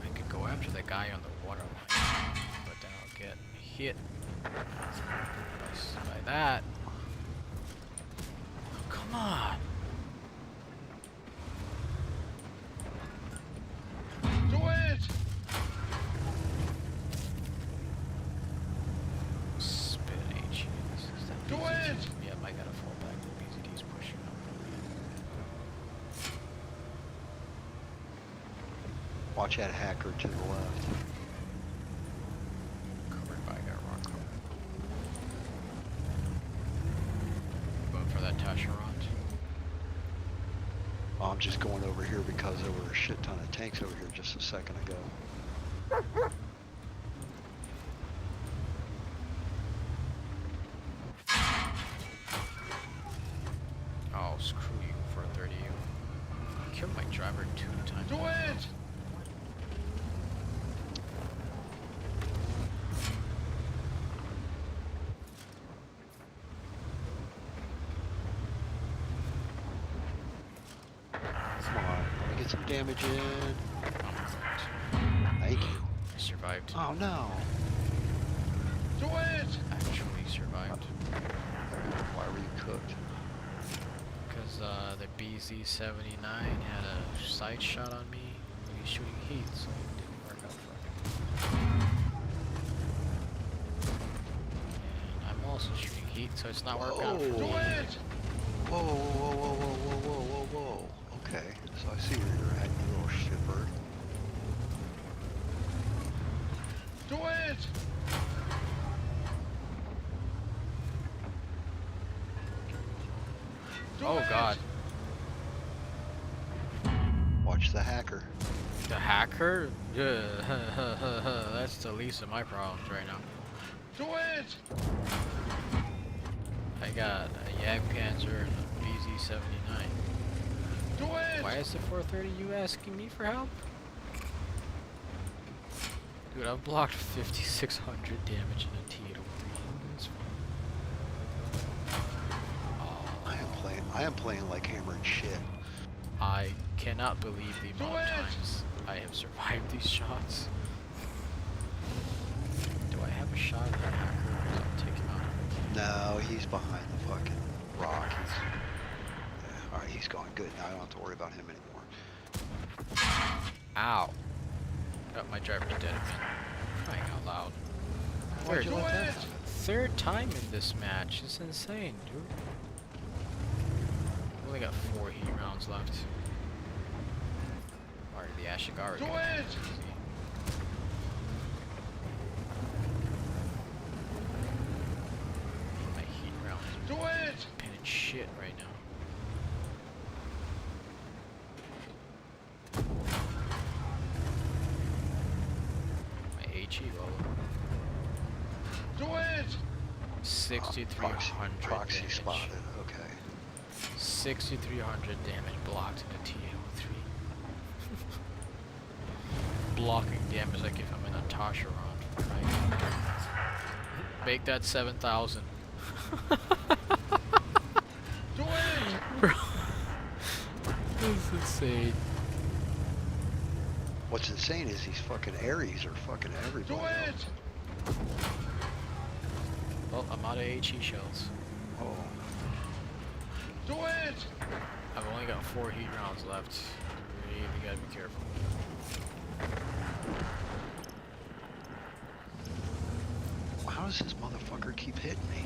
I could go after the guy on the water line, but then I'll get hit by that. Oh, come on! Do it! Spit H. Is that Do BZT? it! Yep, I gotta fall back. The BZT's pushing up. Watch that hacker to the left. Covered by a rock cover. Going for that Tasharant. I'm just going over here because there were a shit ton of tanks over here just a second ago. Oh, screw you for 30. I killed my driver 2 times. Do it! Come on, let me get Get some damage in. I'm correct. Thank you. I survived. Oh no. Do it! Actually survived. Why were you cooked? Because the BZ-79 had a sight shot on me when he's shooting heat, so it didn't work out for him. And I'm also shooting heat, so it's not working out for Whoa. Do me. it! Whoa, whoa, whoa, whoa, whoa, whoa, whoa, whoa, whoa. Okay, so I see where you're at, you little shitbird. Do it! Do Oh it! god. Watch the hacker. The hacker? Yeah, that's the least of my problems right now. Do it! I got a Yag Panzer and a BZ-79. Do it! Why is the 430 you asking me for help? Dude, I've blocked 5,600 damage in a T-803. It's fine. Oh, I am playing like hammered shit. I cannot believe the Do amount of it! times I have survived these shots. Do I have a shot at that hacker or does that take him out? No, he's behind the fucking rock. Alright, he's going good. Now I don't have to worry about him anymore. Ow. Oh, my driver's dead again. Crying out loud. Why'd you Do let that it! happen? Third time in this match. It's insane, dude. Only got 4 heat rounds left. Alright, the Ashigar is Do gonna be it! easy. My heat rounds Do are it! pinning shit right now. My HE low. Do it! 6,300 Proxy damage. spotted. Okay. 6,300 damage blocked in a T-803. Blocking damage like if I'm in a Tasha round. Right? Make that 7,000. Do it! Bro. This is insane. What's insane is these fucking Aries are fucking Do everybody. it! Well, I'm out of HE shells. Oh. Do it! I've only got 4 heat rounds left. Really gotta be careful. How does this motherfucker keep hitting me?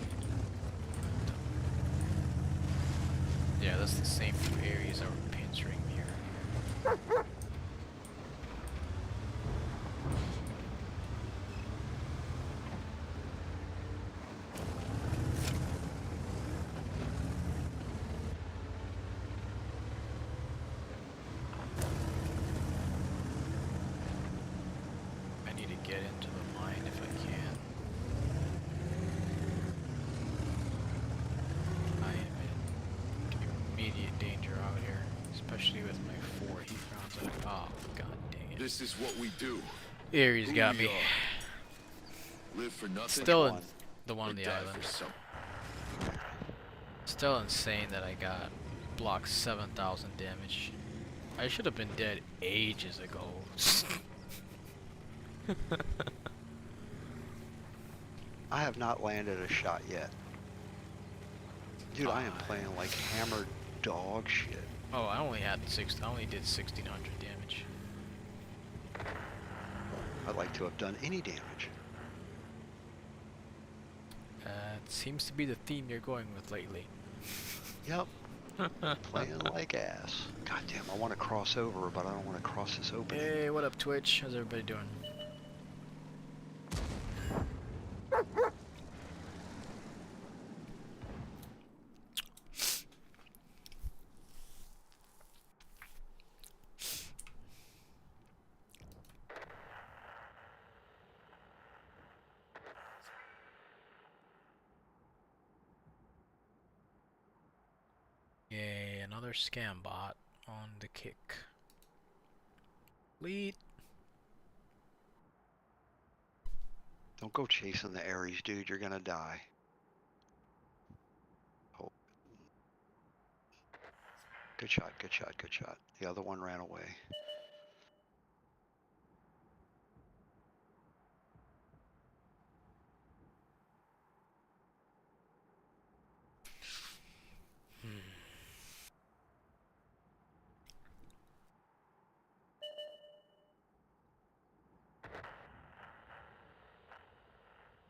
Yeah, that's the same 2 areas that were pinching here. I need to get into the mine if I can. I am in immediate danger out here, especially with my 4 heat rounds. Oh, god dang it. This is what we do. Aries Who got we me. are. Live for nothing. Still in one? the one or on the die island. for something. Still insane that I got blocked 7,000 damage. I should have been dead ages ago. I have not landed a shot yet. Dude, I am playing like hammered dog shit. Oh, I only did 1,600 damage. I'd like to have done any damage. It seems to be the theme you're going with lately. Yep. Playing like ass. God damn, I want to cross over, but I don't want to cross this opening. Hey, what up, Twitch? How's everybody doing? Yay, another scam bot on the kick. Lead. Don't go chasing the Aries, dude. You're gonna die. Oh. Good shot, good shot, good shot. The other one ran away.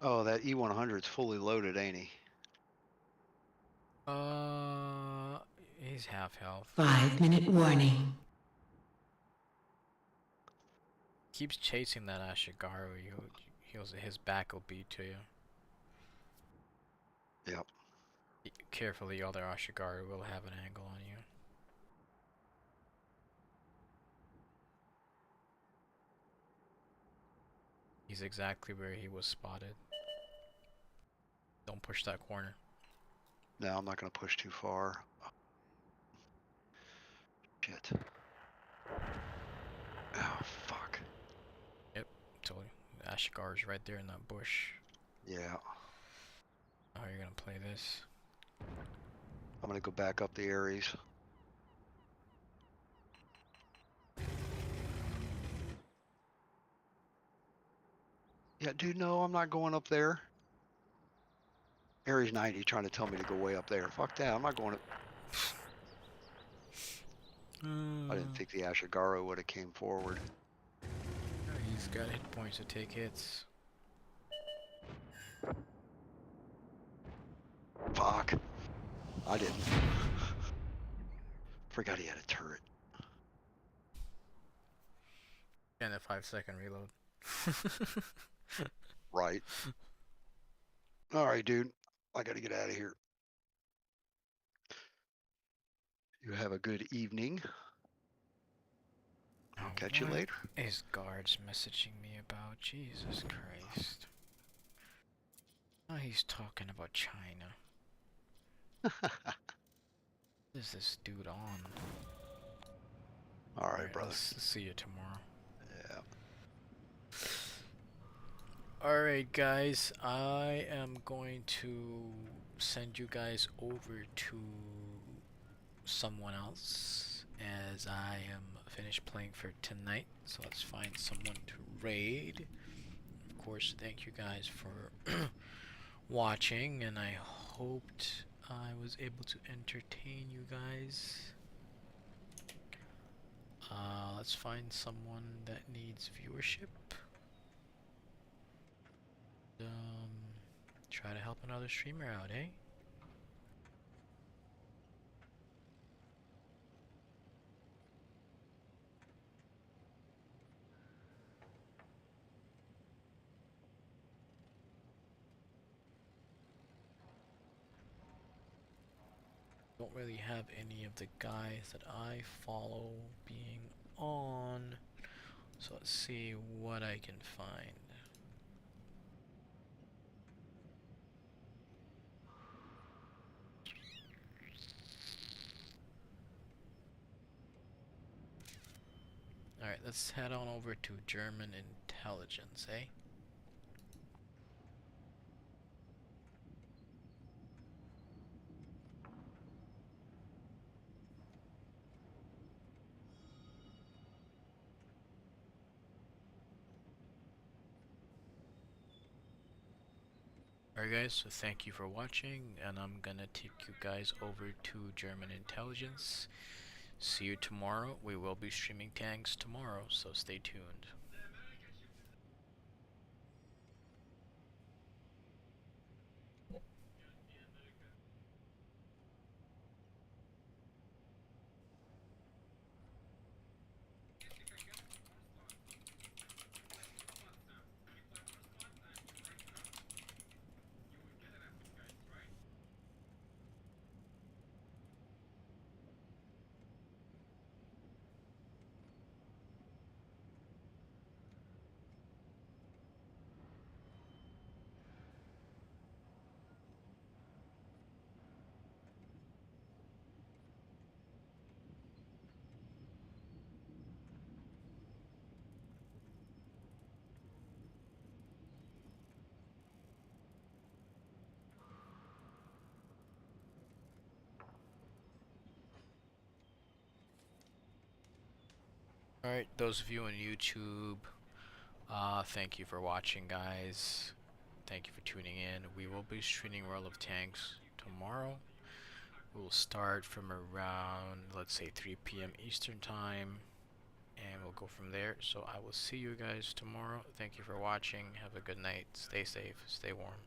Oh, that E100's fully loaded, ain't he? He's half health. 5-minute warning. Keeps chasing that Ashigaru. His back will be to you. Yep. Careful, the other Ashigaru will have an angle on you. He's exactly where he was spotted. Don't push that corner. No, I'm not going to push too far. Shit. Oh, fuck. Yep, totally. Ashigaru's right there in that bush. Yeah. How are you gonna play this? I'm going to go back up the Ares. Yeah, dude, no, I'm not going up there. Ares 90 trying to tell me to go way up there. Fuck that, I'm not going up. I didn't think the Ashigaru would have came forward. He's got hit points to take hits. Fuck. I didn't. Forgot he had a turret. And a 5-second reload. Right. Alright, dude. I gotta get out of here. You have a good evening. I'll catch you What later. is guards messaging me about? Jesus Christ. Oh, he's talking about China. What is this dude on? Alright, brother. I'll see you tomorrow. Yeah. Alright guys, I am going to send you guys over to someone else as I am finished playing for tonight. So let's find someone to raid. Of course, thank you guys for watching, and I hoped I was able to entertain you guys. Let's find someone that needs viewership. Try to help another streamer out, eh? Don't really have any of the guys that I follow being on, so let's see what I can find. Alright, let's head on over to German intelligence, eh? Alright guys, so thank you for watching, and I'm gonna take you guys over to German intelligence. See you tomorrow. We will be streaming tanks tomorrow, so stay tuned. Alright, those of you on YouTube, thank you for watching, guys. Thank you for tuning in. We will be streaming World of Tanks tomorrow. We'll start from around, let's say, 3 p.m. Eastern Time, and we'll go from there. So I will see you guys tomorrow. Thank you for watching. Have a good night. Stay safe. Stay warm.